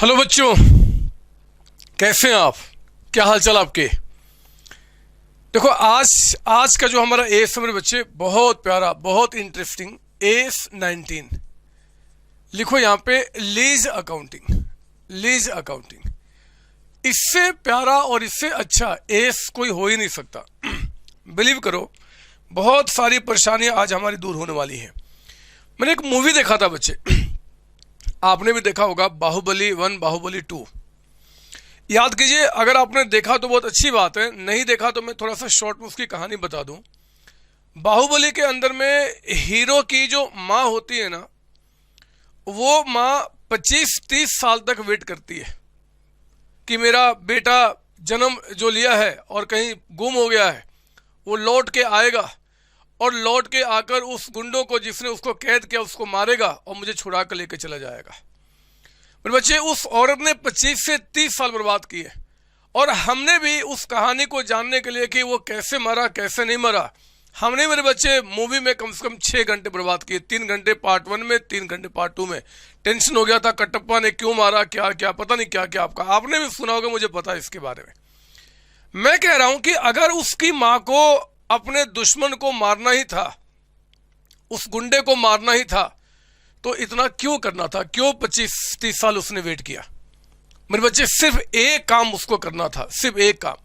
Hello बच्चों, कैसे हैं आप? क्या हालचाल आपके? देखो आज का जो हमारा एस है मेरे बच्चे, बहुत प्यारा, बहुत इंटरेस्टिंग। एस 19 लिखो यहाँ पे, लीज अकाउंटिंग। लीज अकाउंटिंग, इससे प्यारा और इससे अच्छा एस कोई हो ही नहीं सकता। बिलीव करो, बहुत सारी परेशानियां आज हमारी दूर होने वाली हैं। मैंने एक मूवी देखा था बच्चे, आपने भी देखा होगा, बाहुबली 1, बाहुबली 2। याद कीजिए, अगर आपने देखा तो बहुत अच्छी बात है, नहीं देखा तो मैं थोड़ा सा शॉर्ट में उसकी कहानी बता दूं। बाहुबली के अंदर में हीरो की जो माँ होती है ना, वो माँ 25-30 साल तक वेट करती है कि मेरा बेटा जन्म जो लिया है और कहीं गुम हो गया है, वो लौट के आएगा और लौट के आकर उस गुंडों को जिसने उसको कैद किया उसको मारेगा और मुझे छुड़ा कर लेके चला जाएगा। मेरे बच्चे, उस औरत ने 25 से 30 साल बर्बाद किए और हमने भी उस कहानी को जानने के लिए कि वो कैसे मरा कैसे नहीं मरा, हमने मेरे बच्चे मूवी में कम से कम 6 घंटे बर्बाद किए। 3 घंटे पार्ट 1 में, 3 घंटे पार्ट 2 में। टेंशन हो गया था, कटप्पा ने क्यों मारा, क्या क्या पता नहीं क्या क्या। आपने भी सुना होगा, मुझे पता है इसके बारे में। मैं कह रहा हूं कि अगर उसकी मां को अपने दुश्मन को मारना ही था, उस गुंडे को मारना ही था, तो इतना क्यों करना था? क्यों 25-30 साल उसने वेट किया? मेरे बच्चे, सिर्फ एक काम उसको करना था, सिर्फ एक काम।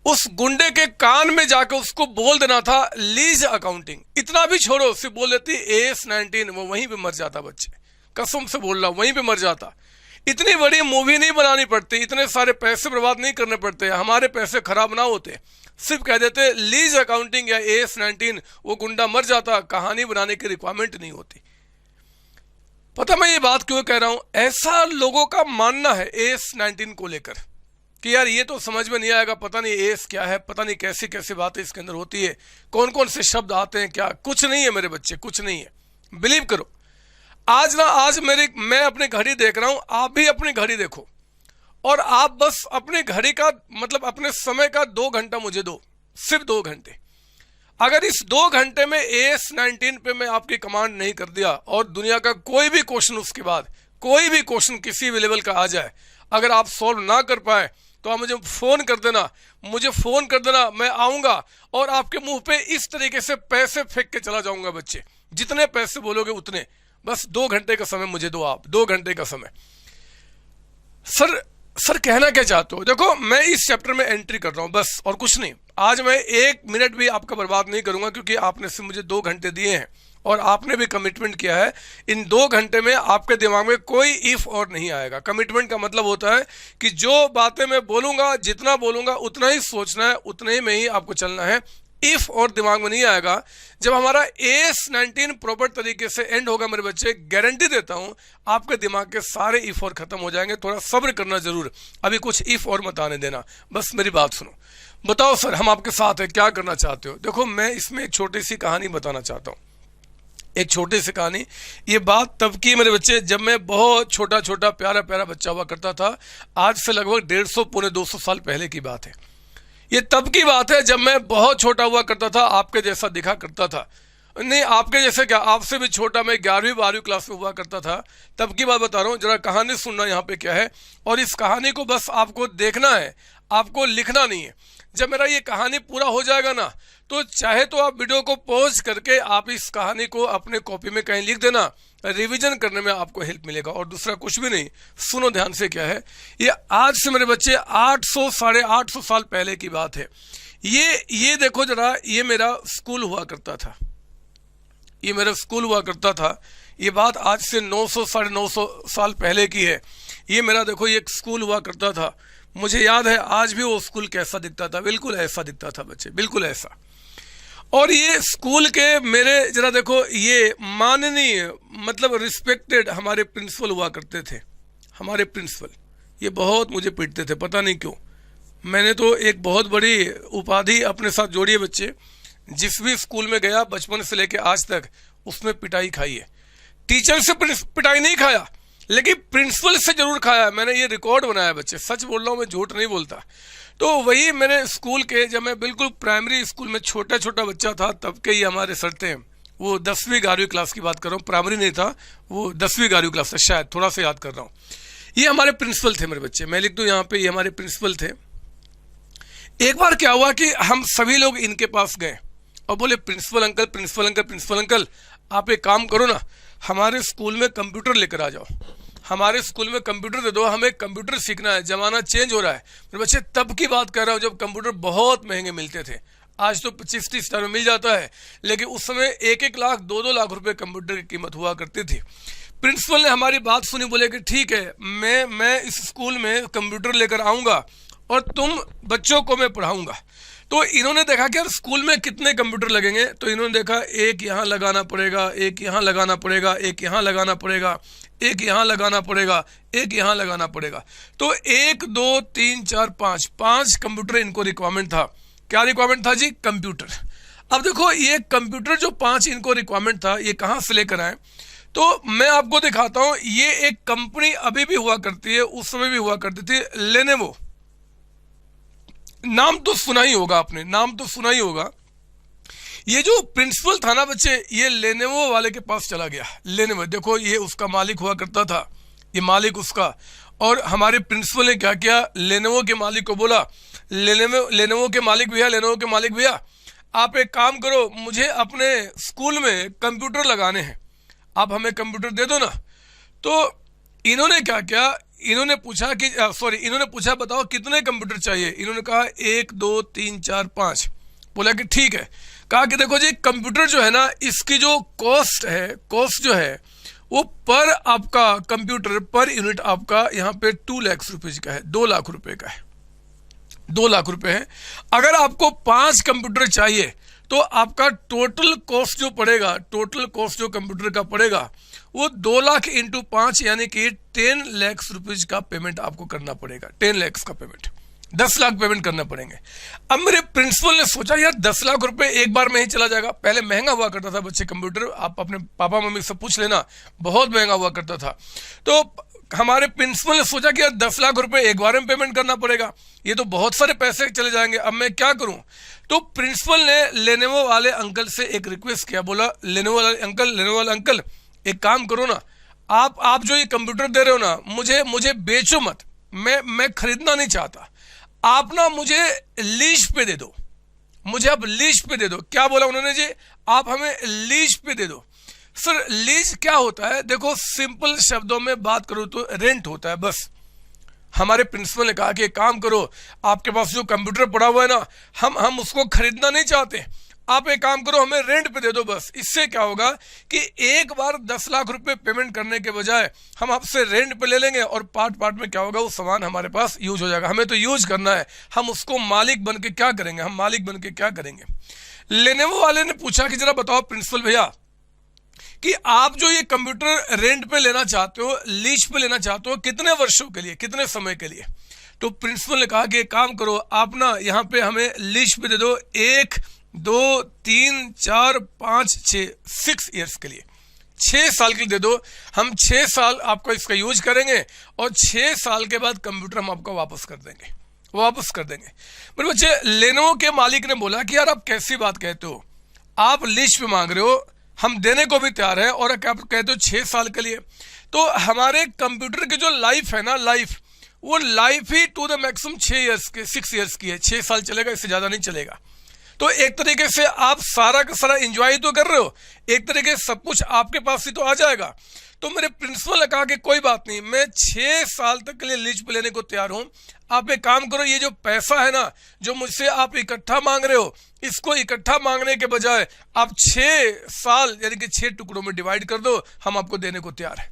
उस गुंडे के कान में जाकर उसको बोल देना था लीज अकाउंटिंग। इतना भी छोड़ो, सिर्फ बोल देती एस 19, वो वहीं पे मर जाता बच्चे, कसम से बोल रहा, वहीं पे मर जाता। इतनी बड़ी मूवी नहीं बनानी पड़ती, इतने सारे पैसे बर्बाद नहीं करने पड़ते, हमारे पैसे खराब ना होते। सिर्फ कह देते लीज अकाउंटिंग या एस 19, वो गुंडा मर जाता, कहानी बनाने की रिक्वायरमेंट नहीं होती। पता मैं ये बात क्यों कह रहा हूं? ऐसा लोगों का मानना है एस 19 को लेकर कि यार ये तो समझ में नहीं आएगा, पता नहीं एस क्या है, पता नहीं कैसी कैसी बातें इसके अंदर होती है, कौन कौन से शब्द आते हैं, क्या। कुछ नहीं है मेरे बच्चे, कुछ नहीं है। बिलीव करो, आज मैं अपनी घड़ी देख रहा हूं, आप भी अपनी घड़ी देखो और आप बस अपनी घड़ी का मतलब अपने समय का 2 घंटा मुझे दो, सिर्फ 2 घंटे। अगर इस 2 घंटे में एस 19 पे मैं आपकी कमांड नहीं कर दिया और दुनिया का कोई भी क्वेश्चन, उसके बाद कोई भी क्वेश्चन किसी भी लेवल का आ जाए, अगर आप सॉल्व ना कर पाए तो आप मुझे फोन कर देना, मैं आऊंगा और आपके मुंह पे इस तरीके से पैसे फेंक के चला जाऊंगा बच्चे। जितने पैसे बोलोगे उतने, बस 2 घंटे का समय मुझे दो आप, 2 घंटे का समय। सर कहना क्या चाहते हो? देखो, मैं इस चैप्टर में एंट्री कर रहा हूं बस, और कुछ नहीं। आज मैं 1 मिनट भी आपका बर्बाद नहीं करूंगा, क्योंकि आपने सिर्फ मुझे 2 घंटे दिए हैं और आपने भी कमिटमेंट किया है। इन 2 घंटे में आपके दिमाग में कोई इफ और नहीं आएगा। कमिटमेंट का मतलब होता है कि जो बातें मैं बोलूंगा, जितना बोलूंगा उतना ही सोचना है, उतने ही में ही आपको चलना है। इफ और दिमाग में नहीं आएगा। जब हमारा एस 19 प्रॉपर तरीके से एंड होगा मेरे बच्चे, गारंटी देता हूं आपके दिमाग के सारे इफ और खत्म हो जाएंगे। थोड़ा सब्र करना जरूर, अभी कुछ इफ और मत आने देना। बस मेरी बात सुनो। बताओ सर, हम आपके साथ हैं, क्या करना चाहते हो? देखो, मैं इसमें एक छोटी सी कहानी बताना चाहता हूं, एक छोटी सी कहानी। ये बात तब की मेरे बच्चे, जब मैं बहुत छोटा छोटा प्यारा प्यारा बच्चा हुआ करता था। आज से लगभग 150 पौने 200 साल पहले की बात है। ये तब की बात है जब मैं बहुत छोटा हुआ करता था, आपके जैसा दिखा करता था। नहीं, आपके जैसे क्या, आपसे भी छोटा, मैं 11वीं 12वीं क्लास में हुआ करता था। तब की बात बता रहा हूँ, जरा कहानी सुनना यहाँ पे क्या है, और इस कहानी को बस आपको देखना है, आपको लिखना नहीं है। जब मेरा ये कहानी पूरा हो जाएगा ना, तो चाहे तो आप वीडियो को पॉज करके आप इस कहानी को अपने कॉपी में कहीं लिख देना, रिवीजन करने में आपको हेल्प मिलेगा। और दूसरा कुछ भी नहीं, सुनो ध्यान से क्या है। ये आज से मेरे बच्चे 800 साढ़े 800 साल पहले की बात है। ये देखो जरा, ये मेरा स्कूल हुआ करता था, ये मेरा स्कूल हुआ करता था। ये बात आज से 900 साढ़े 900 साल पहले की है। ये मेरा देखो, ये स्कूल हुआ करता था। मुझे याद है आज भी वो स्कूल कैसा दिखता था, बिल्कुल ऐसा दिखता था बच्चे, बिल्कुल ऐसा। और ये स्कूल के मेरे जरा देखो, ये माननीय मतलब रिस्पेक्टेड हमारे प्रिंसिपल हुआ करते थे। हमारे प्रिंसिपल ये बहुत मुझे पीटते थे, पता नहीं क्यों। मैंने तो एक बहुत बड़ी उपाधि अपने साथ जोड़ी है बच्चे। जिस भी स्कूल में गया बचपन से लेके आज तक, उसमें पिटाई खाई है। टीचर से पिटाई नहीं खाया, लेकिन प्रिंसिपल से जरूर खाया। मैंने ये रिकॉर्ड बनाया बच्चे, सच बोल रहा हूँ, मैं झूठ नहीं बोलता। तो वही मेरे स्कूल के, जब मैं बिल्कुल प्राइमरी स्कूल में छोटा छोटा बच्चा था, तब के ही हमारे सर थे। वो 10वीं 11वीं क्लास की बात कर रहा हूँ, प्राइमरी नहीं था, वो 10वीं 11वीं क्लास था शायद, थोड़ा सा याद कर रहा हूँ। ये हमारे प्रिंसिपल थे मेरे बच्चे, मैं लिख दूं यहाँ पे, ये हमारे प्रिंसिपल थे। एक बार क्या हुआ कि हम सभी लोग इनके पास गए और बोले principal uncle, principal uncle, principal uncle, आप एक काम करो ना, हमारे स्कूल में कंप्यूटर लेकर आ जाओ, हमारे स्कूल में कंप्यूटर दे दो, हमें कंप्यूटर सीखना है, जमाना चेंज हो रहा है। मेरे बच्चे तब की बात कर रहा हूँ जब कंप्यूटर बहुत महंगे मिलते थे, आज तो 25-30 हज़ार में मिल जाता है, लेकिन उस समय 1-1 लाख 2-2 लाख रुपए कंप्यूटर की कीमत हुआ करती थी। प्रिंसिपल ने हमारी बात सुनी, बोले कि ठीक है, मैं इस स्कूल में कंप्यूटर लेकर आऊँगा और तुम बच्चों को मैं पढ़ाऊँगा। तो इन्होंने देखा कि यार स्कूल में कितने कंप्यूटर लगेंगे, तो इन्होंने देखा एक यहाँ लगाना पड़ेगा, एक यहाँ लगाना पड़ेगा, एक यहाँ लगाना पड़ेगा, एक यहाँ लगाना पड़ेगा, एक यहाँ लगाना पड़ेगा। तो 1 2 3 4 5 कंप्यूटर इनको रिक्वायरमेंट था। क्या रिक्वायरमेंट था जी? कंप्यूटर। अब देखो ये कंप्यूटर जो 5 इनको रिक्वायरमेंट था, ये कहाँ से लेकर आए? तो मैं आपको दिखाता हूँ, ये एक कंपनी अभी भी हुआ करती है, उस समय भी हुआ करती थी, लेनोवो। नाम तो सुना ही होगा आपने, नाम तो सुना ही होगा। ये जो प्रिंसिपल था ना बच्चे, ये लेनोवो वाले के पास चला गया। लेनोवो, देखो ये उसका मालिक हुआ करता था, ये मालिक उसका। और हमारे प्रिंसिपल ने क्या किया, लेनोवो के मालिक को बोला, लेनोवो के मालिक भैया, लेनोवो के मालिक भैया, आप एक काम करो, मुझे अपने स्कूल में कंप्यूटर लगाने हैं, आप हमें कंप्यूटर दे दो ना। तो इन्होंने क्या किया, इन्होंने पूछा बताओ कितने कंप्यूटर चाहिए। इन्होंने कहा 1 2 3 4 5। बोला कि ठीक है। कहा कि देखो जी कंप्यूटर जो है ना, इसकी जो कॉस्ट है, कॉस्ट जो है वो पर आपका कंप्यूटर पर यूनिट आपका यहाँ पे 2 लाख रुपए का है, 2 लाख रुपए का है, 2 लाख रुपए है। अगर आपको 5 कंप्यूटर चाहिए तो आपका टोटल कॉस्ट जो पड़ेगा, टोटल कॉस्ट जो कंप्यूटर का पड़ेगा वो 2 लाख इंटू 5 यानी कि 10 लाख रुपीज का पेमेंट आपको करना पड़ेगा। 10 लाख का पेमेंट, 10 लाख पेमेंट करना पड़ेंगे। अब मेरे प्रिंसिपल ने सोचा यार 10 लाख रुपए एक बार में ही चला जाएगा। पहले महंगा हुआ करता था बच्चे कंप्यूटर, आप अपने पापा मम्मी से पूछ लेना, बहुत महंगा हुआ करता था। तो हमारे प्रिंसिपल ने सोचा कि यार 10 लाख रुपए एक बार में पेमेंट करना पड़ेगा, ये तो बहुत सारे पैसे चले जाएंगे, अब मैं क्या करूं। तो प्रिंसिपल ने लेनोवो वाले अंकल से एक रिक्वेस्ट किया, बोला लेनोवो वाले अंकल एक काम करो ना, आप जो ये कंप्यूटर दे रहे हो ना, मुझे बेचो मत, मैं खरीदना नहीं चाहता, आप ना मुझे लीज पे दे दो, मुझे आप लीज पे दे दो। क्या बोला उन्होंने जी, आप हमें लीज पे दे दो। सर लीज क्या होता है? देखो सिंपल शब्दों में बात करूं तो रेंट होता है बस। हमारे प्रिंसिपल ने कहा कि एक काम करो, आपके पास जो कंप्यूटर पड़ा हुआ है ना, हम उसको खरीदना नहीं चाहते, आप एक काम करो हमें रेंट पे दे दो बस। इससे क्या होगा कि एक बार 10 लाख रुपए पेमेंट करने के बजाय हम आपसे रेंट पे ले लेंगे और पार्ट पार्ट में क्या होगा, वो सामान हमारे पास यूज हो जाएगा। हमें तो यूज करना है, हम उसको मालिक बन के क्या करेंगे, हम मालिक बन के क्या करेंगे। लेनोवो वाले ने पूछा कि जरा बताओ प्रिंसिपल भैया कि आप जो ये कंप्यूटर रेंट पे लेना चाहते हो, लीज पे लेना चाहते हो, कितने वर्षों के लिए, कितने समय के लिए? तो प्रिंसिपल ने कहा कि एक काम करो, आप ना यहाँ पे हमें लीज पे दे दो 1 2 3 4 5 6 6 ईयर्स के लिए, 6 साल के लिए दे दो। हम 6 साल आपका इसका यूज करेंगे और 6 साल के बाद कंप्यूटर हम आपको वापस कर देंगे, वापस कर देंगे। मेरे बच्चे लेनोवो के मालिक ने बोला कि यार आप कैसी बात कहते हो, आप लीज पे मांग रहे हो, हम देने को भी तैयार है, और क्या कहते हो 6 साल के लिए। तो हमारे कंप्यूटर की जो लाइफ है ना, लाइफ, वो लाइफ ही टू द मैक्सिमम 6 ईयर्स की है, 6 साल चलेगा, इससे ज्यादा नहीं चलेगा। तो एक तरीके से आप सारा का सारा एंजॉय तो कर रहे हो, एक तरीके से सब कुछ आपके पास ही तो आ जाएगा। तो मेरे प्रिंसिपल ने कहा कि कोई बात नहीं, मैं 6 साल तक के लिए लीज पे लेने को तैयार हूं। आप एक काम करो, ये जो पैसा है ना जो मुझसे आप इकट्ठा मांग रहे हो, इसको इकट्ठा मांगने के बजाय आप 6 साल यानी कि 6 टुकड़ों में डिवाइड कर दो, हम आपको देने को तैयार है।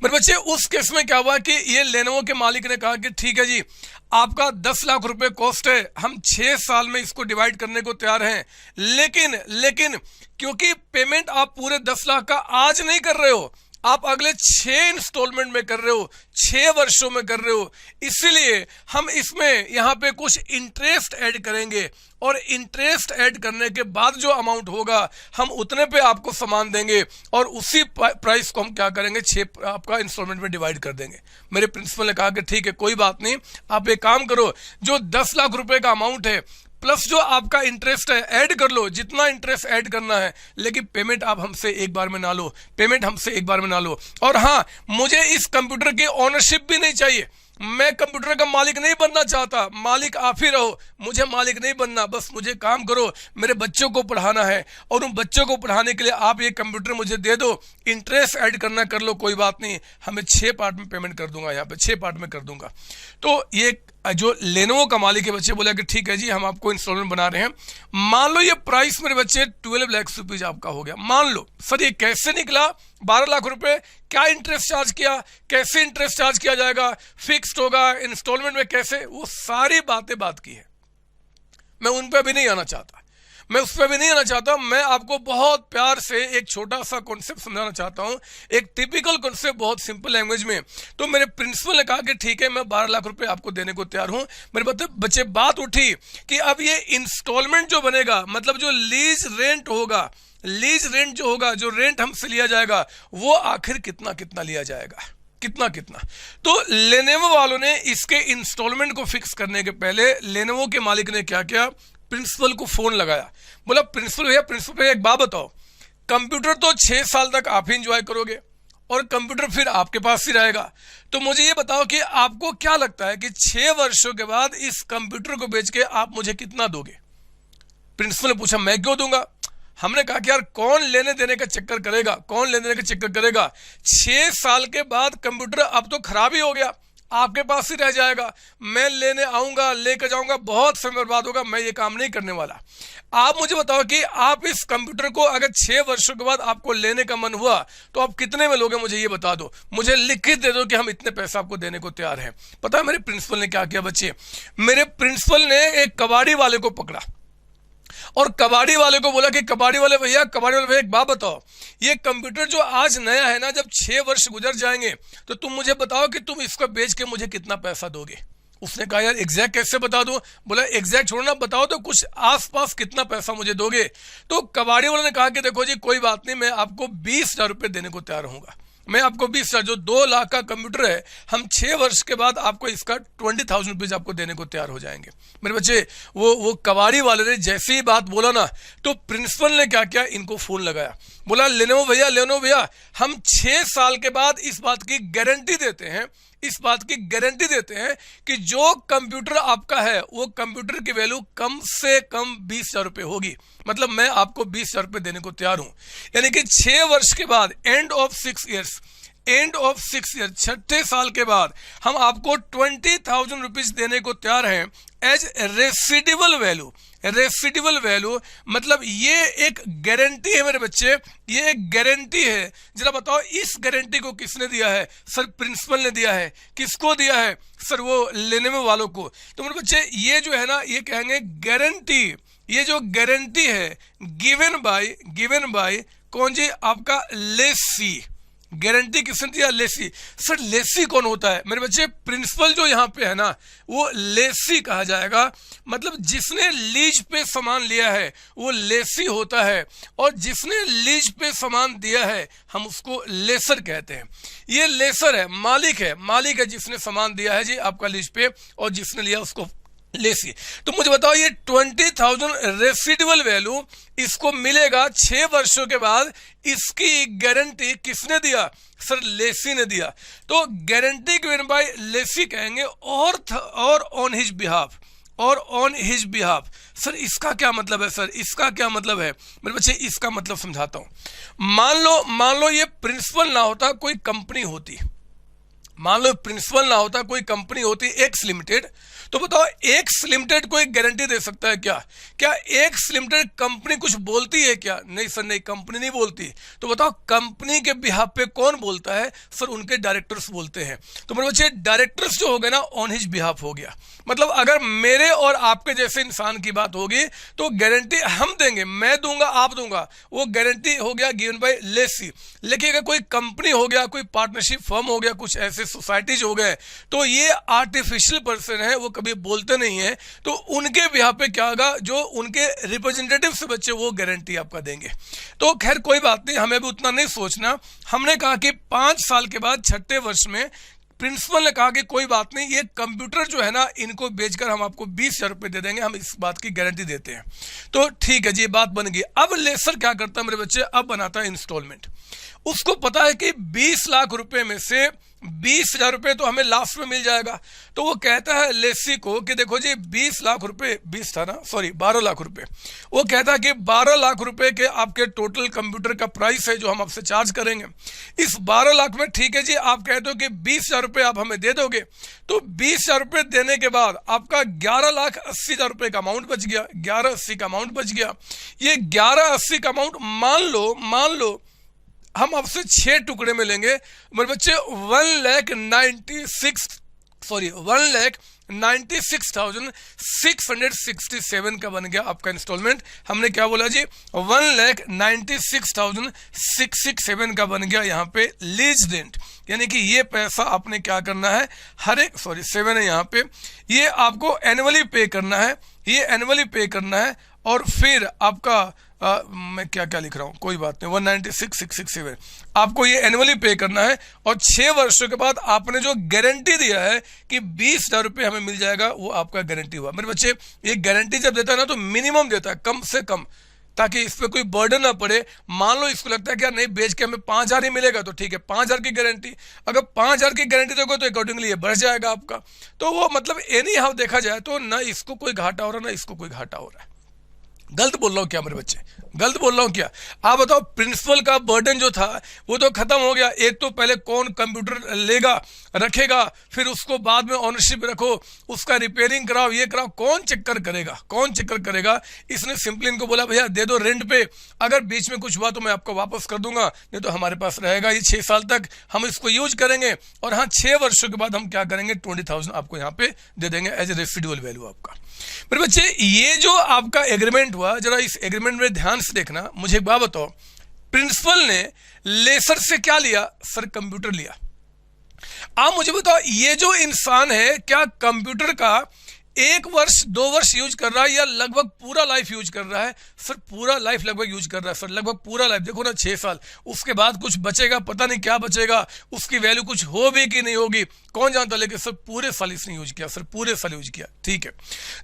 मेरे बच्चे उस केस में क्या हुआ कि ये लेनोवो के मालिक ने कहा कि ठीक है जी, आपका 10 लाख रुपए कॉस्ट है, हम 6 साल में इसको डिवाइड करने को तैयार हैं, लेकिन क्योंकि पेमेंट आप पूरे 10 लाख का आज नहीं कर रहे हो, आप अगले 6 इंस्टॉलमेंट में कर रहे हो, 6 वर्षों में कर रहे हो, इसलिए हम इसमें यहाँ पे कुछ इंटरेस्ट ऐड करेंगे, और इंटरेस्ट ऐड करने के बाद जो अमाउंट होगा हम उतने पे आपको सामान देंगे, और उसी प्राइस को हम क्या करेंगे, 6 आपका इंस्टॉलमेंट में डिवाइड कर देंगे। मेरे प्रिंसिपल ने कहा कि ठीक है कोई बात नहीं, आप एक काम करो, जो 10 लाख रुपए का अमाउंट है प्लस जो आपका इंटरेस्ट है ऐड कर लो, जितना इंटरेस्ट ऐड करना है, लेकिन पेमेंट आप हमसे एक बार में ना लो, पेमेंट हमसे एक बार में ना लो। और हाँ, मुझे इस कंप्यूटर की ओनरशिप भी नहीं चाहिए, मैं कंप्यूटर का मालिक नहीं बनना चाहता, मालिक आप ही रहो, मुझे मालिक नहीं बनना, बस मुझे काम करो, मेरे बच्चों को पढ़ाना है और उन बच्चों को पढ़ाने के लिए आप ये कंप्यूटर मुझे दे दो, इंटरेस्ट ऐड करना कर लो, कोई बात नहीं, हमें 6 पार्ट में पेमेंट कर दूंगा, यहाँ पे 6 पार्ट में कर दूंगा। तो ये जो लेनोवो का मालिक है बच्चे बोला कि ठीक है जी, हम आपको इंस्टॉलमेंट बना रहे हैं। मान लो ये प्राइस मेरे बच्चे 12 लाख रुपीज आपका हो गया, मान लो। सर ये कैसे निकला 12 लाख रुपए, क्या इंटरेस्ट चार्ज किया, कैसे इंटरेस्ट चार्ज किया जाएगा, फिक्स्ड होगा, इंस्टॉलमेंट में कैसे, वो सारी बातें बात की है, मैं उन पर भी नहीं आना चाहता, मैं उस पर भी नहीं आना चाहता। मैं आपको बहुत प्यार से एक छोटा सा कॉन्सेप्ट समझाना चाहता हूं, एक टिपिकल कॉन्सेप्ट, बहुत सिंपल लैंग्वेज में। तो मेरे प्रिंसिपल ने कहा कि ठीक है, मैं 12 लाख रुपए आपको देने को तैयार हूं। मेरे बच्चे बात उठी कि अब ये इंस्टॉलमेंट जो बनेगा, मतलब जो लीज रेंट होगा, लीज रेंट जो होगा, जो रेंट हमसे लिया जाएगा, वो आखिर कितना कितना लिया जाएगा, कितना कितना। तो लेनोवो वालों ने इसके इंस्टॉलमेंट को फिक्स करने के पहले लेनोवो के मालिक ने क्या किया, प्रिंसिपल को फोन लगाया, बोला प्रिंसिपल भैया एक बात बताओ, कंप्यूटर तो 6 साल तक आप ही एंजॉय करोगे और कंप्यूटर फिर आपके पास ही रहेगा, तो मुझे ये बताओ कि आपको क्या लगता है कि 6 वर्षों के बाद इस कंप्यूटर को बेच के आप मुझे कितना दोगे। प्रिंसिपल ने पूछा मैं क्यों दूंगा। हमने कहा कि यार कौन लेने देने का चक्कर करेगा, कौन लेने देने का चक्कर करेगा, 6 साल के बाद कंप्यूटर अब तो खराब ही हो गया, आपके पास ही रह जाएगा, मैं लेने आऊंगा, लेकर जाऊंगा, बहुत समय बर्बाद होगा, मैं ये काम नहीं करने वाला। आप मुझे बताओ कि आप इस कंप्यूटर को अगर 6 वर्षों के बाद आपको लेने का मन हुआ तो आप कितने में लोगे, मुझे ये बता दो, मुझे लिखित दे दो कि हम इतने पैसा आपको देने को तैयार हैं। पता है मेरे प्रिंसिपल ने क्या किया बच्चे, मेरे प्रिंसिपल ने एक कबाड़ी वाले को पकड़ा और कबाड़ी वाले को बोला कि कबाड़ी वाले भैया एक बात बताओ, ये कंप्यूटर जो आज नया है ना, जब 6 वर्ष गुजर जाएंगे तो तुम मुझे बताओ कि तुम इसको बेच के मुझे कितना पैसा दोगे। उसने कहा यार एग्जैक्ट कैसे बता दूं। बोला एग्जैक्ट छोड़ना, बताओ तो कुछ आसपास कितना पैसा मुझे दोगे। तो कबाड़ी वाले ने कहा कि देखो जी कोई बात नहीं, मैं आपको 20,000 रुपये देने को तैयार हूँगा, मैं आपको 20,000, जो 2 लाख का कंप्यूटर है, हम 6 वर्ष के बाद आपको इसका 20,000 रुपीज आपको देने को तैयार हो जाएंगे। मेरे बच्चे वो कबाड़ी वाले ने जैसे ही बात बोला ना, तो प्रिंसिपल ने क्या किया, इनको फोन लगाया, बोला लेनोवो भैया हम 6 साल के बाद इस बात की गारंटी देते हैं, इस बात की गारंटी देते हैं कि जो कंप्यूटर आपका है वो कंप्यूटर की वैल्यू कम से कम 20,000 रुपये होगी, मतलब मैं आपको 20,000 रुपये देने को तैयार हूं। यानी कि 6 वर्ष के बाद, एंड ऑफ 6 ईयर्स, 6ठे साल के बाद हम आपको 20,000 रुपीज देने को तैयार हैं एज रेसिडिबल वैल्यू। रेसिडिबल वैल्यू मतलब ये एक गारंटी है मेरे बच्चे, ये एक गारंटी है। जरा बताओ इस गारंटी को किसने दिया है। सर प्रिंसिपल ने दिया है। किसको दिया है? सर वो लेनोवो वालों को। तो मेरे बच्चे ये जो है ना, ये कहेंगे गारंटी, ये जो गारंटी है गिवन बाय कौन जी? आपका लेसी। गारंटी किसने दिया? लेसी। सर लेसी कौन होता है? मेरे बच्चे प्रिंसिपल जो यहाँ पे है ना, वो लेसी कहा जाएगा। मतलब जिसने लीज पे सामान लिया है वो लेसी होता है, और जिसने लीज पे सामान दिया है हम उसको लेसर कहते हैं। ये लेसर है, मालिक है जिसने सामान दिया है जी आपका लीज पे, और जिसने लिया उसको लेसी। तो मुझे बताओ ये 20,000 रेसिडुअल वैल्यू इसको मिलेगा 6 वर्षों के बाद। इसकी गारंटी किसने दिया? सर लेसी ने दिया। तो गारंटी गिवन बाय लेसी कहेंगे, और ऑन हिज बिहाफ, और ऑन हिज बिहाफ। सर इसका क्या मतलब है? सर इसका क्या मतलब है? मेरे बच्चे इसका मतलब समझाता हूं। मान लो ये प्रिंसिपल ना होता, कोई कंपनी होती। मान लो प्रिंसिपल ना होता, कोई कंपनी होती एक्स लिमिटेड। तो बताओ एक्स लिमिटेड कोई गारंटी दे सकता है क्या? क्या एक्स लिमिटेड कंपनी कुछ बोलती है क्या? नहीं सर, नहीं, कंपनी नहीं बोलती। तो बताओ कंपनी के बिहाफ पे कौन बोलता है? सर उनके डायरेक्टर्स बोलते हैं। तो मेरे बच्चे डायरेक्टर्स जो हो गए ना, ऑन हिज बिहाफ हो गया। मतलब अगर मेरे और आपके जैसे इंसान की बात होगी तो गारंटी हम देंगे, मैं दूंगा, आप दूंगा, वो गारंटी हो गया गिवन बाय लेसी। लेकिन अगर कोई कंपनी हो गया, कोई पार्टनरशिप फर्म हो गया, कुछ ऐसे सोसाइटीज हो गए, तो ये आर्टिफिशियल पर्सन है, वो कभी बोलते नहीं है। तो उनके बिहाफ पे क्या होगा? जो उनके रिप्रेजेंटेटिव से बच्चे वो गारंटी आपका देंगे। तो खैर कोई बात नहीं, हमें भी उतना नहीं सोचना। हमने कहा कि 5 साल के बाद 6ठे वर्ष में प्रिंसिपल ने कहा कि कोई बात नहीं, ये कंप्यूटर जो है ना, इनको बेचकर हम आपको 20,000 रुपये दे देंगे, हम इस बात की गारंटी देते हैं। तो ठीक है जी, ये बात बन गई। अब लेसर क्या करता है मेरे बच्चे, अब बनाता है इंस्टॉलमेंट। उसको पता है कि 20 लाख रुपए में से 20,000 रुपये तो हमें लास्ट में मिल जाएगा। तो वो कहता है लेसी को कि देखो जी 20 लाख रुपए, 20 था ना, सॉरी 12 लाख रुपए। वो कहता है कि 12 लाख रुपए के आपके टोटल कंप्यूटर का प्राइस है जो हम आपसे चार्ज करेंगे। इस 12 लाख में ठीक है जी, आप कहते हो कि 20,000 रुपये आप हमें दे दोगे, तो 20,000 रुपये देने के बाद आपका 11,80,000 रुपये का अमाउंट बच गया, 11,80 का अमाउंट बच गया। ये 11,80 का अमाउंट मान लो हम आपसे 6 टुकड़े में लेंगे मेरे बच्चे, 1,96,667 का बन गया आपका इंस्टॉलमेंट। हमने क्या बोला जी, 1,96,667 का बन गया यहाँ पे लीज रेंट। यानी कि ये पैसा आपने क्या करना है, हर एक 7 है यहाँ पे, ये आपको एनुअली पे करना है, ये एनुअली पे करना है। और फिर आपका मैं क्या क्या लिख रहा हूं, कोई बात नहीं, 196,667 आपको ये एनुअली पे करना है। और 6 वर्षों के बाद आपने जो गारंटी दिया है कि 20,000 रुपये हमें मिल जाएगा, वो आपका गारंटी हुआ। मेरे बच्चे ये गारंटी जब देता है ना, तो मिनिमम देता है, कम से कम, ताकि इस पर कोई बर्डन ना पड़े। मान लो इसको लगता है कि यार नहीं, बेच के हमें 5,000 ही मिलेगा, तो ठीक है 5,000 की गारंटी। अगर 5,000 की गारंटी दोगे तो अकॉर्डिंगली ये बढ़ जाएगा आपका। तो वो मतलब एनी हाउ देखा जाए तो ना इसको कोई घाटा हो रहा, ना इसको कोई घाटा हो रहा है। गलत बोल रहा हूं क्या मेरे बच्चे, गलत बोल रहा हूं क्या? आप बताओ, प्रिंसिपल का बर्डन जो था वो तो खत्म हो गया। एक तो पहले कौन कंप्यूटर लेगा, रखेगा, फिर उसको बाद में ऑनरशिप रखो, उसका रिपेयरिंग कराओ, ये कराओ, कौन चक्कर करेगा, कौन चक्कर करेगा? इसने सिंपली इनको बोला भैया दे दो रेंट पे, अगर बीच में कुछ हुआ तो मैं आपको वापस कर दूंगा, नहीं तो हमारे पास रहेगा ये 6 साल तक, हम इसको यूज करेंगे। और हाँ, 6 वर्षों के बाद हम क्या करेंगे, 20,000 आपको यहाँ पे दे देंगे एज ए रेसिडुअल वैल्यू आपका। मेरे बच्चे, ये जो आपका एग्रीमेंट हुआ, जरा इस एग्रीमेंट में ध्यान से देखना। मुझे एक बात बताओ, प्रिंसिपल ने लेसर से क्या लिया? सर कंप्यूटर लिया। आप मुझे बताओ, ये जो इंसान है क्या कंप्यूटर का 1 वर्ष 2 वर्ष यूज कर रहा है या लगभग पूरा लाइफ यूज कर रहा है? सर पूरा लाइफ लगभग यूज कर रहा है सर, लगभग पूरा लाइफ। देखो ना 6 साल, उसके बाद कुछ बचेगा, पता नहीं क्या बचेगा, उसकी वैल्यू कुछ हो भी कि नहीं होगी, कौन जानता। लेकिन सर पूरे साल इसने यूज किया, सर पूरे साल यूज किया। ठीक है,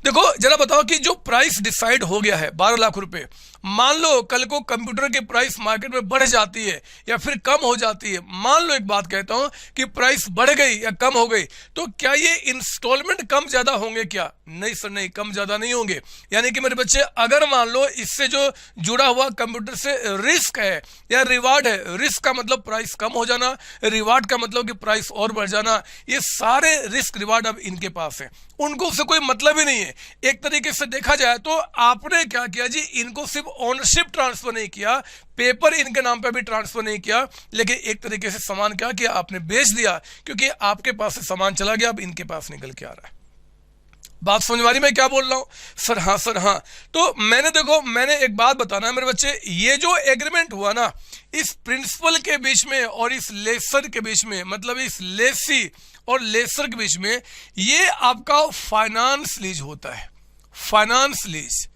देखो जरा बताओ कि जो प्राइस डिसाइड हो गया है 12 लाख रुपए, मान लो कल को कंप्यूटर की प्राइस मार्केट में बढ़ जाती है या फिर कम हो जाती है, मान लो एक बात कहता हूं कि प्राइस बढ़ गई या कम हो गई, तो क्या ये इंस्टॉलमेंट कम ज्यादा होंगे क्या? नहीं सर, नहीं, कम ज्यादा नहीं होंगे। यानी कि मेरे बच्चे, अगर मान लो इससे जो जुड़ा हुआ कंप्यूटर से रिस्क है या रिवार्ड है, रिस्क का मतलब प्राइस कम हो जाना, रिवार्ड का मतलब कि प्राइस और बढ़ जाना, ये सारे रिस्क रिवार्ड अब इनके पास है, उनको उससे कोई मतलब ही नहीं है। एक तरीके से देखा जाए तो आपने क्या किया जी, इनको सिर्फ ओनरशिप ट्रांसफर नहीं किया, पेपर इनके नाम पे भी ट्रांसफर नहीं किया, लेकिन एक तरीके से सामान क्या किया, आपने बेच दिया, क्योंकि आपके पास से सामान चला गया, अब इनके पास निकल के आ रहा है। बात समझ वाली मैं क्या बोल रहा हूं? सर हाँ, सर हाँ। तो मैंने एक बात बताना है मेरे बच्चे, ये जो एग्रीमेंट हुआ ना इस प्रिंसिपल के बीच में और इस लेसर के बीच में, मतलब इस लेसी और लेसर के बीच में, ये आपका फाइनेंस लीज होता है, फाइनेंस लीज।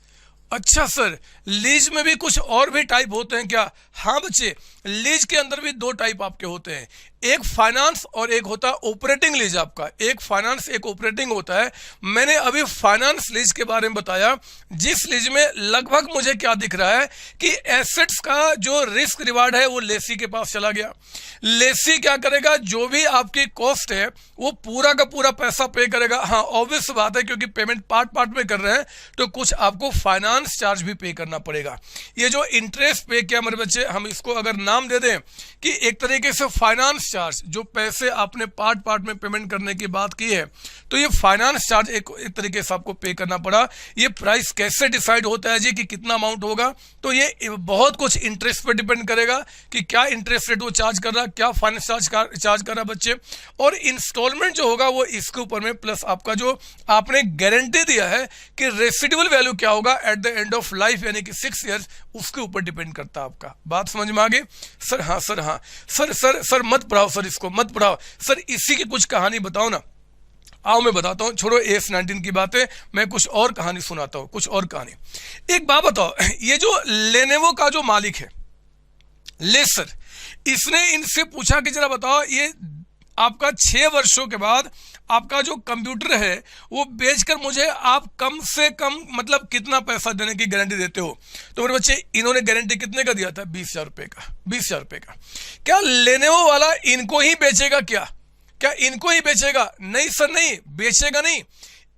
अच्छा सर, लीज में भी कुछ और भी टाइप होते हैं क्या? हाँ बच्चे, लीज के अंदर भी 2 टाइप आपके होते हैं, एक फाइनेंस और एक होता है ऑपरेटिंग लीज आपका। एक फाइनेंस, एक ऑपरेटिंग होता है। मैंने अभी फाइनेंस लीज के बारे में बताया, जिस लीज में लगभग मुझे क्या दिख रहा है कि एसेट्स का जो रिस्क रिवार्ड है वो लेसी के पास चला गया। लेसी क्या करेगा, जो भी आपकी कॉस्ट है वो पूरा का पूरा पैसा पे करेगा। हाँ, ऑब्वियस बात है, क्योंकि पेमेंट पार्ट पार्ट में कर रहे हैं तो कुछ आपको फाइनेंस चार्ज भी पे करना पड़ेगा। ये जो इंटरेस्ट पे किया मेरे बच्चे, हम इसको अगर नाम दे दें कि एक तरीके से फाइनेंस चार्ज, जो पैसे आपने पार्ट पार्ट में पेमेंट करने की बात की है, तो ये फाइनेंस चार्ज एक तरीके से आपको पे करना पड़ा। ये प्राइस कैसे डिसाइड होता है जी कि कितना अमाउंट होगा, तो ये बहुत कुछ इंटरेस्ट पे डिपेंड करेगा कि क्या इंटरेस्ट रेट वो चार्ज कर रहा, क्या फाइनेंस चार्ज कर रहा बच्चे। और इंस्टॉलमेंट जो होगा वो इसके ऊपर में, प्लस आपका जो आपने गारंटी दिया है कि रेसिडुअल वैल्यू क्या होगा eight the end of life, यानी कि 6 ईयर्स, उसके ऊपर डिपेंड करता है आपका। बात समझ में आ गई? सर हाँ, सर हाँ। सर मत पढ़ाओ सर, इसको मत पढ़ाओ सर, इसी की कुछ कहानी बताओ ना। आओ मैं बताता हूं, छोड़ो AS19 की बातें, मैं कुछ और कहानी सुनाता हूं, कुछ और कहानी। एक बात बताओ, ये जो लेनेवो का जो मालिक है लेसर, इसने इनसे पूछा कि जरा बताओ, ये आपका 6 वर्षों के बाद आपका जो कंप्यूटर है वो बेचकर मुझे आप कम से कम मतलब कितना पैसा देने की गारंटी देते हो? तो मेरे बच्चे इन्होंने गारंटी कितने का दिया था? 20,000 रुपए का, 20,000 रुपए का। क्या लेनोवो वाला इनको ही बेचेगा? क्या इनको ही बेचेगा? नहीं सर, नहीं बेचेगा। नहीं,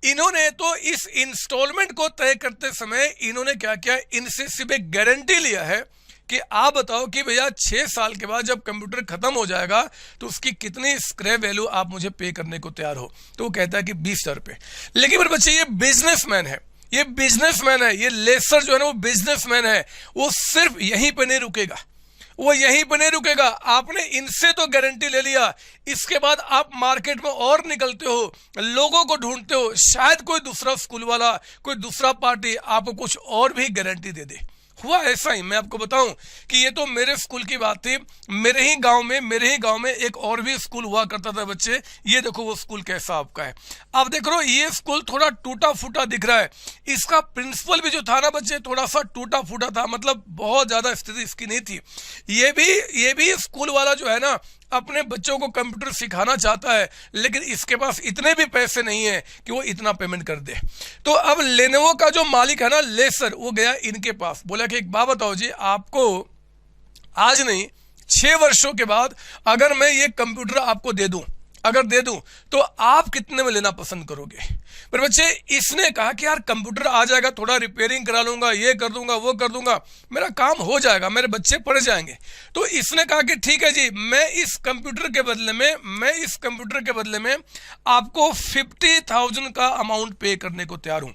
इन्होंने तो इस इंस्टॉलमेंट को तय करते समय इन्होंने क्या किया, इनसे सिर्फ एक गारंटी लिया है कि आप बताओ कि भैया 6 साल के बाद जब कंप्यूटर खत्म हो जाएगा तो उसकी कितनी स्क्रैप वैल्यू आप मुझे पे करने को तैयार हो? तो वो कहता है कि 20,000 रुपए। लेकिन मेरे बच्चे ये बिजनेसमैन है, ये बिजनेसमैन है, ये लेसर जो है ना वो बिजनेसमैन है। वो सिर्फ यहीं पे नहीं रुकेगा, वो यहीं पर नहीं रुकेगा। आपने इनसे तो गारंटी ले लिया, इसके बाद आप मार्केट में और निकलते हो, लोगों को ढूंढते हो, शायद कोई दूसरा स्कूल वाला, कोई दूसरा पार्टी आपको कुछ और भी गारंटी दे दे। हुआ ऐसा ही, मैं आपको बताऊं कि ये तो मेरे स्कूल की बात थी। मेरे ही गांव में एक और भी स्कूल हुआ करता था बच्चे। ये देखो वो स्कूल कैसा आपका है। आप देख रहे हो ये स्कूल थोड़ा टूटा फूटा दिख रहा है। इसका प्रिंसिपल भी जो था ना बच्चे थोड़ा सा टूटा फूटा था, मतलब बहुत ज्यादा स्थिति इसकी नहीं थी। ये भी स्कूल वाला जो है ना अपने बच्चों को कंप्यूटर सिखाना चाहता है, लेकिन इसके पास इतने भी पैसे नहीं है कि वो इतना पेमेंट कर दे। तो अब लेनोवो का जो मालिक है ना लेसर, वो गया इनके पास, बोला कि एक बात बताओ जी, आपको आज नहीं 6 वर्षों के बाद अगर मैं ये कंप्यूटर आपको दे दूं तो आप कितने में लेना पसंद करोगे? पर बच्चे इसने कहा कि यार कंप्यूटर आ जाएगा, थोड़ा रिपेयरिंग करा लूंगा, ये कर दूंगा, वो कर दूंगा, मेरा काम हो जाएगा, मेरे बच्चे पढ़ जाएंगे। तो इसने कहा कि ठीक है जी, मैं इस कंप्यूटर के बदले में आपको 50,000 का अमाउंट पे करने को तैयार हूं।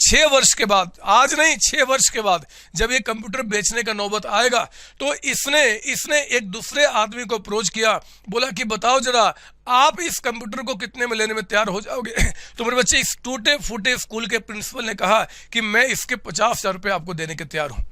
6 वर्ष के बाद, आज नहीं 6 वर्ष के बाद जब ये कंप्यूटर बेचने का नौबत आएगा तो इसने एक दूसरे आदमी को अप्रोच किया, बोला कि बताओ जरा आप इस कंप्यूटर को कितने में लेने में तैयार हो जाओगे? तो मेरे बच्चे इस टूटे फूटे स्कूल के प्रिंसिपल ने कहा कि मैं इसके 50,000 रुपए आपको देने के तैयार हूं।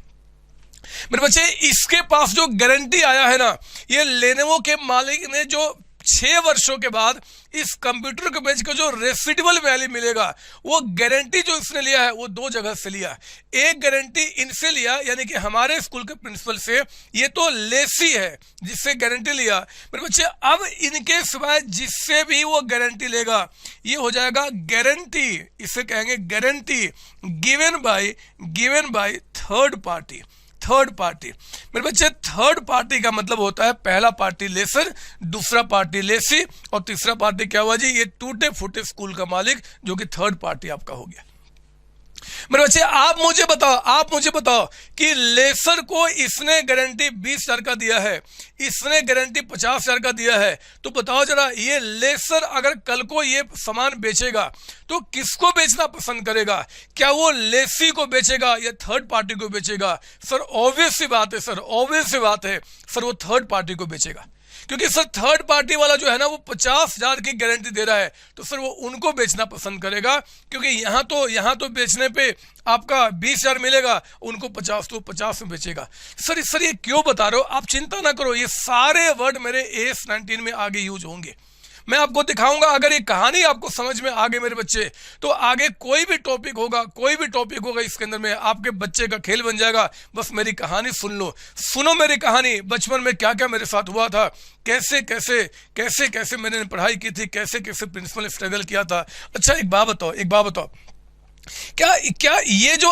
मेरे बच्चे इसके पास जो गारंटी आया है ना, ये लेनोवो के मालिक ने जो 6 वर्षों के बाद इस कंप्यूटर को बेच कर जो रेसिडुअल वैल्यू मिलेगा, वो गारंटी जो इसने लिया है वो 2 जगह से लिया। एक गारंटी इनसे लिया, यानी कि हमारे स्कूल के प्रिंसिपल से, ये तो लेसी है जिससे गारंटी लिया। मेरे बच्चे अब इनके सिवाय जिससे भी वो गारंटी लेगा ये हो जाएगा गारंटी, इसे कहेंगे guarantee given by third party. मेरे बच्चे थर्ड पार्टी का मतलब होता है पहला पार्टी लेसर, दूसरा पार्टी लेसी, और तीसरा पार्टी क्या हुआ जी? ये टूटे फूटे स्कूल का मालिक, जो कि थर्ड पार्टी आपका हो गया। मेरे बच्चे आप मुझे बताओ कि लेसर को इसने गारंटी 20,000 का दिया है, इसने गारंटी 50,000 का दिया है, तो बताओ जरा ये लेसर अगर कल को ये सामान बेचेगा तो किसको बेचना पसंद करेगा? क्या वो लेसी को बेचेगा या थर्ड पार्टी को बेचेगा? सर ऑब्वियस सी बात है सर वो थर्ड पार्टी को बेचेगा, क्योंकि सर थर्ड पार्टी वाला जो है ना वो 50,000 की गारंटी दे रहा है, तो सर वो उनको बेचना पसंद करेगा, क्योंकि यहाँ तो बेचने पे आपका 20,000 मिलेगा, उनको 50 में बेचेगा। सर ये क्यों बता रहे हो? आप चिंता ना करो, ये सारे वर्ड मेरे AS19 में आगे यूज होंगे। मैं आपको दिखाऊंगा। अगर ये कहानी आपको समझ में आ गई मेरे बच्चे, तो आगे कोई भी टॉपिक होगा इसके अंदर में आपके बच्चे का खेल बन जाएगा। बस मेरी कहानी सुनो मेरी कहानी, बचपन में क्या क्या मेरे साथ हुआ था, कैसे मैंने पढ़ाई की थी, कैसे प्रिंसिपल ने स्ट्रगल किया था। अच्छा एक बात बताओ, क्या ये जो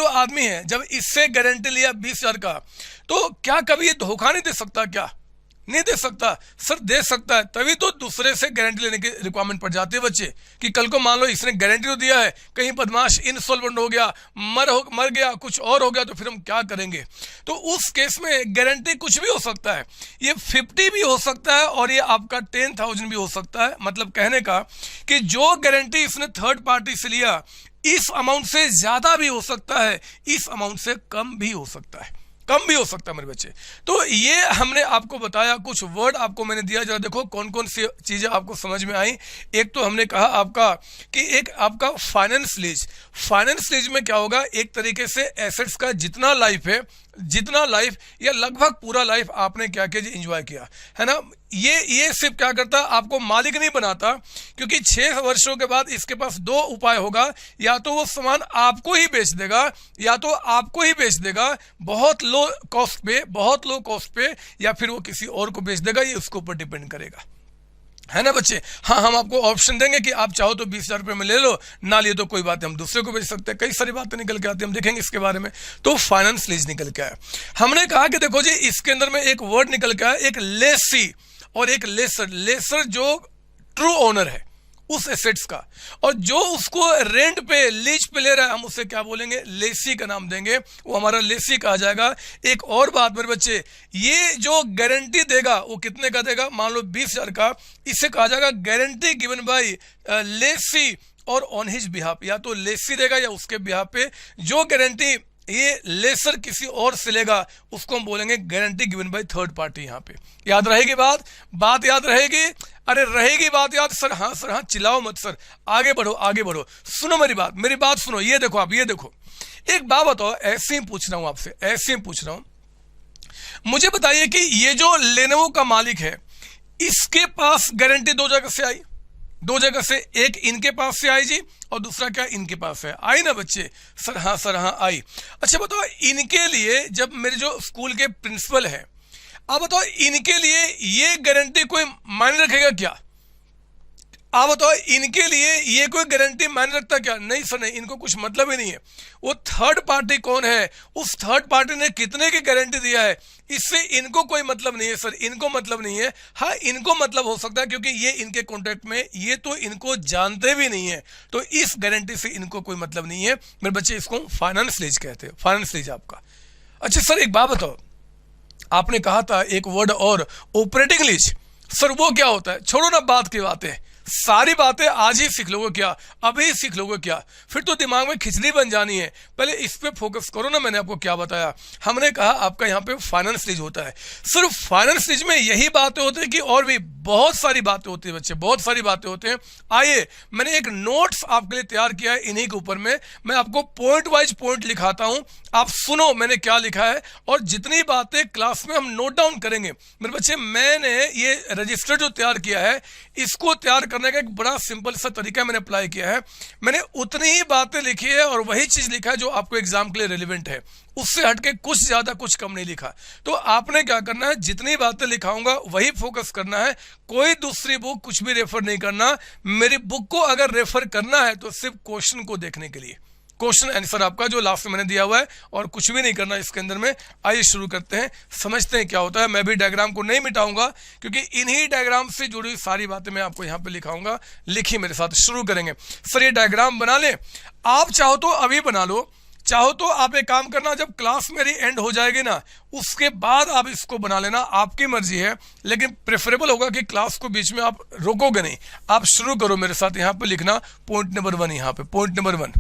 आदमी है जब इससे गारंटी लिया 20,000 का, तो क्या कभी ये धोखा नहीं दे सकता? क्या नहीं दे सकता? सर दे सकता है, तभी तो दूसरे से गारंटी लेने की रिक्वायरमेंट पड़ जाती है बच्चे, कि कल को मान लो इसने गारंटी तो दिया है, कहीं बदमाश इंसॉल्वेंट हो गया, मर गया, कुछ और हो गया, तो फिर हम क्या करेंगे? तो उस केस में गारंटी कुछ भी हो सकता है, ये 50 भी हो सकता है और ये आपका 10,000 भी हो सकता है। मतलब कहने का कि जो गारंटी इसने थर्ड पार्टी से लिया, इस अमाउंट से ज्यादा भी हो सकता है, इस अमाउंट से कम भी हो सकता है मेरे बच्चे। तो ये हमने आपको बताया, कुछ वर्ड आपको मैंने दिया, जरा देखो कौन कौन सी चीजें आपको समझ में आई। एक तो हमने कहा आपका कि एक आपका फाइनेंस लीज में क्या होगा, एक तरीके से एसेट्स का जितना लाइफ या लगभग पूरा लाइफ आपने क्या किया, एंजॉय किया है ना। ये सिर्फ क्या करता, आपको मालिक नहीं बनाता, क्योंकि 6 वर्षों के बाद इसके पास 2 उपाय होगा, या तो वो सामान आपको ही बेच देगा बहुत लो कॉस्ट पे, या फिर वो किसी और को बेच देगा, ये उसके ऊपर डिपेंड करेगा। है ना बच्चे। हाँ, हम आपको ऑप्शन देंगे कि आप चाहो तो 20,000 रुपये में ले लो, ना लिए तो कोई बात है, हम दूसरे को बेच सकते हैं। कई सारी बातें निकल के आती है, हम देखेंगे इसके बारे में। तो फाइनेंस लीज निकल के आया। हमने कहा कि देखो जी, इसके अंदर में एक वर्ड निकल के आया, एक लेसी और एक लेसर। लेसर जो ट्रू ओनर है उस एसेट्स का, और जो उसको रेंट पे, लीज पे ले रहा है, हम उसे क्या बोलेंगे, लेसी का नाम देंगे, वो हमारा लेसी कहा जाएगा। एक और बात मेरे बच्चे, ये जो गारंटी देगा वो कितने का देगा, मान लो 20,000 का, इसे कहा जाएगा गारंटी गिवन बाय लेसी और ऑन हिज बिहाफ। या तो लेसी देगा या उसके बिहाफ पे जो गारंटी ये लेसर किसी और से लेगा उसको हम बोलेंगे guarantee given by third party. यहाँ पे याद रहेगी बात याद रहेगी। अरे रहेगी बात याद सर? हाँ सर, हाँ, चिल्लाओ मत सर, आगे बढ़ो आगे बढ़ो, सुनो मेरी बात सुनो। ये देखो आप, ये देखो, एक बात बताओ, ऐसे ही पूछ रहा हूं आपसे, ऐसे ही पूछ रहा हूं, मुझे बताइए कि ये जो लेनोवो का मालिक है, इसके पास गारंटी दो जगह से आई, दो जगह से, एक इनके पास से आई जी और दूसरा क्या इनके पास है, आई ना बच्चे? सर हाँ आई। अच्छा बताओ, इनके लिए जब मेरे जो स्कूल के प्रिंसिपल है, आप बताओ इनके लिए ये गारंटी कोई मायने रखेगा क्या? आप बताओ इनके लिए ये कोई गारंटी मायने रखता क्या? नहीं सर नहीं, इनको कुछ मतलब ही नहीं है। वो थर्ड पार्टी कौन है, उस थर्ड पार्टी ने कितने की गारंटी दिया है, इससे इनको कोई मतलब नहीं है सर, इनको मतलब नहीं है। हाँ, इनको मतलब हो सकता है क्योंकि ये इनके कॉन्ट्रैक्ट में, ये तो इनको जानते भी नहीं है, तो इस गारंटी से इनको कोई मतलब नहीं है मेरे बच्चे। इसको फाइनेंस लीज कहते हैं, फाइनेंस लीज आपका। अच्छा सर एक बात बताओ, आपने कहा था एक वर्ड और, ऑपरेटिंग लीज। सर वो क्या होता है? छोड़ो ना बात की बातें, सारी बातें आज ही सीख लोगे क्या, अभी सीख लोगे क्या? फिर तो दिमाग में खिचड़ी बन जानी है। पहले इस पे फोकस करो ना। मैंने आपको क्या बताया? हमने कहा आपका यहाँ पे फाइनेंस लीज होता है। सिर्फ फाइनेंस लीज में यही बातें होती है कि और भी बहुत सारी बातें होती है बच्चे, बहुत सारी बातें होते हैं। आइए, मैंने एक नोट्स आपके लिए तैयार किया है इन्हीं के ऊपर में, मैं आपको पॉइंट वाइज पॉइंट लिखाता हूं, आप सुनो मैंने क्या लिखा है, और जितनी बातें क्लास में हम नोट डाउन करेंगे मेरे बच्चे। मैंने ये रजिस्टर जो तैयार किया है, इसको तैयार करने का एक बड़ा सिंपल सा तरीका मैंने अप्लाई किया है। मैंने उतनी ही बातें लिखी है और वही चीज लिखा है जो आपको एग्जाम के लिए रिलेवेंट है, उससे हटके कुछ ज्यादा कुछ कम नहीं लिखा। तो आपने क्या करना है, जितनी बातें लिखाऊंगा वही फोकस करना है, कोई दूसरी बुक कुछ भी रेफर नहीं करना। मेरी बुक को अगर रेफर करना है तो सिर्फ क्वेश्चन को देखने के लिए, क्वेश्चन आंसर आपका जो लास्ट में मैंने दिया हुआ है, और कुछ भी नहीं करना इसके अंदर में। आइए शुरू करते हैं, समझते हैं क्या होता है। मैं भी डायग्राम को नहीं मिटाऊंगा क्योंकि इन्हीं डायग्राम से जुड़ी हुई सारी बातें मैं आपको यहाँ पे लिखाऊंगा। लिखिए मेरे साथ, शुरू करेंगे। सर ये डायग्राम बना लें, आप चाहो तो अभी बना लो, चाहो तो आप एक काम करना, जब क्लास मेरी एंड हो जाएगी ना उसके बाद आप इसको बना लेना, आपकी मर्जी है, लेकिन प्रेफरेबल होगा कि क्लास को बीच में आप रोकोगे नहीं। आप शुरू करो मेरे साथ, यहाँ पे लिखना पॉइंट नंबर 1, यहाँ पे पॉइंट नंबर 1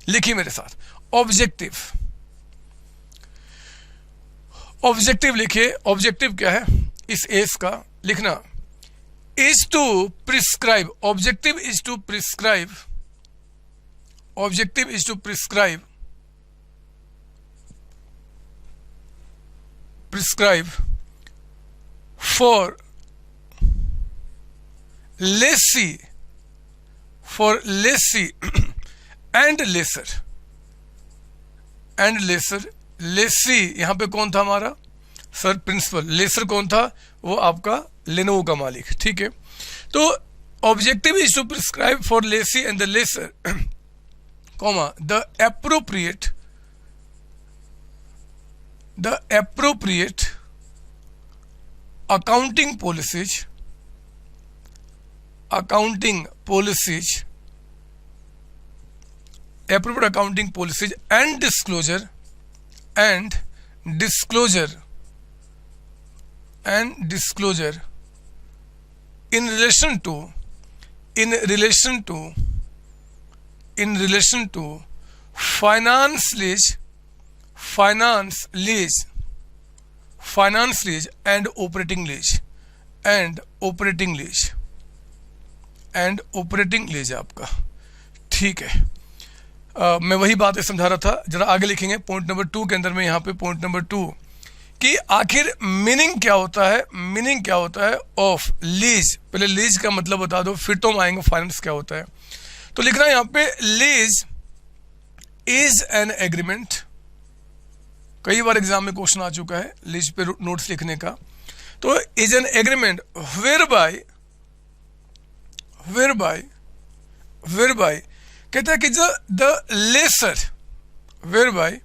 लिखिए मेरे साथ। ऑब्जेक्टिव, ऑब्जेक्टिव लिखिए। ऑब्जेक्टिव क्या है इस एस का? लिखना is to prescribe, objective is to prescribe, objective is to prescribe, prescribe for lessee, for lessee and lesser, and lesser। lessee यहां पे कौन था हमारा? Sir principal. लेसर कौन था? वो आपका लेनोवो का मालिक, ठीक है। तो objective is to prescribe for lessee and the lessor, comma, the appropriate accounting policies, appropriate accounting policies and disclosure in relation to finance lease and operating lease आपका, ठीक है। मैं वही बातें समझा रहा था, जरा आगे लिखेंगे पॉइंट नंबर 2 के अंदर में। यहाँ पे पॉइंट नंबर 2 कि आखिर मीनिंग क्या होता है, मीनिंग क्या होता है ऑफ लीज। पहले लीज का मतलब बता दो, फिर तो हम आएंगे फाइनेंस क्या होता है। तो लिखना यहाँ पे लीज इज एन एग्रीमेंट, कई बार एग्जाम में क्वेश्चन आ चुका है लीज पे नोट्स लिखने का। तो is an agreement whereby whereby कहता है कि the lessor, whereby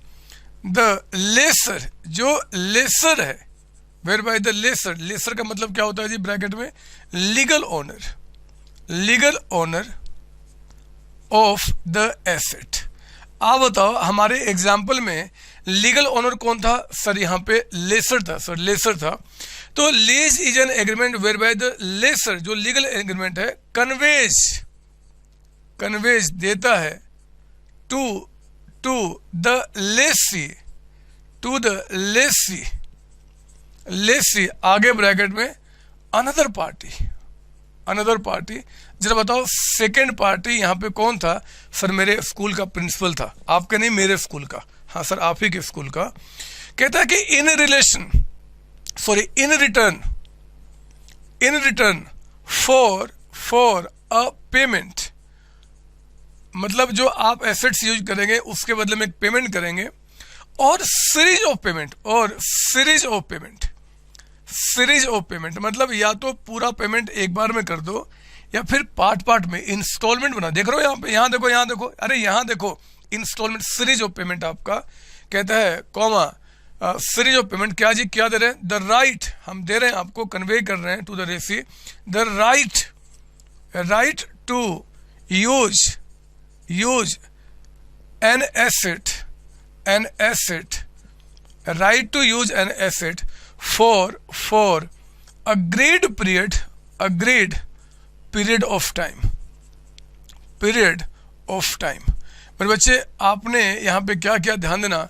the lessor, जो लेसर है, whereby the lessor, lessor का मतलब क्या होता है जी ब्रैकेट में, legal owner of the asset. आप बताओ हमारे एग्जाम्पल में लीगल ओनर कौन था सर, यहाँ पे लेसर था सर, लेसर था। तो lease is an agreement whereby the lessor, जो लीगल एग्रीमेंट है, कन्वेज देता है to the lessee, to the lessee आगे ब्रैकेट में अनदर पार्टी। जरा बताओ सेकेंड पार्टी यहाँ पे कौन था सर, मेरे स्कूल का प्रिंसिपल था, आपके नहीं, मेरे स्कूल का, हाँ सर आप ही के स्कूल का। कहता है कि in return for a payment, मतलब जो आप एसेट्स यूज करेंगे उसके बदले में एक पेमेंट करेंगे, और सीरीज ऑफ पेमेंट मतलब या तो पूरा पेमेंट एक बार में कर दो या फिर पार्ट में इंस्टॉलमेंट बना। देख रहे हो यहाँ देखो, अरे यहाँ देखो इंस्टॉलमेंट, सीरीज ऑफ पेमेंट आपका कहता है कॉमा सीरीज ऑफ पेमेंट, क्या जी क्या दे रहे हैं, द राइट, हम दे रहे हैं आपको, कन्वे कर रहे हैं to the lessee, the right to use an asset, right to use an asset for agreed period of time। मेरे बच्चे आपने यहाँ पे क्या क्या ध्यान देना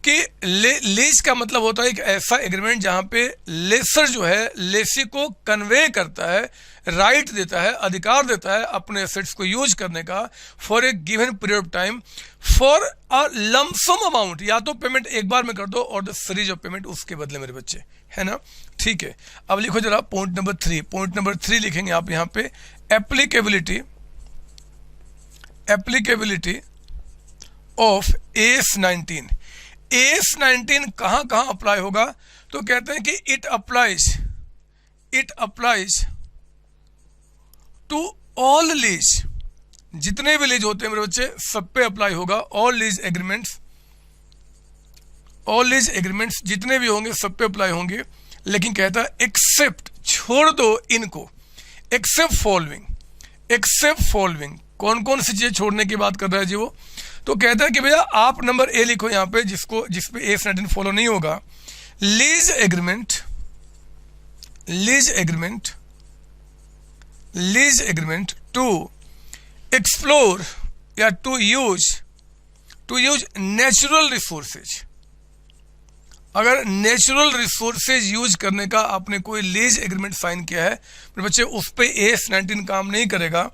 कि लीज का मतलब होता है एक ऐसा एग्रीमेंट जहाँ पे लेसर जो है लेसी को कन्वे करता है, राइट देता है, अधिकार देता है अपने एसेट्स को यूज करने का for a given period of time for a lump sum amount, या तो पेमेंट एक बार में कर दो और द सीरीज ऑफ पेमेंट उसके बदले, मेरे बच्चे, है ना। ठीक है, अब लिखो जरा पॉइंट नंबर 3 लिखेंगे आप यहाँ पे, एप्लीकेबिलिटी ऑफ AS19। AS19 कहाँ अप्लाई होगा, तो कहते हैं कि it applies to all lease, जितने भी लीज होते हैं मेरे बच्चे सब पे अप्लाई होगा, ऑल लीज एग्रीमेंट्स जितने भी होंगे सब पे अप्लाई होंगे। लेकिन कहता है एक्सेप्ट, छोड़ दो इनको, एक्सेप्ट फॉलोइंग, कौन सी चीजें छोड़ने की बात कर रहा है जी वो, तो कहता है कि भैया आप नंबर ए लिखो यहाँ पे, जिसपे AS19 फॉलो नहीं होगा, लीज एग्रीमेंट टू एक्सप्लोर या टू यूज नेचुरल रिसोर्सेज। अगर नेचुरल रिसोर्सेज यूज करने का आपने कोई लीज एग्रीमेंट साइन किया है मेरे बच्चे, उस पे AS19 काम नहीं करेगा।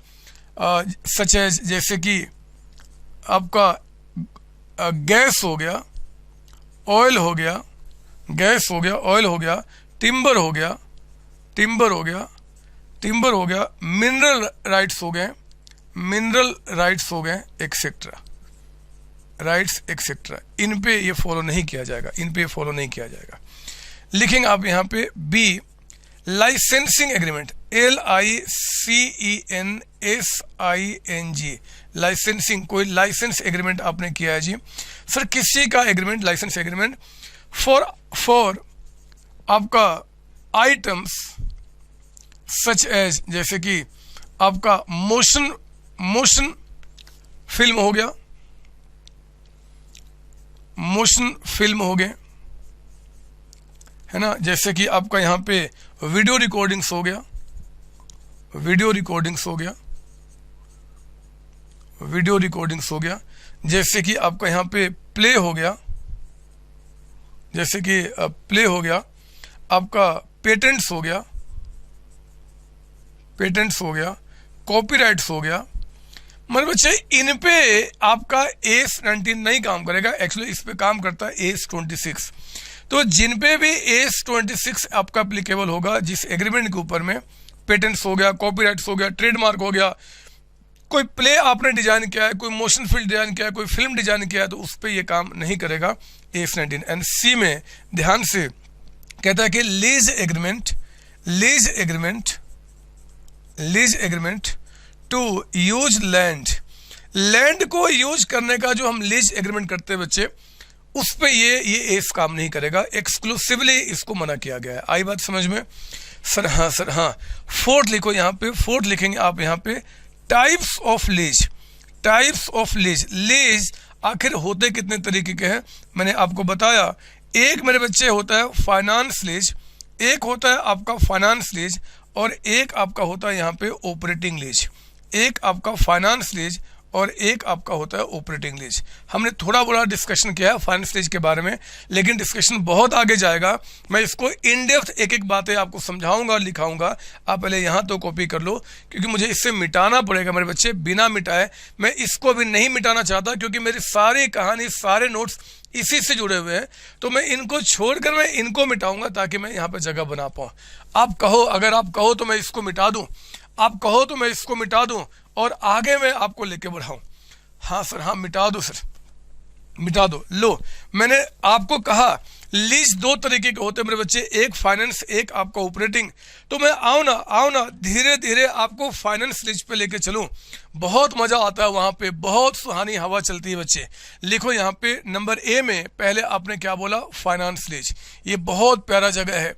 सच है जैसे कि आपका गैस हो गया, ऑयल हो गया, ऑयल हो गया, टिम्बर हो गया, मिनरल राइट्स हो गए, एक्सेट्रा, इन पे ये फॉलो नहीं किया जाएगा, लिखेंगे आप यहाँ पे B, licensing agreement, LICENSING, licensing, कोई लाइसेंस एग्रीमेंट आपने किया है जी सर, किसी का एग्रीमेंट, लाइसेंस एग्रीमेंट फॉर आपका आइटम्स सच एज, जैसे कि आपका मोशन फिल्म हो गया, है ना, जैसे कि आपका यहाँ पे वीडियो रिकॉर्डिंग्स हो गया, जैसे कि आपका यहाँ पे प्ले हो गया, आपका पेटेंट्स हो गया, कॉपीराइट्स हो गया। मतलब बच्चे इन पे आपका AS19 नहीं काम करेगा, एक्चुअली इस पे काम करता है AS26। तो जिन पे भी AS26 आपका एप्लीकेबल होगा, जिस एग्रीमेंट के ऊपर में पेटेंट्स हो गया, कॉपीराइट्स हो गया, ट्रेडमार्क हो गया, कोई प्ले आपने डिजाइन किया है, कोई मोशन फिल्म डिजाइन किया है, कोई फिल्म डिजाइन किया है, तो उस पर ये काम नहीं करेगा AS19। एंड सी में ध्यान से कहता है कि lease agreement to use land, land को यूज करने का जो हम लीज एग्रीमेंट करते हैं बच्चे, उस पे ये एफ काम नहीं करेगा, एक्सक्लूसिवली इसको मना किया गया है। आई बात समझ में? सर हाँ। फोर्थ लिखो यहाँ पे, फोर्थ लिखेंगे आप यहाँ पे types of lease. Types of lease, lease आखिर होते कितने तरीके के हैं मैंने आपको बताया। एक मेरे बच्चे होता है फाइनेंस लीज, एक होता है आपका फाइनेंस लीज, और एक आपका होता है यहाँ पे ऑपरेटिंग लीज। एक आपका फाइनेंस लीज और एक आपका होता है ऑपरेटिंग लीज। हमने थोड़ा बड़ा डिस्कशन किया है फाइनेंस लीज के बारे में, लेकिन डिस्कशन बहुत आगे जाएगा। मैं इसको इन डेप्थ एक एक बातें आपको समझाऊंगा और लिखाऊंगा। आप पहले यहाँ तो कॉपी कर लो, क्योंकि मुझे इससे मिटाना पड़ेगा मेरे बच्चे। बिना मिटाए मैं इसको भी नहीं मिटाना चाहता, क्योंकि मेरी सारी कहानी, सारे नोट्स इसी से जुड़े हुए हैं। तो मैं इनको छोड़कर मैं इनको मिटाऊंगा, ताकि मैं यहाँ पर जगह बना पाऊँ। आप कहो, अगर आप कहो तो मैं इसको मिटा दूँ, आप कहो तो मैं इसको मिटा दूं और आगे मैं आपको लेके बढ़ाऊं। हाँ सर, हाँ मिटा दो सर, मिटा दो। लो, मैंने आपको कहा लीज दो तरीके के होते हैं मेरे बच्चे, एक फाइनेंस, एक आपका ऑपरेटिंग। तो मैं आओ ना धीरे धीरे आपको फाइनेंस लीज पे लेके चलूं। बहुत मजा आता है वहां पे, बहुत सुहानी हवा चलती है बच्चे। लिखो यहाँ पे नंबर ए में पहले आपने क्या बोला, फाइनेंस लीज। ये बहुत प्यारा जगह है।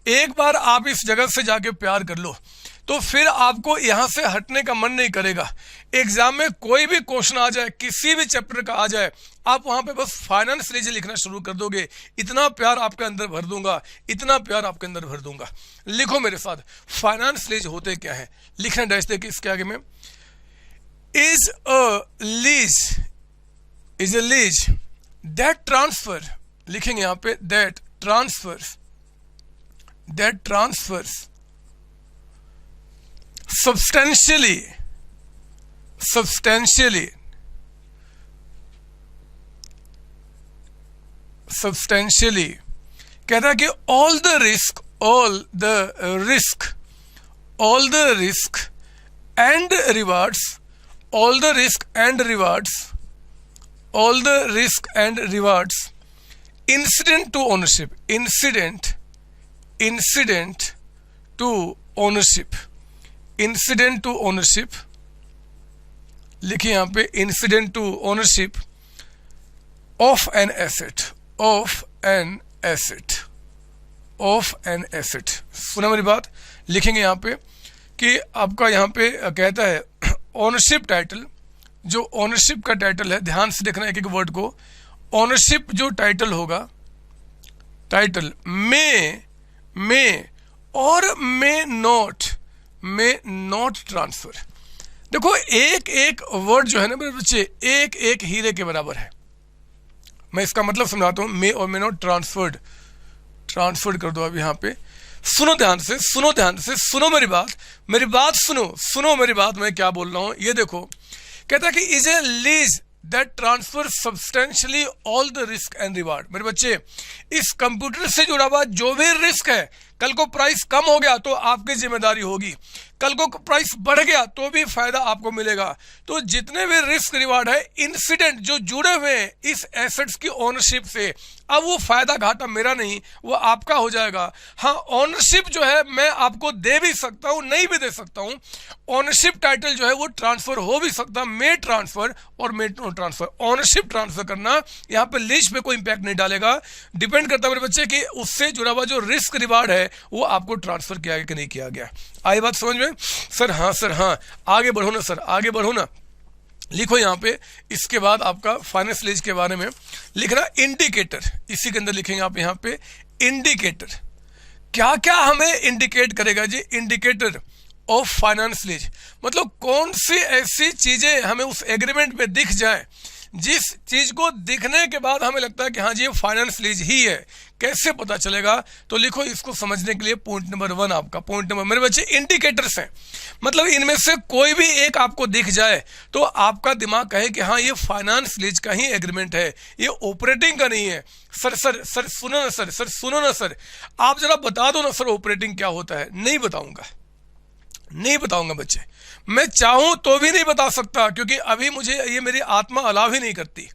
एक बार आप इस जगह से जाके प्यार कर लो तो फिर आपको यहां से हटने का मन नहीं करेगा। एग्जाम में कोई भी क्वेश्चन आ जाए, किसी भी चैप्टर का आ जाए, आप वहां पे बस फाइनेंस लीज लिखना शुरू कर दोगे। इतना प्यार आपके अंदर भर दूंगा, इतना प्यार आपके अंदर भर दूंगा। लिखो मेरे साथ, फाइनेंस लीज होते क्या है, लिखना डैश देखिए इसके आगे में। Is a lease that transfer, लिखेंगे यहां पे दैट ट्रांसफर्स substantially कहता है कि all the risk and rewards incident to ownership, लिखिए यहाँ पे incident to ownership of an asset. सुना मेरी बात? लिखेंगे यहाँ पे कि आपका यहाँ पे कहता है ओनरशिप टाइटल, जो ओनरशिप का टाइटल है, ध्यान से देखना एक एक वर्ड को। ओनरशिप जो टाइटल होगा, टाइटल मे और मे नॉट ट्रांसफर। देखो एक एक वर्ड जो है ना मेरे बच्चे, एक एक हीरे के बराबर है। मैं इसका मतलब समझाता हूं। मे और मे नॉट ट्रांसफर्ड कर दो। अब यहां पे सुनो ध्यान से, सुनो मेरी बात सुनो मेरी बात, मैं क्या बोल रहा हूं ये देखो। कहता है कि is a lease that transfer substantially all the risk and reward. मेरे बच्चे, इस कंप्यूटर से जुड़ा हुआ जो भी रिस्क है, कल को प्राइस कम हो गया तो आपकी जिम्मेदारी होगी, कल को प्राइस बढ़ गया तो भी फायदा आपको मिलेगा। तो जितने भी रिस्क रिवार्ड है, इंसिडेंट जो जुड़े हुए हैं इस एसेट्स की ओनरशिप से, अब वो फायदा घाटा मेरा नहीं, वो आपका हो जाएगा। हाँ, ओनरशिप जो है मैं आपको दे भी सकता हूं, नहीं भी दे सकता हूं। ओनरशिप टाइटल जो है वो ट्रांसफर हो भी सकता है, मे ट्रांसफर और मे नो ट्रांसफर। ओनरशिप ट्रांसफर करना यहाँ पे लीज पे कोई इंपैक्ट नहीं डालेगा। डिपेंड करता है मेरे बच्चे कि उससे जुड़ा हुआ जो रिस्क रिवार्ड है वो आपको ट्रांसफर किया गया कि नहीं किया गया। आई बात समझ में? सर हाँ, आगे बढ़ो ना सर, आगे बढ़ो ना। लिखो यहाँ पे, इसके बाद आपका फाइनेंस लीज के बारे में लिखना इंडिकेटर। इसी के अंदर लिखेंगे आप यहाँ पे इंडिकेटर। क्या क्या हमें इंडिकेट करेगा जी? इंडिकेटर ऑफ फाइनेंस लीज, मतलब कौन सी ऐसी चीजें हमें उस एग्रीमेंट में दिख जाए जिस चीज को दिखने के बाद हमें लगता है कि हाँ जी ये फाइनेंस लीज ही है। कैसे पता चलेगा? तो लिखो इसको समझने के लिए पॉइंट नंबर 1 आपका, पॉइंट नंबर, मेरे बच्चे इंडिकेटर्स हैं, मतलब इनमें से कोई भी एक आपको दिख जाए तो आपका दिमाग कहे कि हाँ ये फाइनेंस लीज का ही एग्रीमेंट है, ये ऑपरेटिंग का नहीं है। सर सुनो ना सर, आप जरा बता दो ना सर ऑपरेटिंग क्या होता है। नहीं बताऊंगा बच्चे, मैं चाहूं तो भी नहीं बता सकता, क्योंकि अभी मुझे ये मेरी आत्मा अलाव ही नहीं करती।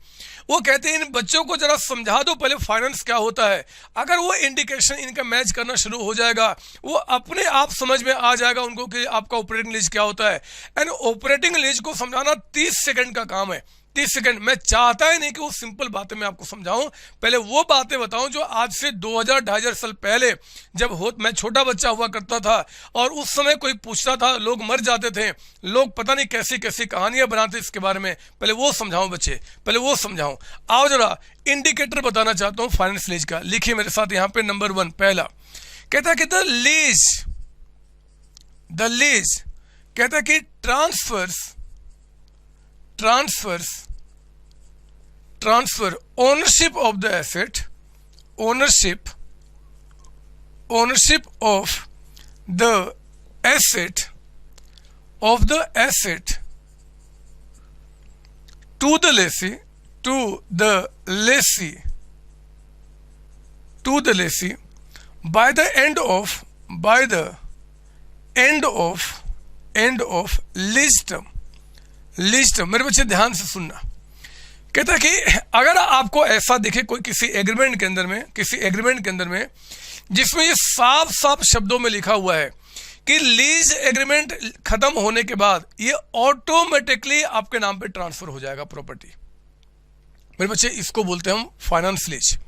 वो कहते हैं इन बच्चों को जरा समझा दो पहले फाइनेंस क्या होता है। अगर वो इंडिकेशन इनका मैच करना शुरू हो जाएगा, वो अपने आप समझ में आ जाएगा उनको कि आपका ऑपरेटिंग लीज क्या होता है। एंड ऑपरेटिंग लीज को समझाना 30 सेकंड का काम है। 30 सेकंड। मैं चाहता ही नहीं कि वो सिंपल बातें मैं आपको समझाऊं, पहले वो बातें बताऊं जो आज से 2000-2500 साल पहले जब मैं छोटा बच्चा हुआ करता था और उस समय कोई पूछता था, लोग मर जाते थे, लोग पता नहीं कैसी कैसी कहानियां बनाते इसके बारे में। पहले वो समझाऊं बच्चे, पहले वो समझाऊं। आओ जरा इंडिकेटर बताना चाहता हूं फाइनेंस लीज का। लिखिए मेरे साथ यहां पे नंबर 1 पहला कहता है कि द लीज कहता है कि transfer ownership of the asset, ownership of the asset to the lessee by the end of lease term। मेरे बच्चे ध्यान से सुनना। कहता है कि अगर आपको ऐसा दिखे कोई किसी एग्रीमेंट के अंदर में जिसमें ये साफ साफ शब्दों में लिखा हुआ है कि लीज एग्रीमेंट खत्म होने के बाद ये ऑटोमेटिकली आपके नाम पे ट्रांसफर हो जाएगा प्रॉपर्टी। मेरे बच्चे इसको बोलते हैं हम फाइनेंस लीज।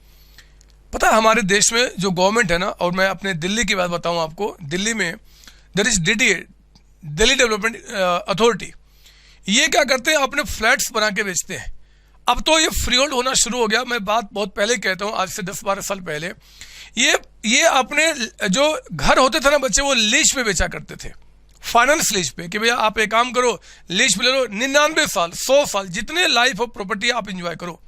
पता है हमारे देश में जो गवर्नमेंट है ना, और मैं अपने दिल्ली की बात बताऊं आपको, दिल्ली में there is DDA, Delhi Development Authority. ये क्या करते हैं, अपने फ्लैट्स बना के बेचते हैं। अब तो ये फ्री होल्ड होना शुरू हो गया। मैं बात बहुत पहले कहता हूँ, आज से 10-12 साल पहले ये अपने जो घर होते थे ना बच्चे, वो लीज पे बेचा करते थे, फाइनेंस लीज पे, कि भैया आप एक काम करो, लीज पे ले लो, 99 साल 100 साल जितने लाइफ ऑफ प्रॉपर्टी आप इंजॉय करो,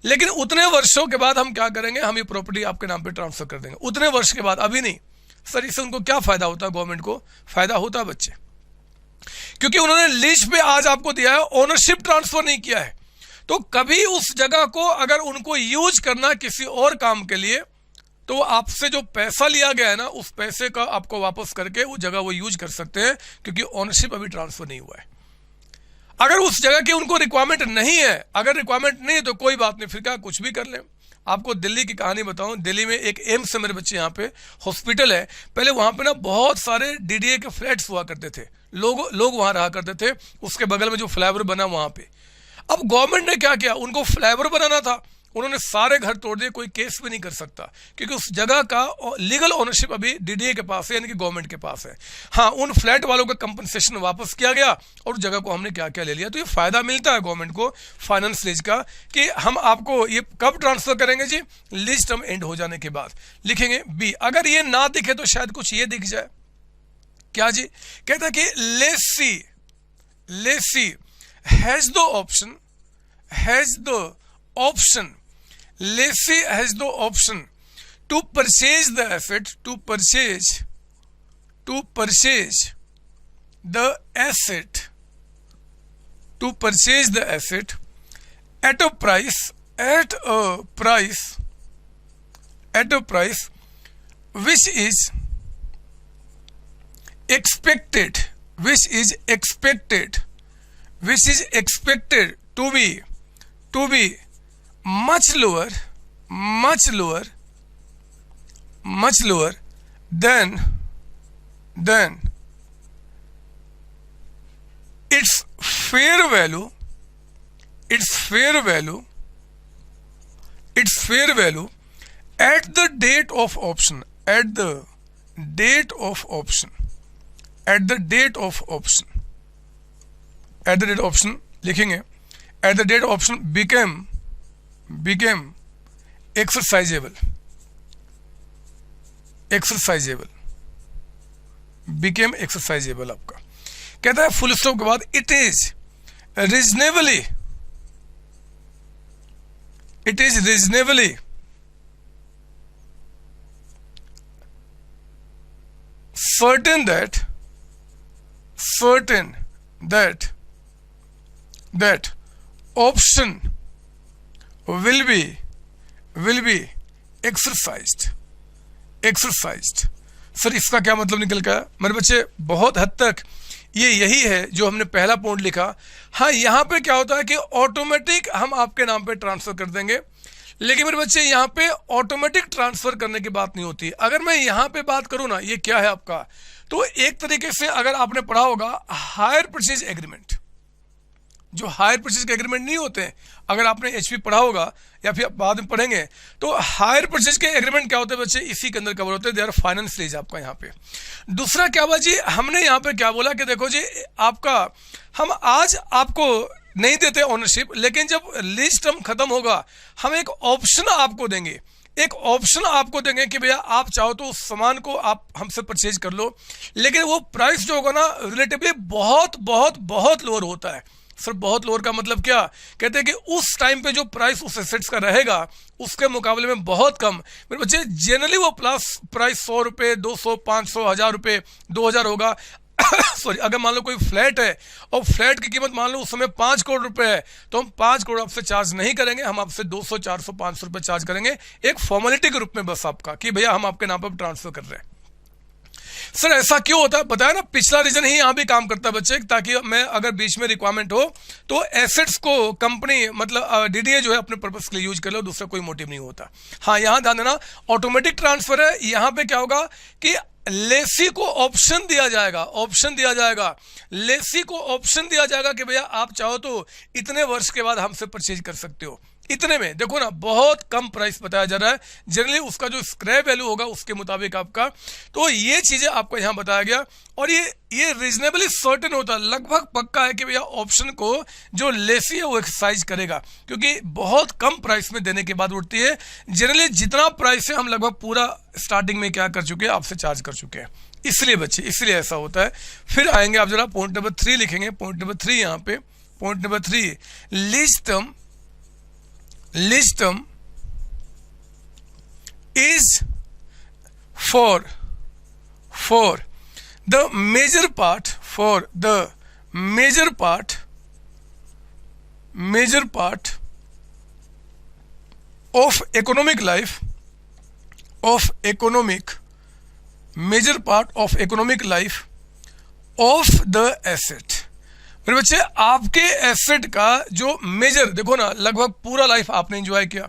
लेकिन उतने वर्षों के बाद हम क्या करेंगे, हम ये प्रॉपर्टी आपके नाम पे ट्रांसफर कर देंगे। उतने वर्ष के बाद, अभी नहीं। सर इससे उनको क्या फायदा होता है? गवर्नमेंट को फायदा होता है बच्चे, क्योंकि उन्होंने लीज पे आज आपको दिया है, ओनरशिप ट्रांसफर नहीं किया है। तो कभी उस जगह को अगर उनको यूज करना किसी और काम के लिए, तो आपसे जो पैसा लिया गया है ना, उस पैसे का आपको वापस करके वो जगह वो यूज कर सकते हैं, क्योंकि ओनरशिप अभी ट्रांसफर नहीं हुआ है। अगर उस जगह की उनको रिक्वायरमेंट नहीं है, अगर रिक्वायरमेंट नहीं है तो कोई बात नहीं, फिर क्या कुछ भी कर लें। आपको दिल्ली की कहानी बताऊं, दिल्ली में एक एम्स है मेरे बच्चे, यहाँ पे हॉस्पिटल है। पहले वहां पे ना बहुत सारे DDA के फ्लैट्स हुआ करते थे, लोग वहां रहा करते थे। उसके बगल में जो फ्लाईओवर बना वहां पे, अब गवर्नमेंट ने क्या किया, उनको फ्लाईओवर बनाना था, उन्होंने सारे घर तोड़ दिए। कोई केस भी नहीं कर सकता, क्योंकि उस जगह का लीगल ओनरशिप अभी DDA के पास है, यानी कि गवर्नमेंट के पास है। हाँ, उन फ्लैट वालों का कंपनसेशन वापस किया गया और जगह को हमने क्या क्या ले लिया। तो ये फायदा मिलता है गवर्नमेंट को फाइनेंस लीज का, कि हम आपको ये कब ट्रांसफर करेंगे जी, लीज टर्म एंड हो जाने के बाद। लिखेंगे B। अगर ये ना दिखे तो शायद कुछ ये दिख जाए। क्या जी? कहता है कि Lesi has the option to purchase the asset, to purchase the asset at a price which is expected to be much lower than its fair value at the date of option, लिखेंगे at the date of option became exercisable, आपका। कहता है full stop के बाद it is reasonably certain that option will be exercised। Sir इसका क्या मतलब निकल गया मेरे बच्चे? बहुत हद तक ये यही है जो हमने पहला पॉइंट लिखा। हाँ, यहाँ पे क्या होता है कि ऑटोमेटिक हम आपके नाम पे ट्रांसफर कर देंगे, लेकिन मेरे बच्चे यहाँ पे ऑटोमेटिक ट्रांसफर करने की बात नहीं होती। अगर मैं यहाँ पे बात करूँ ना, ये क्या है आपका, तो एक तरीके से अगर आपने पढ़ा होगा हायर परचेज एग्रीमेंट, जो हायर परचेज के एग्रीमेंट नहीं होते हैं, अगर आपने एचपी पढ़ा होगा या फिर बाद में पढ़ेंगे, तो हायर परचेज के एग्रीमेंट क्या होते हैं बच्चे, इसी के अंदर कवर होते हैं। दे आर फाइनेंस लीज आपका यहाँ पे। दूसरा क्या हुआ जी, हमने यहाँ पे क्या बोला कि देखो जी आपका, हम आज आपको नहीं देते ओनरशिप, लेकिन जब लीज टर्म खत्म होगा हम एक ऑप्शन आपको देंगे, एक ऑप्शन आपको देंगे कि भैया आप चाहो तो उस सामान को आप हमसे परचेज कर लो, लेकिन वो प्राइस जो होगा ना रिलेटिवली बहुत बहुत बहुत लोअर होता है। सर बहुत लोअर का मतलब क्या, कहते हैं कि उस टाइम पे जो प्राइस उस एसेट्स का रहेगा उसके मुकाबले में बहुत कम। मेरे बच्चे जनरली वो प्लस प्राइस 100 रुपये, 200, 500, 1000 रुपये, 2000 होगा। सॉरी, अगर मान लो कोई फ्लैट है और फ्लैट की कीमत मान लो उस समय 5 करोड़ रुपए है, तो हम 5 करोड़ आपसे चार्ज नहीं करेंगे, हम आपसे 200, 400, 500 रुपये चार्ज करेंगे, एक फॉर्मेलिटी के रूप में बस आपका, कि भैया हम आपके नाम पर ट्रांसफर कर रहे हैं। सर ऐसा क्यों होता है, बताया ना, पिछला रीजन ही यहाँ भी काम करता है बच्चे, ताकि मैं अगर बीच में रिक्वायरमेंट हो तो एसेट्स को कंपनी मतलब डीडीए जो है अपने पर्पस के लिए यूज कर लो, दूसरा कोई मोटिव नहीं होता। हाँ, यहाँ ध्यान देना, ऑटोमेटिक ट्रांसफर है। यहाँ पे क्या होगा कि लेसी को ऑप्शन दिया जाएगा, ऑप्शन दिया जाएगा, लेसी को ऑप्शन दिया जाएगा कि भैया आप चाहो तो इतने वर्ष के बाद हमसे परचेज कर सकते हो। इतने में देखो ना, बहुत कम प्राइस बताया जा रहा है, जनरली उसका जो स्क्रैप वैल्यू होगा उसके मुताबिक आपका। तो ये चीजें आपको यहाँ बताया गया, और ये रीजनेबली सर्टेन होता है, लगभग पक्का है कि भैया ऑप्शन को जो लेसी है वो एक्सरसाइज करेगा, क्योंकि बहुत कम प्राइस में देने के बाद उठती है। जनरली जितना प्राइस है हम लगभग पूरा स्टार्टिंग में क्या कर चुके हैं, आपसे चार्ज कर चुके हैं, इसलिए बच्चे, इसलिए ऐसा होता है। फिर आएंगे आप जरा पॉइंट नंबर 3 लिखेंगे, पॉइंट नंबर 3 यहाँ पे, point number 3, lease term is for the major part of economic life of the asset। मेरे बच्चे आपके एसेट का जो मेजर, देखो ना, लगभग पूरा लाइफ आपने एंजॉय किया,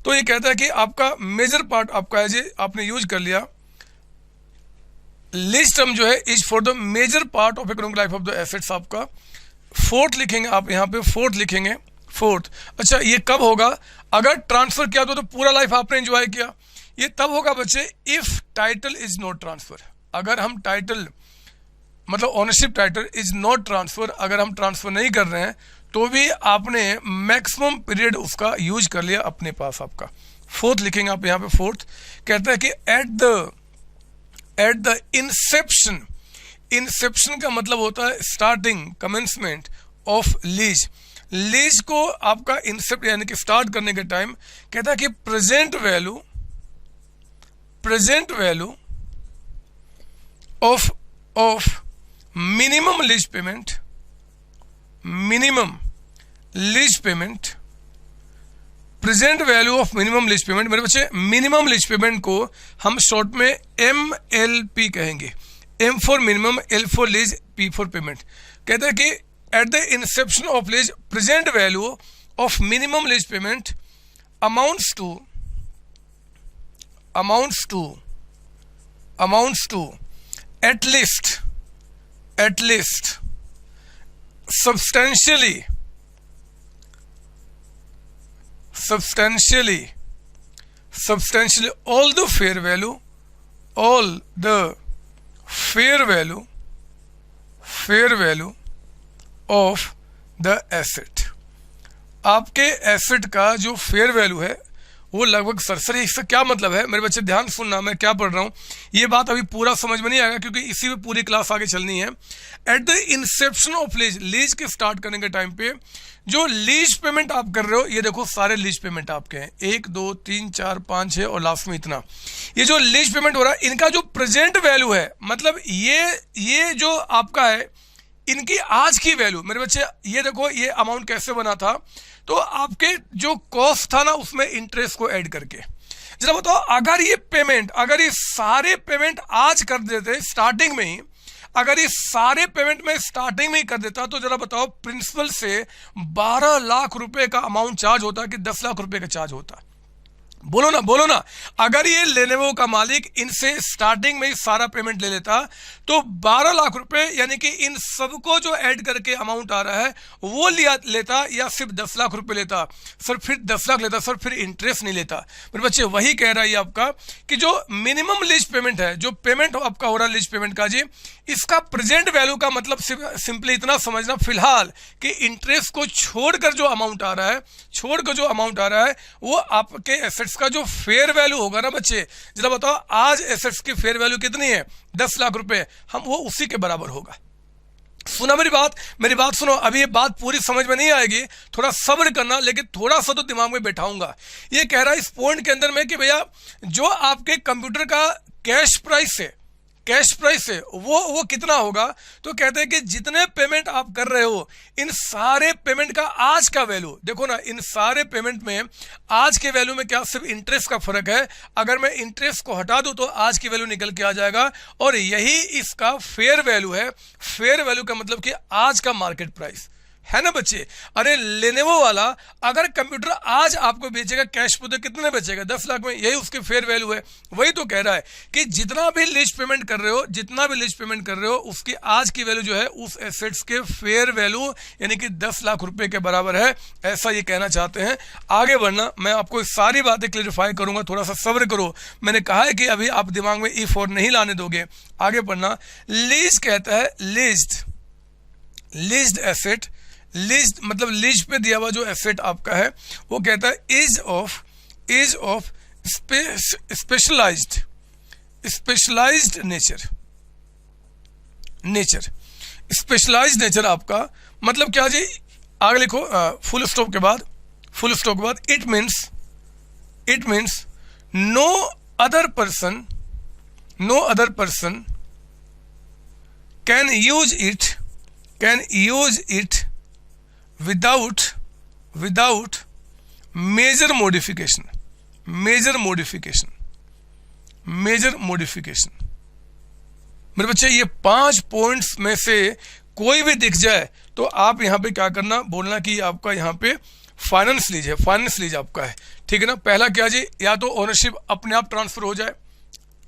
तो ये कहता है कि आपका मेजर पार्ट आपका है जी, आपने यूज कर लिया। लीज टर्म जो है is for the major part of economic life of the assets. आपका फोर्थ लिखेंगे आप यहाँ पे, फोर्थ लिखेंगे, फोर्थ। अच्छा, ये कब होगा, अगर ट्रांसफर किया तो पूरा लाइफ आपने एंजॉय किया। ये तब होगा बच्चे if title is not transfer, अगर हम टाइटल मतलब ownership title is not transfer, अगर हम ट्रांसफर नहीं कर रहे हैं तो भी आपने मैक्सिमम पीरियड उसका यूज कर लिया अपने पास आपका। फोर्थ लिखेंगे आप यहाँ पे, फोर्थ कहता है कि एट द इंसेप्शन का मतलब होता है starting, commencement of lease. Lease को आपका इंसेप्ट यानी कि स्टार्ट करने के टाइम कहता है कि present value of minimum lease payment, present value of minimum lease payment. मेरे बच्चे मिनिमम लीज पेमेंट को हम शॉर्ट में MLP कहेंगे, M for minimum, L for lease, P for payment. कहते हैं कि at the inception of lease present value of minimum lease payment amounts to at least substantially all the fair value of the asset। आपके asset का जो fair value है वो लगभग सरसरी। इससे क्या मतलब है मेरे बच्चे, ध्यान सुनना, मैं क्या पढ़ रहा हूँ, ये बात अभी पूरा समझ में नहीं आएगा क्योंकि इसी में पूरी क्लास आगे चलनी है। Eight the inception of lease, lease के स्टार्ट करने के टाइम पे जो लीज पेमेंट आप कर रहे हो, ये देखो सारे लीज पेमेंट आपके हैं, 1 2 3 4 5 6 और लास्ट में इतना। ये जो लीज पेमेंट हो रहा है इनका जो प्रेजेंट वैल्यू है, मतलब ये जो आपका है इनकी आज की वैल्यू। मेरे बच्चे ये देखो ये अमाउंट कैसे बना था, तो आपके जो कॉस्ट था ना उसमें इंटरेस्ट को ऐड करके। जरा बताओ, अगर ये सारे पेमेंट आज कर देते स्टार्टिंग में ही, अगर ये सारे पेमेंट में स्टार्टिंग में ही कर देता तो जरा बताओ प्रिंसिपल से 12 लाख रुपए का अमाउंट चार्ज होता कि 10 लाख रुपए का चार्ज होता? बोलो ना, बोलो ना। अगर ये लेनोवो का मालिक इनसे स्टार्टिंग में ही सारा पेमेंट ले लेता तो 12 लाख रुपए यानी कि इन सबको जो ऐड करके अमाउंट आ रहा है वो लेता, या सिर्फ 10 लाख रुपए लेता? सर फिर 10 लाख लेता सर, फिर इंटरेस्ट नहीं लेता। मेरे बच्चे वही कह रहा है आपका कि जो मिनिमम लीज पेमेंट है, जो पेमेंट आपका हो रहा है लीज पेमेंट का जी, इसका प्रेजेंट वैल्यू का मतलब सिंपली इतना समझना फिलहाल कि इंटरेस्ट को छोड़कर जो अमाउंट आ रहा है, वो आपके एसेट्स का जो फेयर वैल्यू होगा ना बच्चे, जरा बताओ आज एसेट्स की फेयर वैल्यू कितनी है? 10 लाख रुपए, हम वो उसी के बराबर होगा। सुना मेरी बात सुनो। अभी ये बात पूरी समझ में नहीं आएगी, थोड़ा सब्र करना, लेकिन थोड़ा सा तो दिमाग में बैठाऊंगा। ये कह रहा है इस पॉइंट के अंदर में कि भैया जो आपके कंप्यूटर का कैश प्राइस है वो कितना होगा? तो कहते हैं कि जितने पेमेंट आप कर रहे हो इन सारे पेमेंट का आज का वैल्यू, देखो ना, इन सारे पेमेंट में आज के वैल्यू में क्या सिर्फ इंटरेस्ट का फर्क है? अगर मैं इंटरेस्ट को हटा दूं तो आज की वैल्यू निकल के आ जाएगा, और यही इसका फेयर वैल्यू है। फेयर वैल्यू का मतलब कि आज का मार्केट प्राइस है ना बच्चे। अरे लेनोवो वाला अगर कंप्यूटर आज आपको बेचेगा कैश पे तो कितने बेचेगा? 10 लाख में, यही उसकी फेयर वैल्यू है। वही तो कह रहा है कि जितना भी लीज पेमेंट कर रहे हो उसकी आज की वैल्यू जो है उस एसेट्स के फेयर वैल्यू यानी कि 10 लाख रुपए के बराबर है, ऐसा ये कहना चाहते हैं। आगे बढ़ना, मैं आपको सारी बातें क्लियरिफाई करूंगा, थोड़ा सा सब्र करो। मैंने कहा है कि अभी आप दिमाग में इफ और नहीं लाने दोगे। आगे बढ़ना, लीज कहता है लीज्ड एसेट, लीज मतलब लीज पे दिया हुआ जो एसेट आपका है वो कहता है इज ऑफ स्पेशलाइज्ड नेचर आपका मतलब क्या जी? आगे लिखो फुल स्टॉप के बाद it means no other person can use it without major modification। मेरे बच्चे ये 5 पॉइंट्स में से कोई भी दिख जाए तो आप यहाँ पे क्या करना, बोलना कि आपका यहाँ पे फाइनेंस लीज आपका है, ठीक है ना। पहला क्या जी, या तो ओनरशिप अपने आप ट्रांसफर हो जाए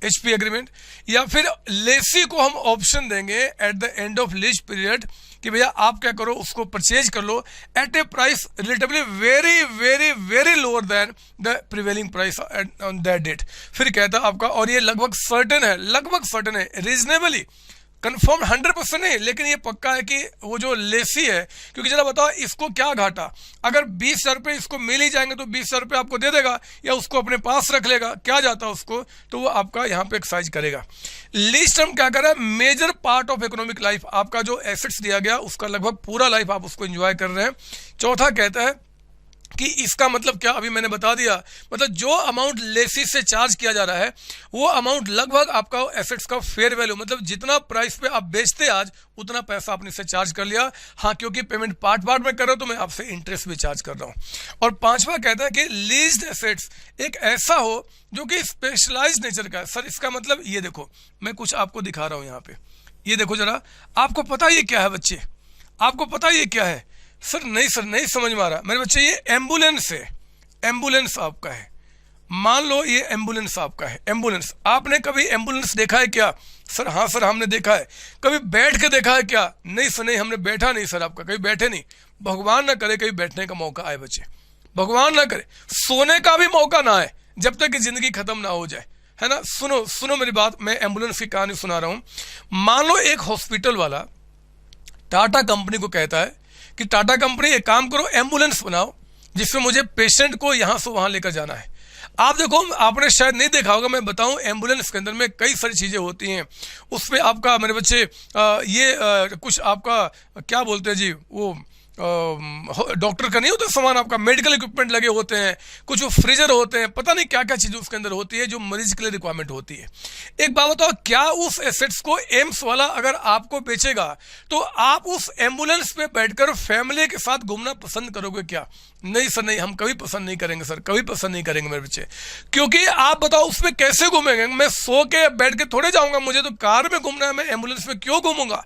HP एग्रीमेंट, या फिर लेसी को हम ऑप्शन देंगे at the end of lease period कि भैया आप क्या करो, उसको परचेज कर लो at a price relatively very very very lower than the prevailing price on that date. फिर कहता आपका, और ये लगभग सर्टेन है, रीजनेबली कंफर्म 100% नहीं, लेकिन ये पक्का है कि वो जो लेसी है, क्योंकि जरा बताओ इसको क्या घाटा, अगर 20,000 रुपये इसको मिल ही जाएंगे तो 20,000 रुपये आपको दे देगा या उसको अपने पास रख लेगा, क्या जाता है उसको, तो वो आपका यहाँ पे एक्साइज करेगा। लीज टर्म क्या कर रहा है, major part of economic life, आपका जो एसेट्स दिया गया उसका लगभग पूरा लाइफ आप उसको एंजॉय कर रहे हैं। चौथा कहता है कि इसका मतलब क्या, अभी मैंने बता दिया, मतलब जो अमाउंट लेसी से चार्ज किया जा रहा है वो अमाउंट लगभग आपका एसेट्स का फेयर वैल्यू, मतलब जितना प्राइस पे आप बेचते आज उतना पैसा आपने से चार्ज कर लिया। हाँ, क्योंकि पेमेंट पार्ट में कर रहा हूं तो मैं आपसे इंटरेस्ट भी चार्ज कर रहा हूं। और पांचवा कहता है कि लीज्ड एसेट्स एक ऐसा हो जो कि स्पेशलाइज्ड नेचर का है। सर इसका मतलब ये देखो, मैं कुछ आपको दिखा रहा हूं यहाँ पे, ये देखो जरा, आपको पता ये क्या है बच्चे, आपको पता ये क्या है? सर नहीं समझ में आ रहा मेरे बच्चे, ये एम्बुलेंस है, एम्बुलेंस आपका है। मान लो ये एम्बुलेंस आपका है, एम्बुलेंस, आपने कभी एम्बुलेंस देखा है क्या? सर हाँ सर हमने देखा है। कभी बैठ के देखा है क्या? नहीं सर नहीं, हमने बैठा नहीं सर, आपका कभी बैठे नहीं। भगवान ना करे कभी बैठने का मौका आए बच्चे, भगवान ना करे सोने का भी मौका ना आए जब तक कि जिंदगी खत्म ना हो जाए, है ना। सुनो मेरी बात, मैं एम्बुलेंस की कहानी सुना रहा हूं। मान लो एक हॉस्पिटल वाला टाटा कंपनी को कहता है कि टाटा कंपनी एक काम करो, एम्बुलेंस बनाओ जिसमें मुझे पेशेंट को यहां से वहां लेकर जाना है। आप देखो, आपने शायद नहीं देखा होगा, मैं बताऊं, एम्बुलेंस के अंदर में कई सारी चीजें होती हैं। उसमें आपका मेरे बच्चे कुछ आपका क्या बोलते हैं जी, वो डॉक्टर का नहीं होता सामान, आपका मेडिकल इक्विपमेंट लगे होते हैं, कुछ फ्रीजर होते हैं, पता नहीं क्या क्या चीज़ें उसके अंदर होती है जो मरीज के लिए रिक्वायरमेंट होती है। एक बात बताओ, क्या उस एसेट्स को एम्स वाला अगर आपको बेचेगा तो आप उस एम्बुलेंस पे बैठकर फैमिली के साथ घूमना पसंद करोगे क्या? नहीं सर, नहीं, हम कभी पसंद नहीं करेंगे सर, कभी पसंद नहीं करेंगे मेरे बच्चे। क्योंकि आप बताओ उसमें कैसे घूमेंगे? मैं सो के बैठ के थोड़े जाऊंगा, मुझे तो कार में घूमना है, मैं एम्बुलेंस में क्यों घूमूंगा?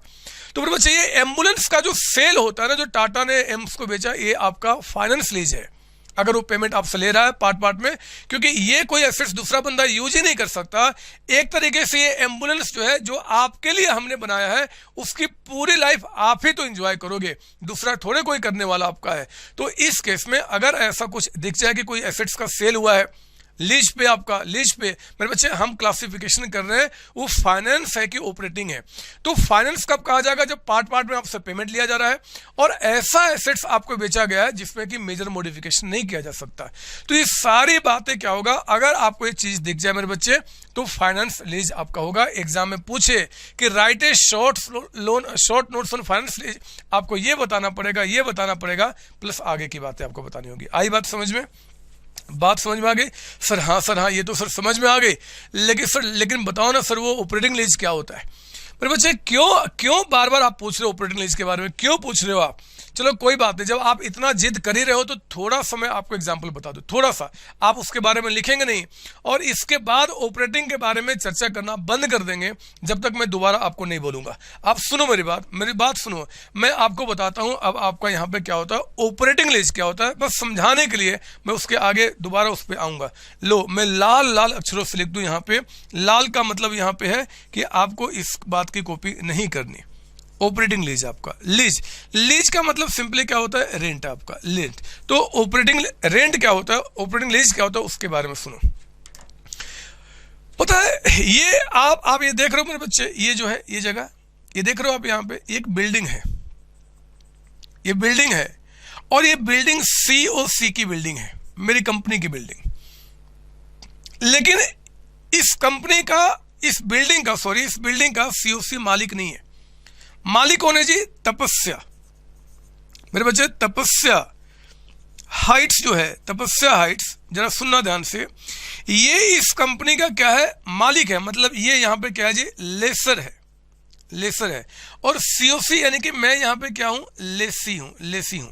तो मेरे बच्चे, ये एम्बुलेंस का जो सेल होता है ना, जो टाटा ने एम्स को बेचा, ये आपका फाइनेंस लीज है। अगर वो पेमेंट आपसे ले रहा है पार्ट पार्ट में, क्योंकि ये कोई एसेट्स दूसरा बंदा यूज ही नहीं कर सकता। एक तरीके से ये एम्बुलेंस जो है, जो आपके लिए हमने बनाया है, उसकी पूरी लाइफ आप ही तो एंजॉय करोगे, दूसरा थोड़े कोई करने वाला आपका है। तो इस केस में अगर ऐसा कुछ दिख जाए कि कोई एसेट्स का सेल हुआ है लीज पे, आपका लीज पे, मेरे बच्चे हम क्लासिफिकेशन कर रहे हैं वो फाइनेंस है कि ऑपरेटिंग है। तो फाइनेंस कब कहा जाएगा? जब पार्ट पार्ट में आपसे पेमेंट लिया जा रहा है और ऐसा एसेट्स आपको बेचा गया है जिसमें कि मेजर मॉडिफिकेशन नहीं किया जा सकता। तो ये सारी बातें क्या होगा, अगर आपको ये चीज दिख जाए मेरे बच्चे, तो फाइनेंस लीज आपका होगा। एग्जाम में पूछे कि right A short notes on finance lease, आपको ये बताना पड़ेगा, प्लस आगे की बातें आपको बतानी होगी। आई बात समझ में? बात समझ में आ गई? सर हाँ, ये तो सर समझ में आ गई, लेकिन बताओ ना सर, वो ऑपरेटिंग लीज क्या होता है? मेरे बच्चे, क्यों बार बार आप पूछ रहे हो ऑपरेटिंग लीज के बारे में? क्यों पूछ रहे हो आप? चलो कोई बात नहीं, जब आप इतना जिद कर ही रहे हो तो थोड़ा सा मैं आपको एग्जांपल बता दूं, थोड़ा सा। आप उसके बारे में लिखेंगे नहीं और इसके बाद ऑपरेटिंग के बारे में चर्चा करना बंद कर देंगे जब तक मैं दोबारा आपको नहीं बोलूंगा। आप सुनो मेरी बात सुनो, मैं आपको बताता हूं अब आपका यहाँ पे क्या होता है, ऑपरेटिंग लीज क्या होता है, बस समझाने के लिए मैं उसके आगे दोबारा उस पर आऊंगा। लो, मैं लाल अक्षरों से लिख दूं यहाँ पे। लाल का मतलब यहाँ पे है कि आपको इस बात की कॉपी नहीं करनी। ऑपरेटिंग लीज, आपका लीज का मतलब सिंपली क्या होता है? रेंट, आपका रेंट। तो ऑपरेटिंग रेंट क्या होता है, ऑपरेटिंग लीज क्या होता है, उसके बारे में सुनो। पता है, ये आप ये देख रहे हो मेरे बच्चे, ये जो है ये जगह, ये देख रहे हो आप, यहाँ पे एक बिल्डिंग है, ये बिल्डिंग है और ये बिल्डिंग COC की बिल्डिंग है, मेरी कंपनी की बिल्डिंग। लेकिन इस कंपनी का, इस बिल्डिंग का COC मालिक नहीं है। मालिक कौन है जी? तपस्या। मेरे बच्चे, तपस्या हाइट्स जो है, तपस्या हाइट्स, जरा सुनना ध्यान से, ये इस कंपनी का क्या है? मालिक है। मतलब ये यहाँ पे क्या है जी? लेसर है। और COC यानी कि मैं यहाँ पे क्या हूं? लेसी हूं।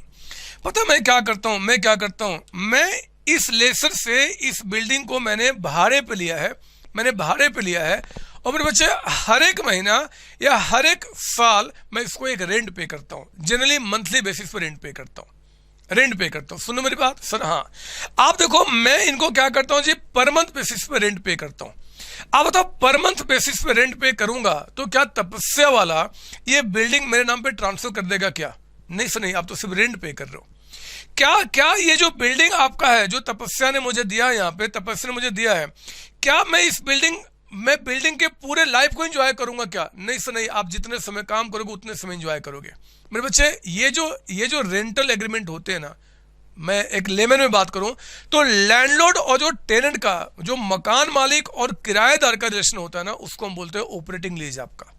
पता मैं क्या करता हूं? मैं इस लेसर से इस बिल्डिंग को मैंने भाड़े पे लिया है और मेरे बच्चे, हर एक महीना या हर एक साल मैं इसको एक रेंट पे करता हूँ। जनरली मंथली बेसिस पर रेंट पे करता हूँ। सुनो मेरी बात सर। हाँ, आप देखो, मैं इनको क्या करता हूँ जी? पर मंथ बेसिस पर रेंट पे करता हूँ। आप बताओ, पर मंथ बेसिस पे रेंट पे करूंगा तो क्या तपस्या वाला ये बिल्डिंग मेरे नाम पे ट्रांसफर कर देगा क्या? नहीं सर, नहीं, आप तो सिर्फ रेंट पे कर रहे हो। क्या ये जो बिल्डिंग आपका है, जो तपस्या ने मुझे दिया है, यहाँ पे तपस्या ने मुझे दिया है, क्या मैं इस बिल्डिंग के पूरे लाइफ को एंजॉय करूंगा क्या? नहीं सर, नहीं, आप जितने समय काम करोगे उतने समय एंजॉय करोगे। मेरे बच्चे, ये जो रेंटल एग्रीमेंट होते हैं ना, मैं एक लेमन में बात करूं तो लैंडलॉर्ड और जो टेनेंट का, जो मकान मालिक और किराएदार का रिलेशन होता है ना, उसको हम बोलते हैं ऑपरेटिंग लीज। आपका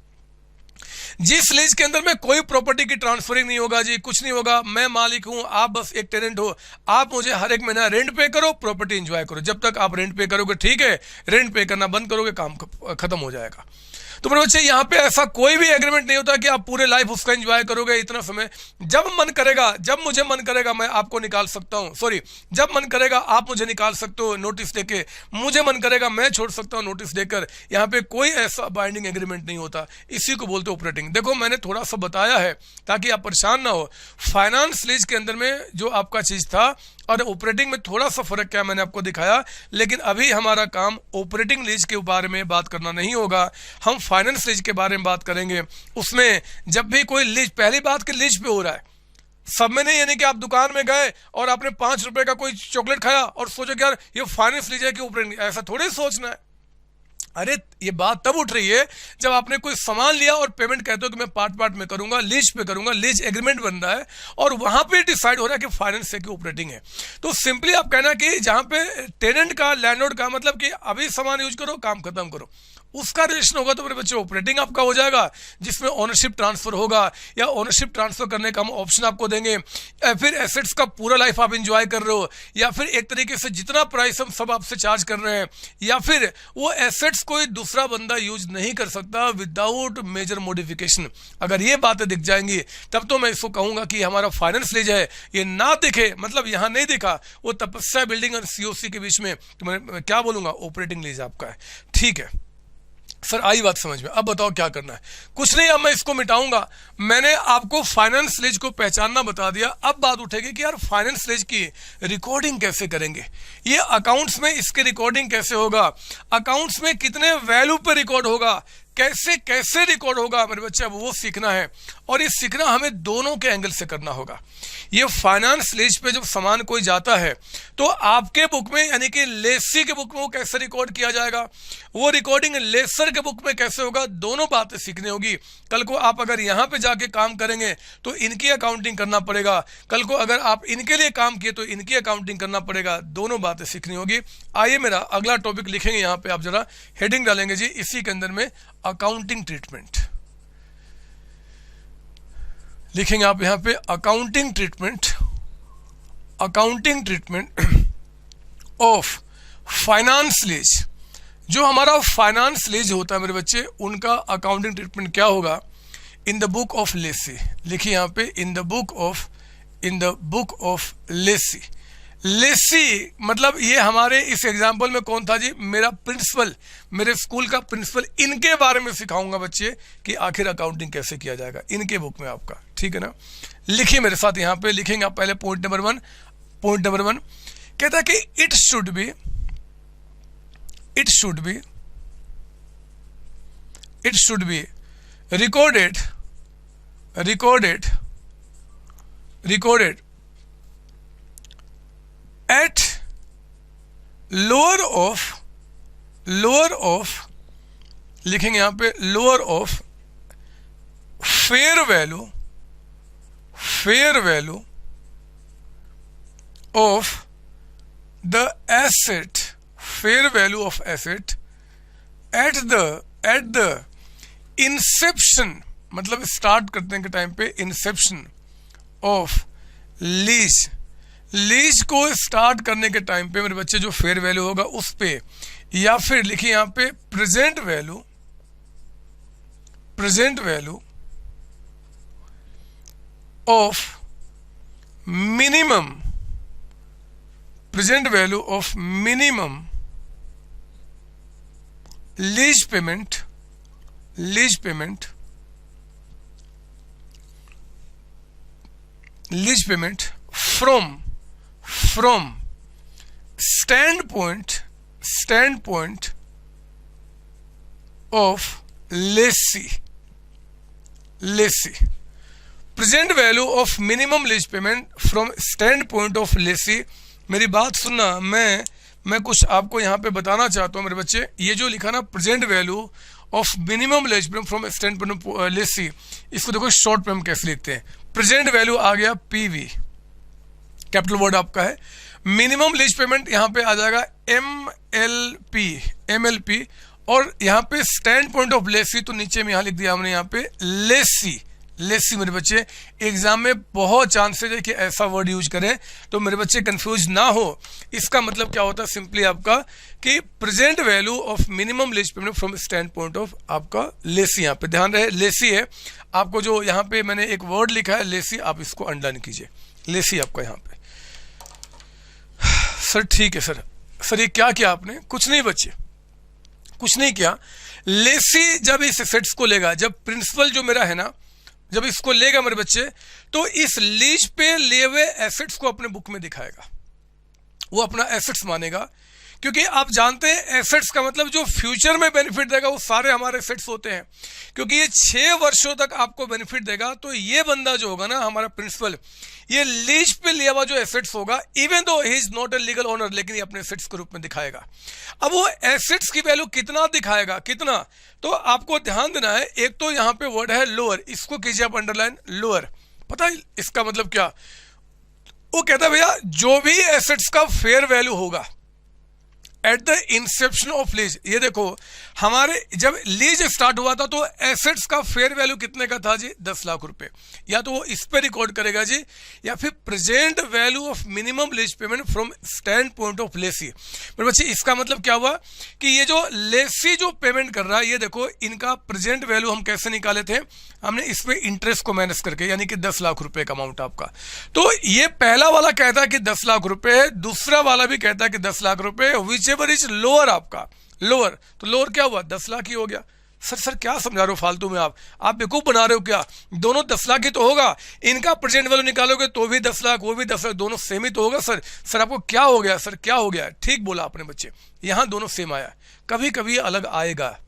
जिस लीज के अंदर में कोई प्रॉपर्टी की ट्रांसफरिंग नहीं होगा जी, कुछ नहीं होगा, मैं मालिक हूं, आप बस एक टेनेंट हो, आप मुझे हर एक महीना रेंट पे करो, प्रॉपर्टी एंजॉय करो। जब तक आप रेंट पे करोगे ठीक है, रेंट पे करना बंद करोगे काम खत्म हो जाएगा। तो मेरे बच्चे, यहाँ पे ऐसा कोई भी एग्रीमेंट नहीं होता कि आप पूरे लाइफ उसका एंजॉय करोगे इतना समय। जब मुझे मन करेगा मैं आपको निकाल सकता हूँ, जब मन करेगा आप मुझे निकाल सकते हो नोटिस देके, मुझे मन करेगा मैं छोड़ सकता हूँ नोटिस देकर। यहाँ पे कोई ऐसा बाइंडिंग एग्रीमेंट नहीं होता, इसी को बोलते ऑपरेटिंग। देखो, मैंने थोड़ा सा बताया है ताकि आप परेशान ना हो। फाइनेंस लीज के अंदर में जो आपका चीज था और ऑपरेटिंग में थोड़ा सा फर्क क्या मैंने आपको दिखाया, लेकिन अभी हमारा काम ऑपरेटिंग लीज के बारे में बात करना नहीं होगा, हम फाइनेंस लीज के बारे में बात करेंगे। उसमें जब भी कोई लीज, पहली बात कि लीज पे हो रहा है, सब में नहीं, यानी कि आप दुकान में गए और आपने 5 रुपए का कोई चॉकलेट खाया और सोचो कि यार ये फाइनेंस लीज है कि ऑपरेटिंग, ऐसा थोड़ी सोचना है। अरे ये बात तब उठ रही है जब आपने कोई सामान लिया और पेमेंट कहते हो कि मैं पार्ट में करूंगा, लीज पे करूंगा, लीज एग्रीमेंट बन रहा है और वहां पे डिसाइड हो रहा है कि फाइनेंस है कि ऑपरेटिंग है। तो सिंपली आप कहना कि जहां पे टेनेंट का, लैंडलॉर्ड का मतलब कि अभी सामान यूज करो, काम खत्म करो, उसका रिलेशन होगा तो मेरे बच्चे ऑपरेटिंग आपका हो जाएगा, जिसमें ओनरशिप ट्रांसफर होगा या ओनरशिप ट्रांसफर करने का हम ऑप्शन आपको देंगे, या फिर एसेट्स का पूरा लाइफ आप एंजॉय कर रहे हो, या फिर एक तरीके से जितना प्राइस हम सब आपसे चार्ज कर रहे हैं, या फिर वो एसेट्स कोई दूसरा बंदा यूज नहीं कर सकता विदाउट मेजर मॉडिफिकेशन। अगर ये बातें दिख जाएंगी तब तो मैं इसको कहूंगा कि हमारा फाइनेंस लीज है। ये ना दिखे, मतलब यहां नहीं दिखा, वो तपस्या बिल्डिंग और सीओसी के बीच में, तो मैं क्या बोलूंगा, ऑपरेटिंग लीज आपका है। ठीक है सर, आई बात समझ में। अब बताओ क्या करना है। कुछ नहीं, अब मैं इसको मिटाऊंगा। मैंने आपको फाइनेंस लीज को पहचानना बता दिया। अब बात उठेगी कि यार फाइनेंस लीज की रिकॉर्डिंग कैसे करेंगे, ये अकाउंट्स में इसकी रिकॉर्डिंग कैसे होगा, अकाउंट्स में कितने वैल्यू पर रिकॉर्ड होगा, कैसे कैसे रिकॉर्ड होगा मेरे बच्चे, अब वो सीखना है। और ये सीखना हमें दोनों के एंगल से करना होगा। ये फाइनेंस लीज पे जब सामान कोई जाता है तो आपके बुक में, यानी कि लेसी के बुक में वो कैसे रिकॉर्ड किया जाएगा, वो रिकॉर्डिंग लेसर के बुक में कैसे होगा, दोनों बातें सीखनी होगी। कल को आप अगर यहाँ पे जाके काम करेंगे तो इनकी अकाउंटिंग करना पड़ेगा, कल को अगर आप इनके लिए काम किए तो इनकी अकाउंटिंग करना पड़ेगा, दोनों बातें सीखनी होगी। आइए मेरा अगला टॉपिक लिखेंगे, यहाँ पे आप जरा हेडिंग डालेंगे जी, इसी के अंदर में अकाउंटिंग ट्रीटमेंट लिखेंगे आप यहाँ पे, accounting treatment of finance lease. जो हमारा फाइनेंस लीज होता है मेरे बच्चे, उनका अकाउंटिंग ट्रीटमेंट क्या होगा, in the book of lessee. लिखिए यहाँ पे, in the book of lessee. Lessee मतलब ये हमारे इस एग्जाम्पल में कौन था जी, मेरा प्रिंसिपल, मेरे स्कूल का प्रिंसिपल। इनके बारे में सिखाऊंगा बच्चे कि आखिर अकाउंटिंग कैसे किया जाएगा, इनके बुक में आपका। ठीक है ना, लिखिए मेरे साथ यहाँ पे, लिखेंगे आप पहले पॉइंट नंबर वन कहता है कि it should be recorded at lower of लिखेंगे यहाँ पे, lower of fair value of the asset, fair value of asset at the Inception, मतलब स्टार्ट करने के टाइम पे, इंसेप्शन ऑफ लीज को स्टार्ट करने के टाइम पे मेरे बच्चे जो फेयर वैल्यू होगा उस पे, या फिर लिखिए यहां पे present value of minimum lease payment from standpoint of lessee. Present value of minimum lease payment from standpoint of lessee। मेरी बात सुनना, मैं कुछ आपको यहाँ पे बताना चाहता हूँ मेरे बच्चे। ये जो लिखा ना, present value of minimum lease payment from stand point of Lesi, इसको देखो शॉर्ट में हम कैसे लिखते हैं। प्रेजेंट वैल्यू आ गया पीवी, कैपिटल वर्ड आपका है। मिनिमम लीज पेमेंट यहाँ पे आ जाएगा एमएलपी, और यहाँ पे स्टैंड पॉइंट ऑफ लेसी, तो नीचे में यहाँ लिख दिया हमने यहाँ पे लेसी। मेरे बच्चे एग्जाम में बहुत चांसेस है कि ऐसा वर्ड यूज करें, तो मेरे बच्चे कंफ्यूज ना हो। इसका मतलब क्या होता है सिंपली आपका कि present value of minimum lease payment from stand point of आपका लेसी। यहाँ पे ध्यान रहे लेसी है, आपको जो यहाँ पे मैंने एक वर्ड लिखा है लेसी, आप इसको अंडरलाइन कीजिए, लेसी आपका यहाँ पे। सर ठीक है सर ये क्या किया आपने? कुछ नहीं बच्चे, कुछ नहीं किया। लेसी जब इस एसेट्स को लेगा, जब प्रिंसिपल जो मेरा है ना, जब इसको लेगा मेरे बच्चे, तो इस लीज पे लिए हुए एसेट्स को अपने बुक में दिखाएगा, वो अपना एसेट्स मानेगा। क्योंकि आप जानते हैं एसेट्स का मतलब जो फ्यूचर में बेनिफिट देगा वो सारे हमारे एसेट्स होते हैं, क्योंकि ये 6 वर्षों तक आपको बेनिफिट देगा। तो ये बंदा जो होगा ना, हमारा प्रिंसिपल, ये लीज पे लिया हुआ जो एसेट्स होगा, even though he is not a legal owner, लेकिन ये अपने एसेट्स के रूप में दिखाएगा। अब वो एसेट्स की वैल्यू कितना दिखाएगा, कितना, तो आपको ध्यान देना है। एक तो यहाँ पे वर्ड है लोअर, इसको कीजिए आप अंडरलाइन, लोअर। पता है इसका मतलब क्या? वो कहता है भैया जो भी एसेट्स का फेयर वैल्यू होगा, eight the inception of lease, ये देखो हमारे जब लीज स्टार्ट हुआ था तो एसेट्स का फेयर वैल्यू कितने का था जी, 10 लाख रुपए। या तो वो इस पे रिकॉर्ड करेगा जी, या फिर present value of minimum lease payment from stand point of Lesi. मेरे बच्चे इसका मतलब क्या हुआ कि ये जो लेसी जो पेमेंट कर रहा है, ये देखो इनका प्रेजेंट वैल्यू हम कैसे निकाले थे, हमने इसमें इंटरेस्ट को माइनस करके, यानी कि 10 लाख रुपए का अमाउंट आपका। तो ये पहला वाला कहता है कि 10 लाख रुपए, दूसरा वाला भी कहता है कि 10 लाख रुपए, विच एवर इज लोअर आपका, लोअर, तो लोअर क्या हुआ, 10 लाख ही हो गया। सर क्या समझा रहे हो फालतू में, आप बेवकूफ बना रहे हो क्या, दोनों 10 लाख ही तो होगा, इनका प्रेजेंट वैल्यू निकालोगे तो भी 10 लाख, वो भी 10 लाख, दोनों सेम ही तो होगा। सर आपको क्या हो गया, सर क्या हो गया, ठीक बोला आपने बच्चे, यहां दोनों सेम आया। कभी कभी अलग आएगा,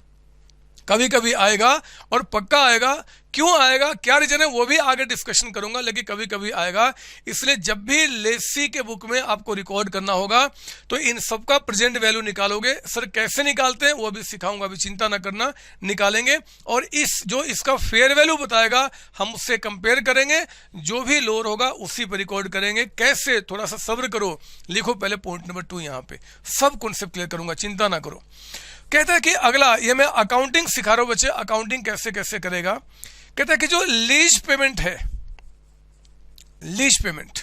कभी कभी आएगा और पक्का आएगा। क्यों आएगा, क्या रीजन है, वो भी आगे डिस्कशन करूंगा, लेकिन कभी कभी आएगा। इसलिए जब भी लेसी के बुक में आपको रिकॉर्ड करना होगा तो इन सबका प्रेजेंट वैल्यू निकालोगे। सर कैसे निकालते हैं वो भी सिखाऊंगा, अभी चिंता ना करना, निकालेंगे। और इस जो इसका फेयर वैल्यू बताएगा हम उससे कंपेयर करेंगे, जो भी लोअर होगा उसी पर रिकॉर्ड करेंगे। कैसे, थोड़ा सा सब्र करो, लिखो पहले पॉइंट नंबर 2, यहाँ पे सब कॉन्सेप्ट क्लियर करूंगा, चिंता ना करो। कहता है कि अगला, ये मैं अकाउंटिंग सिखा रहा हूं बच्चे, अकाउंटिंग कैसे कैसे करेगा। कहता है कि जो लीज पेमेंट है, लीज पेमेंट,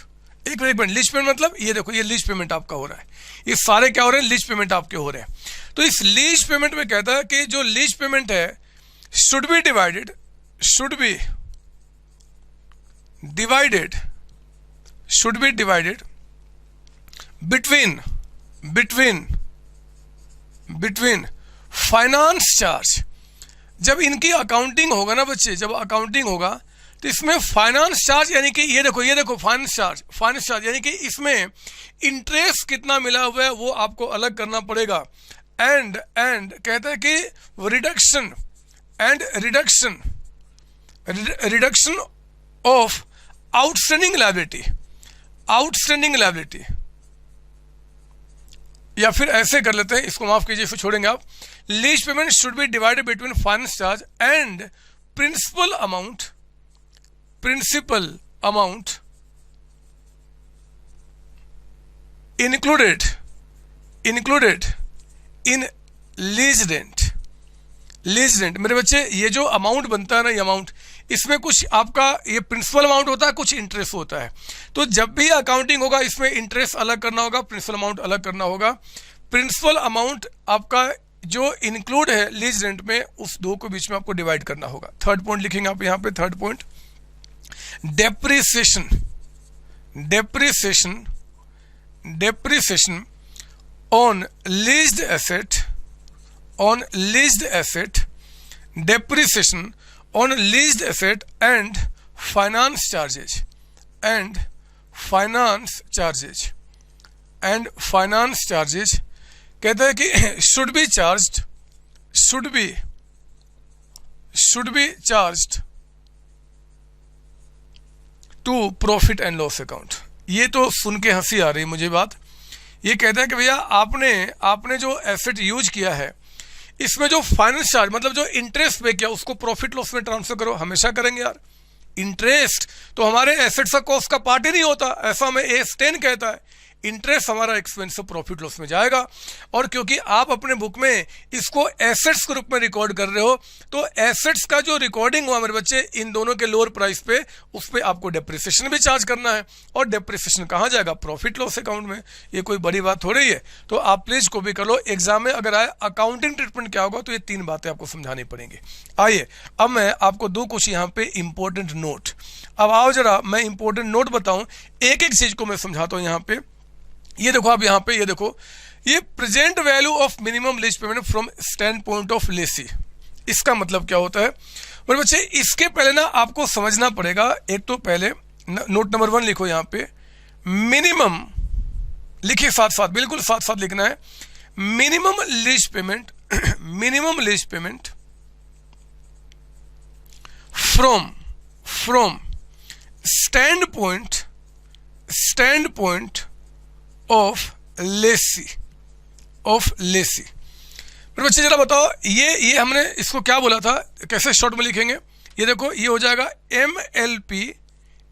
एक मिनट, लीज पेमेंट मतलब ये देखो, ये लीज पेमेंट आपका हो रहा है, ये सारे क्या हो रहे हैं, लीज पेमेंट आपके हो रहे हैं। तो इस लीज पेमेंट में कहता है कि जो लीज पेमेंट है should be divided between finance charge. जब इनकी अकाउंटिंग होगा ना बच्चे, जब अकाउंटिंग होगा तो इसमें फाइनेंस चार्ज, यानी कि ये देखो फाइनेंस चार्ज यानी कि इसमें इंटरेस्ट कितना मिला हुआ है वो आपको अलग करना पड़ेगा। एंड कहता है कि रिडक्शन ऑफ आउटस्टैंडिंग लायबिलिटी, या फिर ऐसे कर लेते हैं, इसको माफ कीजिए, इसको छोड़ेंगे आप। Lease payment should be divided between finance charge and principal amount included in lease rent. मेरे बच्चे, ये जो अमाउंट बनता है ना, ये अमाउंट, इसमें कुछ आपका ये प्रिंसिपल अमाउंट होता है, कुछ इंटरेस्ट होता है। तो जब भी अकाउंटिंग होगा इसमें इंटरेस्ट अलग करना होगा, प्रिंसिपल अमाउंट अलग करना होगा। प्रिंसिपल अमाउंट आपका जो इंक्लूड है लीज रेंट में, उस दो को बीच में आपको डिवाइड करना होगा। थर्ड पॉइंट लिखेंगे आप यहाँ पे, third point, depreciation on leased asset and finance charges कहता है कि should be charged to profit and loss account. ये तो सुन के हंसी आ रही मुझे बात। ये कहता है कि भैया आपने जो एसेट यूज किया है, इसमें जो फाइनेंस चार्ज मतलब जो इंटरेस्ट पे किया उसको प्रॉफिट लॉस में ट्रांसफर करो। हमेशा करेंगे यार, इंटरेस्ट तो हमारे एसेट्स का कॉस्ट का पार्ट ही नहीं होता, ऐसा हमें AS10 कहता है। इंटरेस्ट हमारा एक्सपेंस प्रॉफिट लॉस में जाएगा। और क्योंकि आप अपने बुक में इसको एसेट्स के रूप में रिकॉर्ड कर रहे हो, तो एसेट्स का जो रिकॉर्डिंग हुआ मेरे बच्चे इन दोनों के लोअर प्राइस पे, उस पर आपको डेप्रिसिएशन भी चार्ज करना है। और डेप्रिसिएशन कहाँ जाएगा, प्रॉफिट लॉस अकाउंट में। ये कोई बड़ी बात हो रही है, तो आप प्लीज कॉपी कर लो। एग्जाम में अगर आए अकाउंटिंग ट्रीटमेंट क्या होगा, तो ये 3 बातें आपको समझानी पड़ेंगी। आइए अब मैं आपको दो कुछ यहाँ पे इंपॉर्टेंट नोट, अब आओ जरा मैं इंपॉर्टेंट नोट बताऊं, एक एक चीज को मैं समझाता हूं यहाँ पे। ये देखो आप यहाँ पे, ये देखो, ये present value of minimum lease payment from stand point of Lesi, इसका मतलब क्या होता है मेरे बच्चे। इसके पहले ना आपको समझना पड़ेगा, एक तो पहले नोट नंबर 1 लिखो यहाँ पे, मिनिमम लिखिए, साथ साथ बिल्कुल साथ साथ लिखना है। Minimum lease payment from stand point of Lesi. मेरे बच्चे जरा बताओ, ये हमने इसको क्या बोला था, कैसे शॉर्ट में लिखेंगे। ये देखो, ये हो जाएगा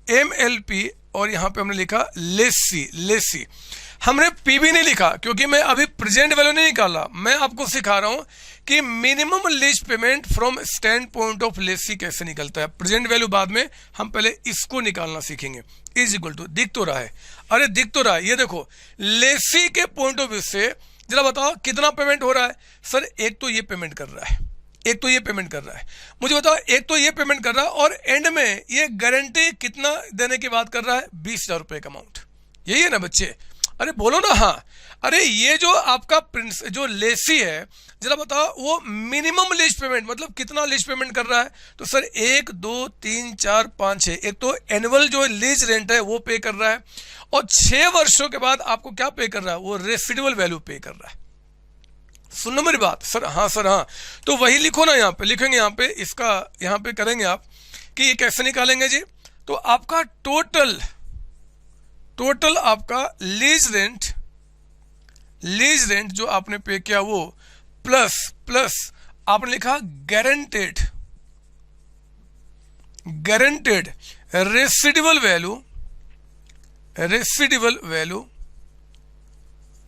MLP और यहां पे हमने लिखा लेसी। हमने पीवी नहीं लिखा क्योंकि मैं अभी प्रेजेंट वैल्यू नहीं निकाला, मैं आपको सिखा रहा हूं कि minimum lease payment from stand point of Lesi कैसे निकलता है। प्रेजेंट वैल्यू बाद में, हम पहले इसको निकालना सीखेंगे। इज इक्वल टू, दिख तो रहा है, अरे दिख तो रहा है, ये देखो लेसी के पॉइंट ऑफ व्यू से जरा बताओ कितना पेमेंट हो रहा है। सर एक तो ये पेमेंट कर रहा है, एक तो ये पेमेंट कर रहा है, मुझे बताओ एक तो ये पेमेंट कर रहा है और एंड में ये गारंटी कितना देने की बात कर रहा है, 20,000 रुपए का अमाउंट। यही है ना बच्चे, अरे बोलो ना हाँ। अरे ये जो आपका जो लेसी है, जरा बताओ वो मिनिमम लीज पेमेंट मतलब कितना लीज पेमेंट कर रहा है। तो सर 1 2 3 4 5 6, एक तो एनुअल जो लीज रेंट है वो पे कर रहा है और 6 वर्षों के बाद आपको क्या पे कर रहा है, वो रेसिडुअल वैल्यू पे कर रहा है। सुनो मेरी बात सर, हाँ सर हाँ। तो वही लिखो ना, यहाँ पे लिखेंगे, यहाँ पे इसका यहाँ पे करेंगे आप कि ये कैसे निकालेंगे जी। तो आपका टोटल आपका लीज रेंट जो आपने पे किया वो प्लस आपने लिखा guaranteed residual value,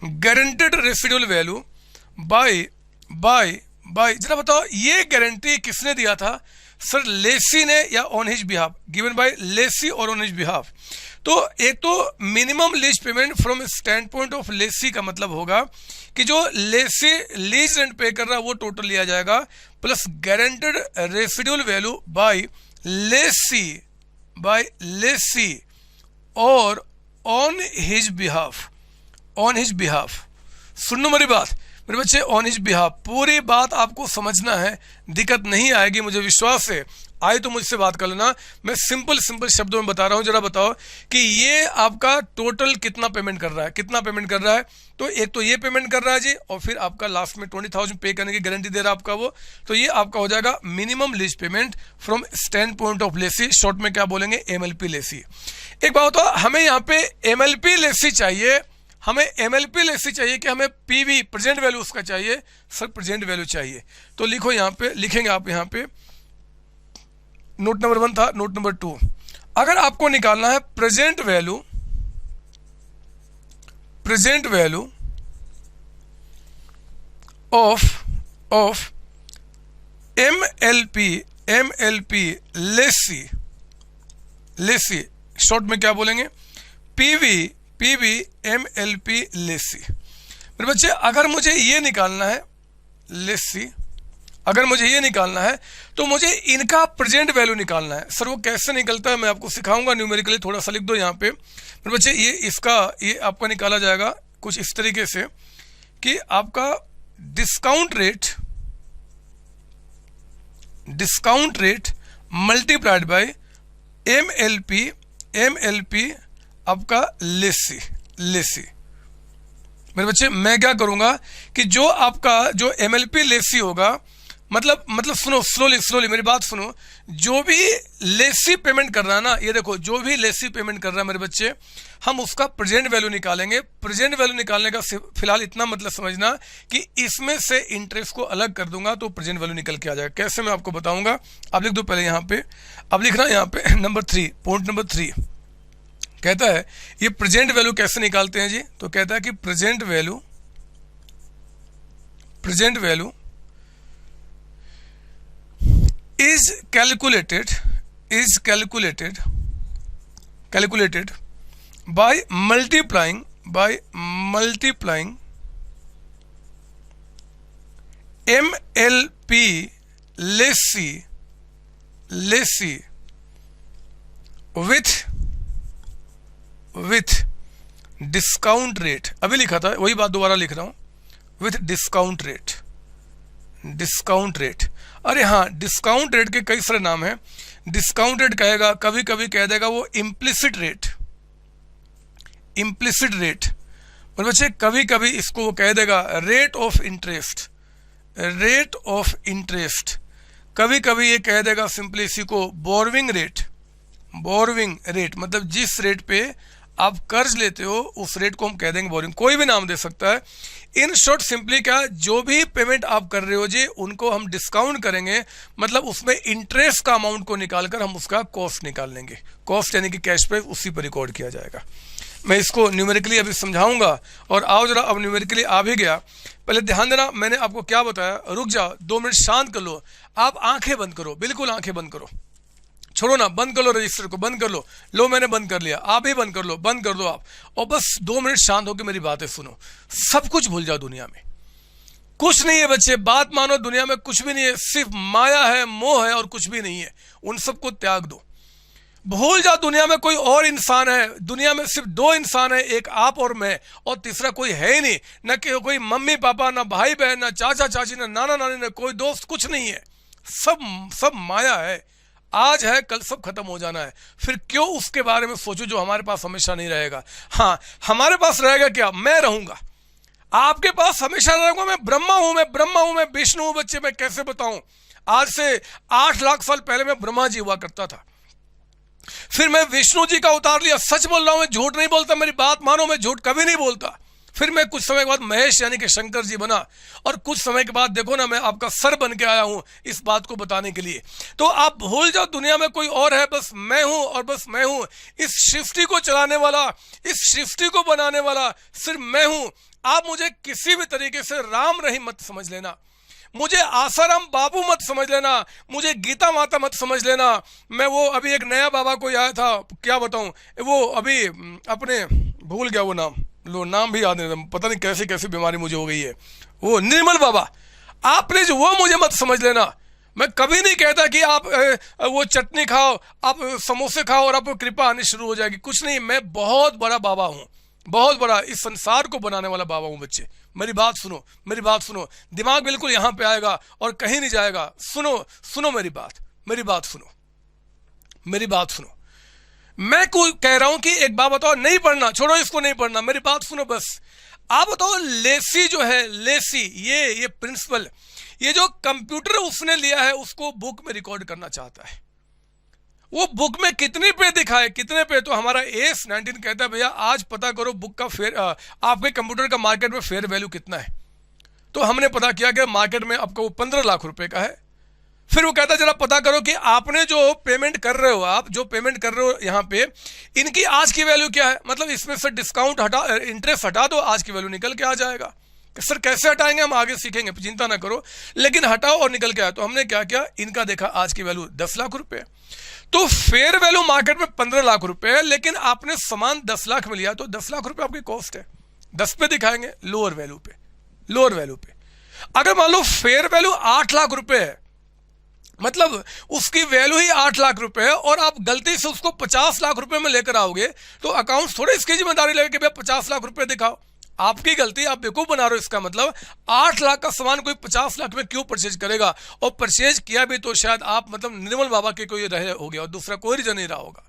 guaranteed residual value bye जरा बताओ ये गारंटी किसने दिया था। सर लेसी ने या on his behalf, given by lessee और ऑन हिज बिहाफ। तो एक तो minimum lease payment from stand point of lessee का मतलब होगा कि जो लेसी लीज रेंट पे कर रहा है वो टोटल लिया जाएगा, plus guaranteed residual value by lessee और ऑन हिज बिहाफ। सुनो मेरी बात मेरे बच्चे, ऑन हिज बिहाफ, पूरी बात आपको समझना है, दिक्कत नहीं आएगी, मुझे विश्वास है। आए तो मुझसे बात कर लेना, मैं सिंपल शब्दों में बता रहा हूं। जरा बताओ कि ये आपका टोटल कितना पेमेंट कर रहा है, तो एक तो ये पेमेंट कर रहा है जी, और फिर आपका लास्ट में 20,000 पे करने की गारंटी दे रहा है आपका वो। तो ये आपका हो जाएगा minimum lease payment from stand point of Lesi, short में क्या बोलेंगे, एमएलपी लेसी। एक बात बताओ, हमें यहाँ पे एमएलपी लेसी चाहिए, हमें एमएलपी लेसी चाहिए कि हमें पीवी प्रेजेंट वैल्यू उसका चाहिए। सर प्रेजेंट वैल्यू चाहिए, तो लिखो यहाँ पे, लिखेंगे आप यहाँ पे, नोट नंबर 1 था, नोट नंबर 2, अगर आपको निकालना है present value of MLP Lesi, short में क्या बोलेंगे, पीवी एमएलपी लेसी। मेरे बच्चे अगर मुझे ये निकालना है लेसी, अगर मुझे ये निकालना है तो मुझे इनका प्रेजेंट वैल्यू निकालना है। सर वो कैसे निकलता है मैं आपको सिखाऊंगा न्यूमेरिकली, थोड़ा सा लिख दो यहाँ पे मेरे बच्चे। ये आपका निकाला जाएगा कुछ इस तरीके से कि आपका discount rate multiplied by MLP आपका लेसी। मेरे बच्चे मैं क्या करूंगा कि जो आपका जो एमएलपी लेसी होगा, मतलब सुनो स्लोली मेरी बात सुनो, जो भी लेसी पेमेंट कर रहा है ना, ये देखो जो भी लेसी पेमेंट कर रहा है मेरे बच्चे, हम उसका प्रेजेंट वैल्यू निकालेंगे। प्रेजेंट वैल्यू निकालने का फिलहाल इतना मतलब समझना कि इसमें से इंटरेस्ट को अलग कर दूंगा तो प्रेजेंट वैल्यू निकल के आ जाएगा। कैसे मैं आपको बताऊंगा, अब लिख दो पहले यहाँ पे, अब लिखना यहाँ पे नंबर 3, पॉइंट नंबर 3 कहता है ये प्रेजेंट वैल्यू कैसे निकालते हैं जी। तो कहता है कि present value is calculated by multiplying MLP lessee with discount rate. अभी लिखा था वही बात दोबारा लिख रहा हूं, विथ डिस्काउंट रेट। अरे हाँ, डिस्काउंट रेट के कई सारे नाम हैं। डिस्काउंट रेट कहेगा, कभी कभी कह देगा वो इम्प्लिसिट रेट और बच्चे कभी कभी इसको वो कह देगा रेट ऑफ इंटरेस्ट। कभी कभी ये कह देगा सिंपली इसी को बोरविंग रेट, मतलब जिस रेट पे आप कर्ज लेते हो उस रेट को हम कह देंगे बोरिंग, कोई भी नाम दे सकता है। इन शॉर्ट सिंपली क्या, जो भी पेमेंट आप कर रहे हो जी उनको हम डिस्काउंट करेंगे, मतलब उसमें इंटरेस्ट का अमाउंट को निकालकर हम उसका कॉस्ट निकाल लेंगे। कॉस्ट यानी कि कैश प्राइस उसी पर रिकॉर्ड किया जाएगा। मैं इसको न्यूमेरिकली अभी समझाऊंगा। और आओ जरा, अब न्यूमेरिकली आ भी गया, पहले ध्यान देना मैंने आपको क्या बताया। रुक जाओ, 2 मिनट शांत कर लो, आप आंखें बंद करो, बिल्कुल आंखें बंद करो, छोड़ो ना, बंद कर लो, रजिस्टर को बंद कर लो। लो मैंने बंद कर लिया, आप भी बंद कर लो, बंद कर दो आप, और बस 2 मिनट शांत होकर मेरी बातें सुनो। सब कुछ भूल जाओ, दुनिया में कुछ नहीं है बच्चे, बात मानो, दुनिया में कुछ भी नहीं है, सिर्फ माया है, मोह है और कुछ भी नहीं है। उन सबको त्याग दो, भूल जाओ दुनिया में कोई और इंसान है। दुनिया में सिर्फ 2 इंसान है, एक आप और मैं, और तीसरा कोई है ही नहीं। न कि कोई मम्मी पापा, ना भाई बहन, ना चाचा चाची, ना नाना नानी, ना कोई दोस्त, कुछ नहीं है। सब माया है, आज है कल सब खत्म हो जाना है। फिर क्यों उसके बारे में सोचो जो हमारे पास हमेशा नहीं रहेगा। हाँ, हमारे पास रहेगा क्या, मैं रहूंगा, आपके पास हमेशा रहूंगा। मैं ब्रह्मा हूं, मैं ब्रह्मा हूं, मैं विष्णु हूं बच्चे। मैं कैसे बताऊं, आज से 8 लाख साल पहले मैं ब्रह्मा जी हुआ करता था, फिर मैं विष्णु जी का उतार लिया। सच बोल रहा हूं, मैं झूठ नहीं बोलता, मेरी बात मानो, मैं झूठ कभी नहीं बोलता। फिर मैं कुछ समय के बाद महेश यानी कि शंकर जी बना, और कुछ समय के बाद देखो ना, मैं आपका सर बन के आया हूं इस बात को बताने के लिए। तो आप भूल जाओ दुनिया में कोई और है, बस मैं हूं और बस मैं हूं। इस सृष्टि को चलाने वाला, इस सृष्टि को बनाने वाला सिर्फ मैं हूं। आप मुझे किसी भी तरीके से राम रहीम मत समझ लेना, मुझे आसाराम बाबू मत समझ लेना, मुझे गीता माता मत समझ लेना। मैं वो अभी एक नया बाबा कोई आया था, क्या बताऊं, वो अभी अपने भूल गया वो नाम, लो नाम भी याद नहीं, पता नहीं कैसी कैसी बीमारी मुझे हो गई है, वो निर्मल बाबा। आप प्लीज वो मुझे मत समझ लेना। मैं कभी नहीं कहता कि आप वो चटनी खाओ, आप समोसे खाओ और आपको कृपा आनी शुरू हो जाएगी, कुछ नहीं। मैं बहुत बड़ा बाबा हूं, बहुत बड़ा, इस संसार को बनाने वाला बाबा हूं बच्चे। मेरी बात सुनो, मेरी बात सुनो, दिमाग बिल्कुल यहां पे आएगा और कहीं नहीं जाएगा। सुनो मेरी बात, मेरी बात सुनो, मेरी बात सुनो। मैं कोई कह रहा हूं कि एक बात बताओ, नहीं पढ़ना, छोड़ो इसको, नहीं पढ़ना, मेरी बात सुनो बस। आप बताओ, लेसी जो है, लेसी ये प्रिंसिपल, ये जो कंप्यूटर उसने लिया है उसको बुक में रिकॉर्ड करना चाहता है। वो बुक में कितने पे दिखाए, कितने पे? तो हमारा ACE19 कहता है भैया आज पता करो बुक का फेयर, आपके कंप्यूटर का मार्केट में फेयर वैल्यू कितना है। तो हमने पता किया कि मार्केट में आपका वो 15 लाख रुपए का है। फिर वो कहता है जरा पता करो कि आपने जो पेमेंट कर रहे हो, आप जो पेमेंट कर रहे हो यहाँ पे, इनकी आज की वैल्यू क्या है। मतलब इसमें से डिस्काउंट हटा, इंटरेस्ट हटा दो, आज की वैल्यू निकल के आ जाएगा। सर कैसे हटाएंगे, हम आगे सीखेंगे, चिंता ना करो, लेकिन हटाओ और निकल के आए। तो हमने क्या किया, इनका देखा आज की वैल्यू 10 लाख रुपए, तो फेयर वैल्यू मार्केट में 15 लाख रुपए है, लेकिन आपने सामान 10 लाख में लिया, तो 10 लाख रुपए आपकी कॉस्ट है। 10 पे दिखाएंगे, लोअर वैल्यू पे, लोअर वैल्यू पे। अगर मान लो फेयर वैल्यू 8 लाख रुपए है, मतलब उसकी वैल्यू ही 8 लाख रुपए है, और आप गलती से उसको 50 लाख रुपए में लेकर आओगे, तो अकाउंट थोड़ी इसकी जिम्मेदारी लेके भैया 50 लाख रुपए दिखाओ। आपकी गलती, आप बेवकूफ बना रहे हो। इसका मतलब 8 लाख का सामान कोई 50 लाख में क्यों परचेज करेगा, और परचेज किया भी तो शायद आप मतलब निर्मल बाबा के कोई रहे हो गया, और दूसरा कोई रीजन नहीं रहा होगा।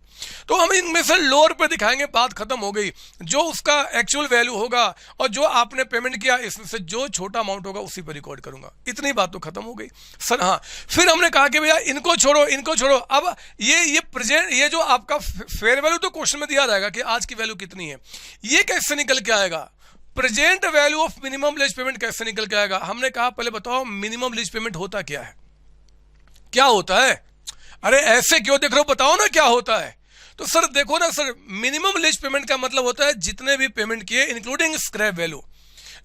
तो हम इनमें से लोअर पे दिखाएंगे, बात खत्म हो गई। जो उसका एक्चुअल वैल्यू होगा और जो आपने पेमेंट किया, इसमें से जो छोटा अमाउंट होगा उसी पर रिकॉर्ड करूंगा। इतनी बात तो खत्म हो गई सर। हाँ, फिर हमने कहा कि भैया इनको छोड़ो, इनको छोड़ो। अब ये प्रेजेंट, ये जो आपका फेयर वैल्यू तो क्वेश्चन में दिया जाएगा कि आज की वैल्यू कितनी है, ये कैसे निकल के आएगा। Present value of minimum lease payment कैसे निकल के आएगा। हमने कहा पहले बताओ मिनिमम लीज पेमेंट होता क्या है, क्या होता है। अरे ऐसे क्यों देख रहे हो, बताओ ना क्या होता है। तो सर देखो ना सर, मिनिमम लीज पेमेंट का मतलब होता है जितने भी पेमेंट किए इंक्लूडिंग स्क्रैप वैल्यू।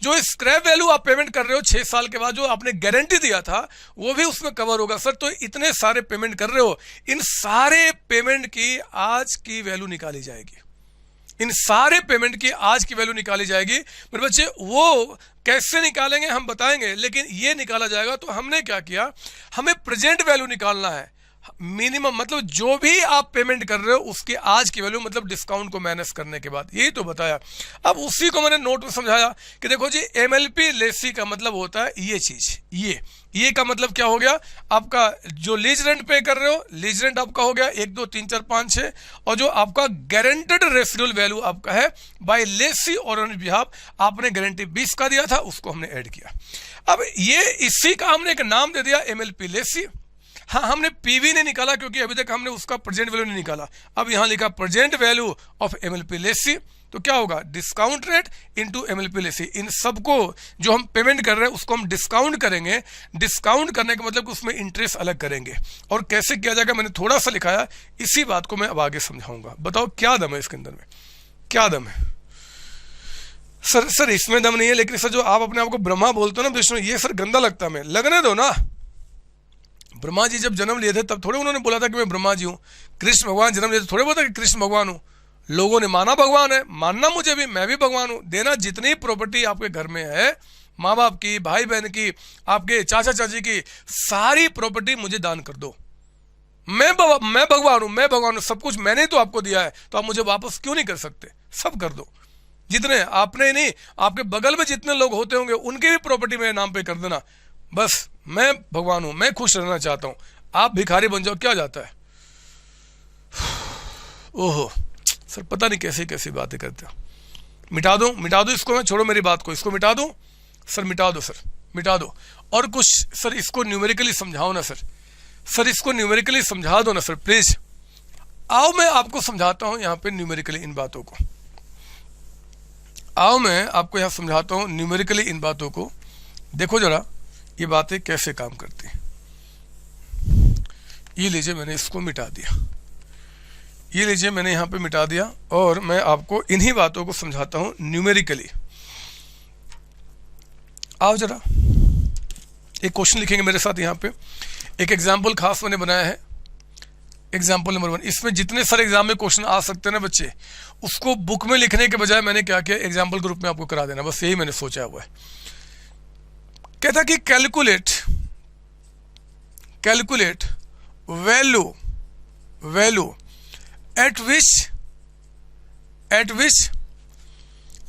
जो स्क्रैप वैल्यू आप पेमेंट कर रहे हो 6 साल के बाद, जो आपने गारंटी दिया था वो भी उसमें कवर होगा सर। तो इतने सारे पेमेंट कर रहे हो, इन सारे पेमेंट की आज की वैल्यू निकाली जाएगी, इन सारे पेमेंट की आज की वैल्यू निकाली जाएगी। मेरे बच्चे वो कैसे निकालेंगे हम बताएंगे, लेकिन ये निकाला जाएगा। तो हमने क्या किया, हमें प्रेजेंट वैल्यू निकालना है। मिनिमम मतलब जो भी आप पेमेंट कर रहे हो उसकी आज की वैल्यू, मतलब डिस्काउंट को माइनस करने के बाद, यही तो बताया। अब उसी को मैंने नोट में समझाया कि देखो जी, MLP लेसी का मतलब होता है ये चीज, ये का मतलब क्या हो गया, आपका जो लीज रेंट पे कर रहे हो, लीज रेंट आपका हो गया 1 2 3 4 5 6, और जो आपका गारंटेड रेसिडुअल वैल्यू आपका है बाय लेसी और ऑन बिहाफ, आपने गारंटी 20 का दिया था, उसको हमने ऐड किया। अब ये इसी का हमने एक नाम दे दिया MLP लेसी। हाँ, हमने पीवी नहीं निकाला क्योंकि अभी तक हमने उसका प्रेजेंट वैल्यू नहीं निकाला। अब यहाँ लिखा present value of MLP lessee, तो क्या होगा, discount rate into MLP lessee. इन सबको जो हम पेमेंट कर रहे हैं उसको हम डिस्काउंट करेंगे। डिस्काउंट करने का मतलब कि उसमें इंटरेस्ट अलग करेंगे, और कैसे किया जाएगा मैंने थोड़ा सा लिखाया, इसी बात को मैं अब आगे समझाऊंगा। बताओ क्या दम है इसके अंदर में, क्या दम है? सर इसमें दम नहीं है, लेकिन सर जो आप अपने आप को ब्रह्मा बोलते हो ना विष्णु, ये सर गंदा लगता है। मैं लगने दो ना, ब्रह्मा जी जब जन्म लिए थे तब थोड़े उन्होंने बोला था कि मैं ब्रह्मा जी हूँ। कृष्ण भगवान जन्म लिए थे थोड़े बोला कि कृष्ण भगवान हूँ। लोगों ने माना भगवान है, मानना मुझे भी, मैं भी भगवान हूँ। देना जितनी प्रॉपर्टी आपके घर में है, माँ बाप की, भाई बहन की, आपके चाचा चाची की, सारी प्रॉपर्टी मुझे दान कर दो। मैं भगवान हूँ, मैं भगवान हूँ, सब कुछ मैंने तो आपको दिया है, तो आप मुझे वापस क्यों नहीं कर सकते? सब कर दो, जितने आपने ही नहीं, आपके बगल में जितने लोग होते होंगे उनकी भी प्रॉपर्टी मेरे नाम पे कर देना। बस मैं भगवान हूं, मैं खुश रहना चाहता हूं, आप भिखारी बन जाओ, क्या जाता है? ओहो सर, पता नहीं कैसे कैसी बातें करते हो। मिटा दो इसको, मैं छोड़ो मेरी बात को, इसको मिटा दो सर, मिटा दो सर, मिटा दो। और कुछ सर इसको न्यूमेरिकली समझाओ ना सर इसको न्यूमेरिकली समझा दो ना सर प्लीज। आओ मैं आपको समझाता हूं यहाँ पे न्यूमेरिकली इन बातों को। आओ मैं आपको यहाँ समझाता हूँ न्यूमेरिकली इन बातों को। देखो जरा ये बातें कैसे काम करती हैं। ये लीजिए मैंने इसको मिटा दिया, ये लीजिए मैंने यहाँ पे मिटा दिया, और मैं आपको इन्हीं बातों को समझाता हूँ न्यूमेरिकली। आओ जरा एक क्वेश्चन लिखेंगे मेरे साथ यहाँ पे। एक एग्जाम्पल खास मैंने बनाया है, एग्जाम्पल नंबर 1। इसमें जितने सारे एग्जाम में क्वेश्चन आ सकते हैं ना बच्चे, उसको बुक में लिखने के बजाय मैंने क्या किया, एग्जाम्पल के रूप में आपको करा देना, बस यही मैंने सोचा हुआ है। कहता कि calculate value at which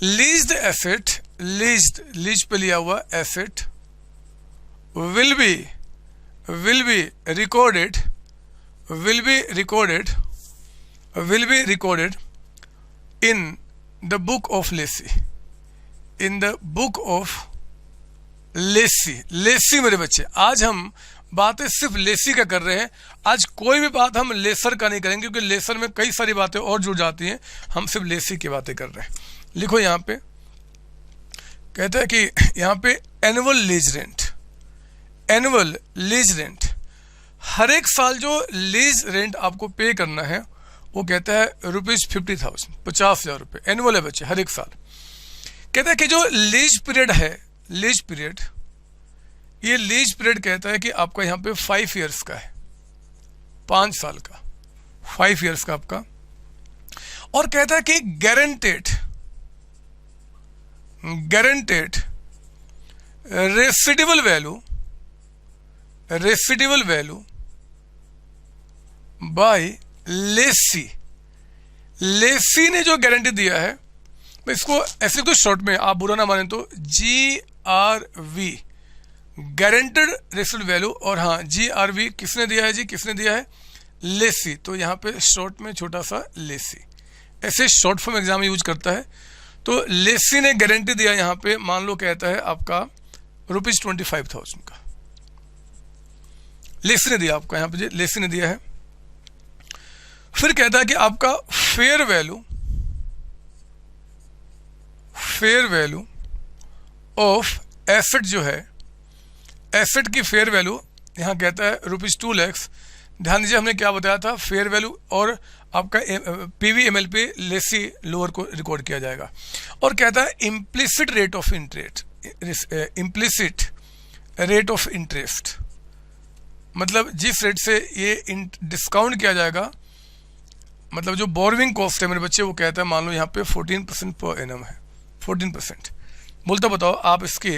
leased asset, lease पे लिया हुआ asset will be recorded in the book of Lacy, in the book of lessee. मेरे बच्चे, आज हम बातें सिर्फ लेसी का कर रहे हैं। आज कोई भी बात हम लेसर का नहीं करेंगे, क्योंकि लेसर में कई सारी बातें और जुड़ जाती हैं। हम सिर्फ लेसी की बातें कर रहे हैं। लिखो यहाँ पे, कहता है कि यहाँ पे एनुअल लीज रेंट, हर एक साल जो लीज रेंट आपको पे करना है वो कहता है ₹50,000, 50,000 रुपये एनुअल है बच्चे, हर एक साल। कहता है कि जो लीज पीरियड है, ये लीज पीरियड कहता है कि आपका यहाँ पे 5 ईयर्स का है, 5 साल का, 5 ईयर्स का आपका। और कहता है कि गारंटेड रेसिडिवल वैल्यू बाय लेसी ने जो गारंटी दिया है, मैं इसको ऐसे कुछ शॉर्ट में, आप बुरा ना माने तो, GRV, गारंटेड रेसिडिवल वैल्यू। और हाँ, GRV किसने दिया है जी, किसने दिया है? लेसी। तो यहाँ पे शॉर्ट में छोटा सा लेसी, ऐसे शॉर्ट फॉर्म एग्जाम यूज करता है। तो लेसी ने गारंटी दिया यहाँ पे, मान लो कहता है आपका ₹25,000 का, लेसी ने दिया आपका, यहाँ पे लेसी ने दिया है। फिर कहता है कि आपका फेयर वैल्यू ऑफ एसेट जो है, एसेट की फेयर वैल्यू यहाँ कहता है ₹2 लाख। ध्यान दीजिए हमने क्या बताया था, फेयर वैल्यू और आपका पीवी एमएलपी लेसी लोअर को रिकॉर्ड किया जाएगा। और कहता है इम्प्लिसिट रेट ऑफ इंटरेस्ट, मतलब जिस रेट से ये डिस्काउंट किया जाएगा, मतलब जो बोरविंग कॉस्ट है मेरे बच्चे, वो कहता है मान लो यहाँ पे 14% पर एनम है, 14%। बोलता बताओ आप इसकी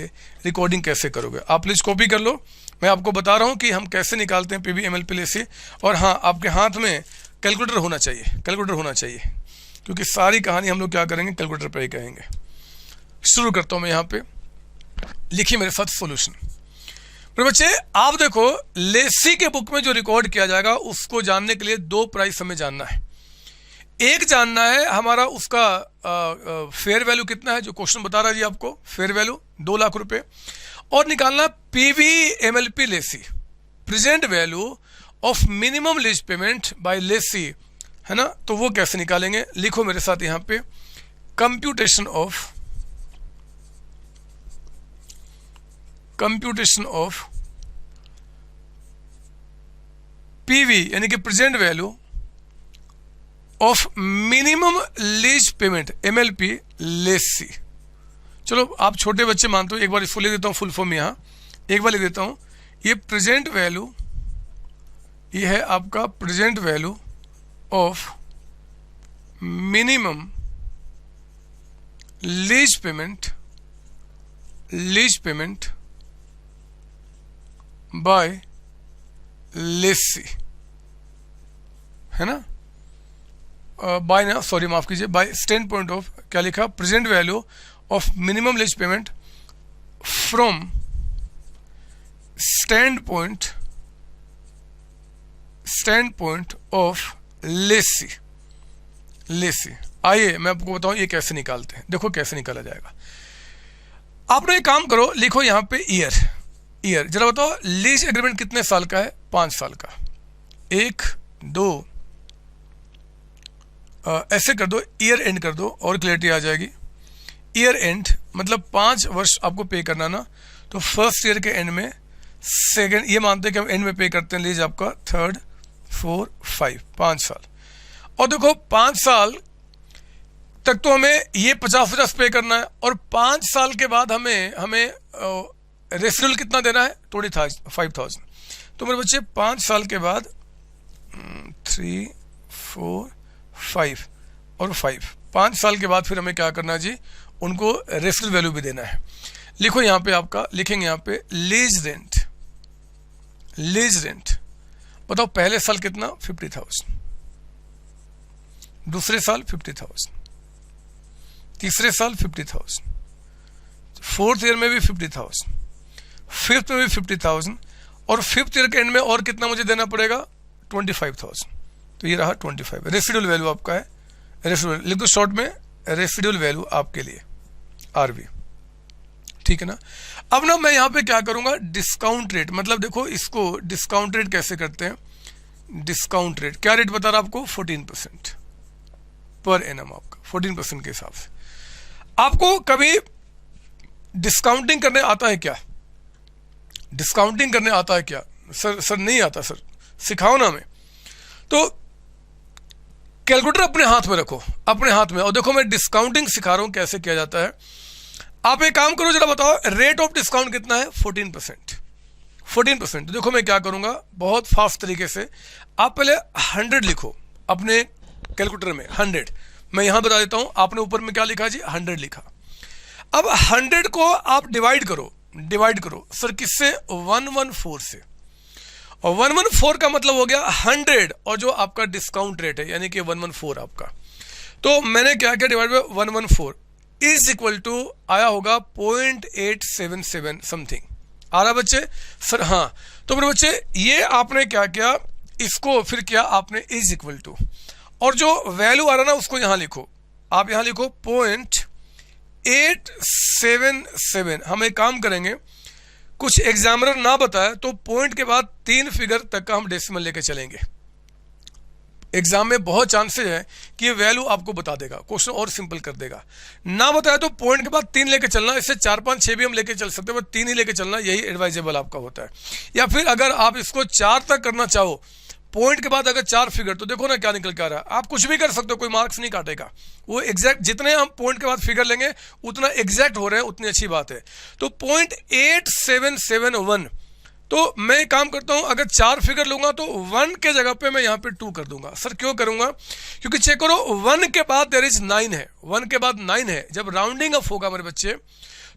रिकॉर्डिंग कैसे करोगे? आप प्लीज कॉपी कर लो, मैं आपको बता रहा हूँ कि हम कैसे निकालते हैं पीवी एमएलपी लेसी। और हाँ, आपके हाथ में कैलकुलेटर होना चाहिए, क्योंकि सारी कहानी हम लोग क्या करेंगे, कैलकुलेटर पर ही कहेंगे। शुरू करता हूँ मैं यहाँ पे, लिखिए मेरे साथ सॉल्यूशन। मेरे बच्चे आप देखो, लेसी के बुक में जो रिकॉर्ड किया जाएगा उसको जानने के लिए 2 प्राइस हमें जानना है। एक जानना है हमारा उसका फेयर वैल्यू कितना है, जो क्वेश्चन बता रहा है जी आपको, फेयर वैल्यू 2 लाख रुपए। और निकालना PV MLP lessee, present value of minimum lease payment by lessee, है ना, तो वो कैसे निकालेंगे, लिखो मेरे साथ यहां पे, कंप्यूटेशन ऑफ पीवी यानी कि present value of minimum lease payment MLP lessee. चलो आप छोटे बच्चे मानते हो, एक बार इसको ले देता हूं फुल फॉर्म, यहां एक बार ले देता हूं, ये प्रेजेंट वैल्यू, ये है आपका present value of minimum lease payment by lessee, है ना, बाय ना, सॉरी माफ कीजिए, बाय स्टैंड पॉइंट ऑफ, क्या लिखा, present value of minimum lease payment from stand point of Lesi. आइए मैं आपको बताऊं ये कैसे निकालते हैं, देखो कैसे निकाला जाएगा। आपने एक काम करो, लिखो यहां पे ईयर, जरा बताओ लीज एग्रीमेंट कितने साल का है, 5 साल का, 1 2 ऐसे कर दो, ईयर एंड कर दो और क्लियरिटी आ जाएगी। ईयर एंड मतलब 5 वर्ष आपको पे करना ना, तो फर्स्ट ईयर के एंड में सेकेंड, ये मानते हैं कि हम एंड में पे करते हैं लीज आपका, 3rd 4 5 5 साल। और देखो 5 साल तक तो हमें ये 50-50 पे करना है, और 5 साल के बाद हमें रेसिडुअल कितना देना है, 25,000। तो मेरे बच्चे 5 साल के बाद 3 4 5 और 5 साल के बाद फिर हमें क्या करना है जी, उनको रेसिडुअल वैल्यू भी देना है। लिखो यहाँ पे, आपका लिखेंगे यहाँ पे लीज रेंट, बताओ पहले साल कितना, 50,000, दूसरे साल 50,000, तीसरे साल 50,000, 4th ईयर में भी 50,000, 5th में भी 50,000, और 5th ईयर के एंड में और कितना मुझे देना पड़ेगा, 25,000। तो ये रहा 25 रेसिडुअल वैल्यू आपका है, रेसिडुअल लिख दो शॉर्ट में, रेसिडुअल वैल्यू आपके लिए RV, ठीक है ना। अब ना मैं यहां पे क्या करूंगा, डिस्काउंट रेट, मतलब देखो इसको डिस्काउंट रेट कैसे करते हैं, डिस्काउंट रेट क्या रेट बता रहा आपको, 14% पर एनम, आपका 14% के हिसाब से। आपको कभी डिस्काउंटिंग करने आता है क्या, डिस्काउंटिंग करने आता है क्या, सर नहीं आता सर, सिखाओ ना हमें। तो कैलकुलेटर अपने हाथ में रखो, अपने हाथ में, और देखो मैं डिस्काउंटिंग सिखा रहा हूं कैसे किया जाता है। आप एक काम करो, जरा बताओ रेट ऑफ डिस्काउंट कितना है, 14%। देखो मैं क्या करूंगा, बहुत फास्ट तरीके से, आप पहले 100 लिखो अपने कैलकुलेटर में, 100 मैं यहां बता देता हूं, आपने ऊपर में क्या लिखा जी, 100 लिखा। अब 100 को आप डिवाइड करो सर किससे, 114 से, और 114 का मतलब हो गया 100 और जो आपका डिस्काउंट रेट है यानी कि 114 आपका। तो मैंने क्या किया, divide by 114 is equal to आया होगा 0.877 समथिंग, आ रहा बच्चे, सर हाँ। तो मेरे बच्चे ये आपने क्या किया, इसको फिर किया आपने इज इक्वल टू, और जो वैल्यू आ रहा ना उसको यहां लिखो, आप यहां लिखो 0.877। हम एक काम करेंगे, कुछ एग्जामिनर ना बताए तो पॉइंट के बाद 3 फिगर तक का हम डेसिमल लेके चलेंगे। एग्जाम में बहुत चांसेस है कि ये वैल्यू आपको बता देगा, क्वेश्चन और सिंपल कर देगा। ना बताया तो पॉइंट के बाद 3 लेके चलना, इससे 4 5 6 भी हम लेके चल सकते हैं, बस 3 ही लेके चलना, यही एडवाइजेबल आपका होता है। या फिर अगर आप इसको 4 तक करना चाहो, पॉइंट के बाद अगर 4 फिगर, तो देखो ना क्या निकल के आ रहा है, आप कुछ भी कर सकते हो, कोई मार्क्स नहीं काटेगा, वो एग्जैक्ट जितने हम पॉइंट के बाद फिगर लेंगे उतना एग्जैक्ट हो रहे हैं, उतनी अच्छी बात है। तो 0.8771, तो मैं काम करता हूं, अगर 4 फिगर लूंगा तो 1 के जगह पे मैं यहां पे 2 कर दूंगा। सर क्यों करूंगा, क्योंकि चेक करो 1 के बाद देयर इज 9 है, 1 के बाद 9 है, जब राउंडिंग अप होगा मेरे बच्चे,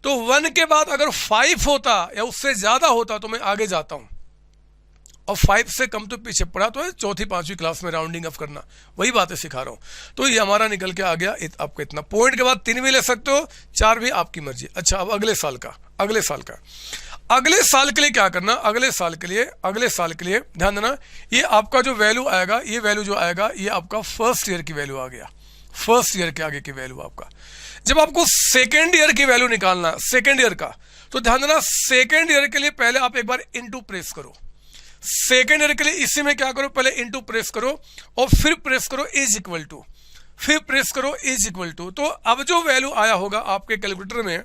तो 1 के बाद अगर 5 होता या उससे ज्यादा होता तो मैं आगे जाता हूं, और 5 से कम तो पीछे पड़ा तो है, 4th 5वीं क्लास में राउंडिंग अप करना, वही बातें सिखा रहा हूं। तो ये हमारा निकल के आ गया आपको इतना, पॉइंट के बाद 3 भी ले सकते हो, 4 भी आपकी मर्जी। अच्छा अब अगले साल का अगले साल के लिए क्या करना, अगले साल के लिए ध्यान देना, ये आपका जो वैल्यू आएगा, ये वैल्यू जो आएगा ये आपका फर्स्ट ईयर की वैल्यू आ गया, फर्स्ट ईयर के आगे की वैल्यू आपका। जब आपको सेकेंड ईयर की वैल्यू निकालना, सेकेंड ईयर का, तो ध्यान देना सेकेंड ईयर के लिए पहले आप एक बार इनटू प्रेस करो, सेकेंड ईयर के लिए इसी में क्या करो, पहले इंटू प्रेस करो और फिर प्रेस करो इज इक्वल टू, फिर प्रेस करो इज इक्वल टू। तो अब जो वैल्यू आया होगा आपके कैलकुलेटर में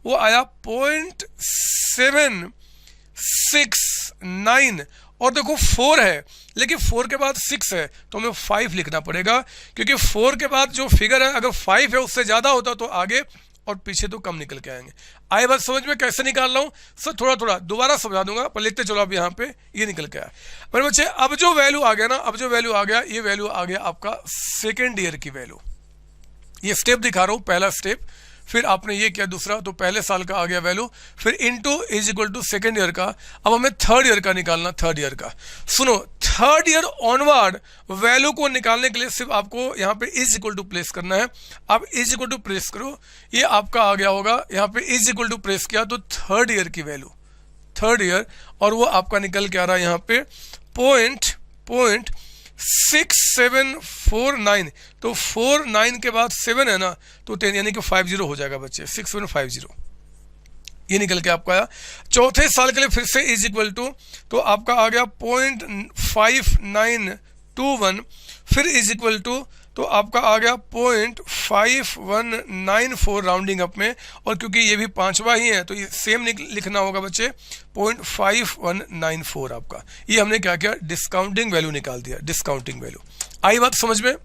वो आया 0.769 और देखो 4 है लेकिन 4 के बाद 6 है तो हमें 5 लिखना पड़ेगा, क्योंकि 4 के बाद जो फिगर है अगर 5 है उससे ज्यादा होता तो आगे और पीछे तो कम निकल के आएंगे। आई बात समझ में कैसे निकाल रहा हूं सर, थोड़ा थोड़ा दोबारा समझा दूंगा, पर लिखते चलो। अब यहाँ पे ये निकल के आया मेरे बच्चे। अब जो वैल्यू आ गया ना, अब जो वैल्यू आ गया, ये वैल्यू आ गया आपका सेकेंड ईयर की वैल्यू। ये स्टेप दिखा रहा हूं, पहला स्टेप, फिर आपने ये किया दूसरा, तो पहले साल का आ गया वैल्यू, फिर into is equal to second year का। अब हमें थर्ड ईयर का निकालना, थर्ड ईयर का। सुनो, थर्ड ईयर ऑनवर्ड वैल्यू को निकालने के लिए सिर्फ आपको यहाँ पे इज इक्वल टू प्लेस करना है। अब इज इक्वल टू प्रेस करो, ये आपका आ गया होगा, यहाँ पे इज इक्वल टू प्रेस किया तो थर्ड ईयर की वैल्यू, थर्ड ईयर, और वो आपका निकल के आ रहा है यहाँ पे 0.6749। तो 49 के बाद 7 है ना, तो 10 यानी कि 50 हो जाएगा बच्चे, 6750 ये निकल के आपका आया। चौथे साल के लिए फिर से इज इक्वल टू, तो आपका आ गया 0.5921, फिर इज इक्वल टू, तो आपका आ गया 0.5194 राउंडिंग अप में, और क्योंकि ये भी पांचवा ही है तो ये सेम लिखना होगा बच्चे, 0.5194 आपका। ये हमने क्या किया, डिस्काउंटिंग वैल्यू निकाल दिया, डिस्काउंटिंग वैल्यू। आई बात समझ में?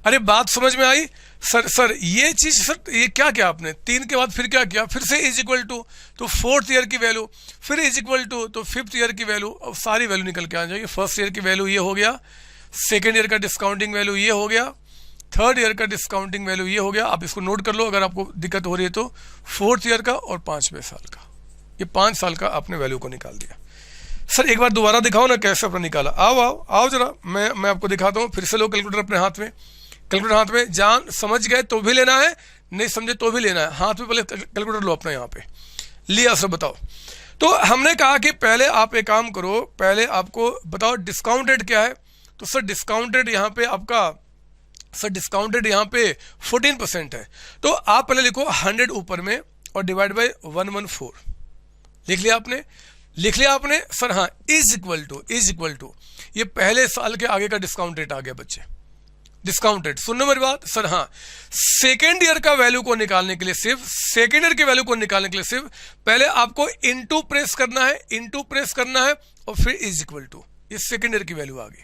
अरे बात समझ में आई? सर ये चीज, सर ये क्या किया आपने, 3 के बाद फिर क्या किया, फिर से इज इक्वल टू, तो फोर्थ ईयर की वैल्यू, फिर इज इक्वल टू, तो फिफ्थ ईयर की वैल्यू, और सारी वैल्यू निकल के आ जाएगी। फर्स्ट ईयर की वैल्यू ये हो गया, सेकेंड ईयर का डिस्काउंटिंग वैल्यू ये हो गया, थर्ड ईयर का डिस्काउंटिंग वैल्यू ये हो गया। आप इसको नोट कर लो अगर आपको दिक्कत हो रही है तो। फोर्थ ईयर का और 5वें साल का, ये 5 साल का आपने वैल्यू को निकाल दिया। सर एक बार दोबारा दिखाओ ना कैसे आपने निकाला। आओ आओ आओ जरा, मैं आपको दिखाता हूँ। फिर से लो कैलकुलेटर अपने हाथ में, कैलकुलेटर हाथ में। जान समझ गए तो भी लेना है, नहीं समझे तो भी लेना है। हाथ में पहले कैलकुलेटर लो अपना, यहाँ पे लिया। सर बताओ, तो हमने कहा कि पहले आप एक काम करो, पहले आपको बताओ डिस्काउंटेड क्या है। तो सर डिस्काउंटेड यहाँ पे आपका, सर डिस्काउंटेड यहाँ पे 14% है। तो आप पहले लिखो 100 ऊपर में और डिवाइड बाय 114। लिख लिया आपने, लिख लिया आपने सर? हाँ, is equal to, is equal to, ये पहले साल के आगे का डिस्काउंट रेट आ गया बच्चे, डिस्काउंटेड। सुनने मेरी बात सर? हाँ, सेकेंड ईयर का वैल्यू को निकालने के लिए सिर्फ, सेकेंड ईयर की वैल्यू को निकालने के लिए सिर्फ पहले आपको इनटू प्रेस करना है, इनटू प्रेस करना है और फिर इज इक्वल टू, ये सेकेंड ईयर की वैल्यू आ गई।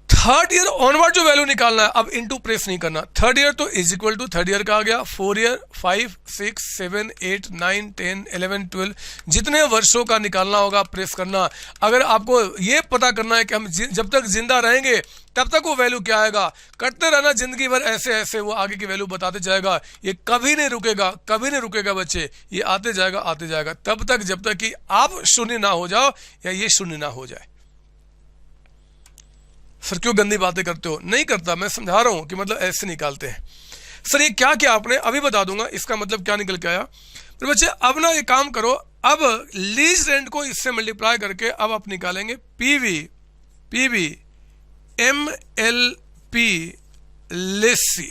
थर्ड ईयर ऑनवर्ड जो वैल्यू निकालना है, अब इनटू प्रेस नहीं करना। थर्ड ईयर तो is equal to, third year का आ गया 4 ईयर, 5, 6, 7, 8, 9, 10, 11, 12, जितने वर्षों का निकालना होगा प्रेस करना। अगर आपको ये पता करना है कि हम जब तक जिंदा रहेंगे तब तक वो वैल्यू क्या आएगा, करते रहना जिंदगी भर ऐसे ऐसे, वो आगे की वैल्यू बताते जाएगा। ये कभी नहीं रुकेगा, कभी नहीं रुकेगा बच्चे, ये आते जाएगा आते जाएगा, तब तक जब तक कि आप शून्य ना हो जाओ या ये शून्य ना हो जाए। सर क्यों गंदी बातें करते हो? नहीं करता, मैं समझा रहा हूं कि मतलब ऐसे निकालते हैं। सर ये क्या किया आपने, अभी बता दूंगा इसका मतलब क्या निकल के आया। तो बच्चे अब ना ये काम करो, अब लीज रेंट को इससे मल्टीप्लाई करके अब आप निकालेंगे पीवी MLP लेसी।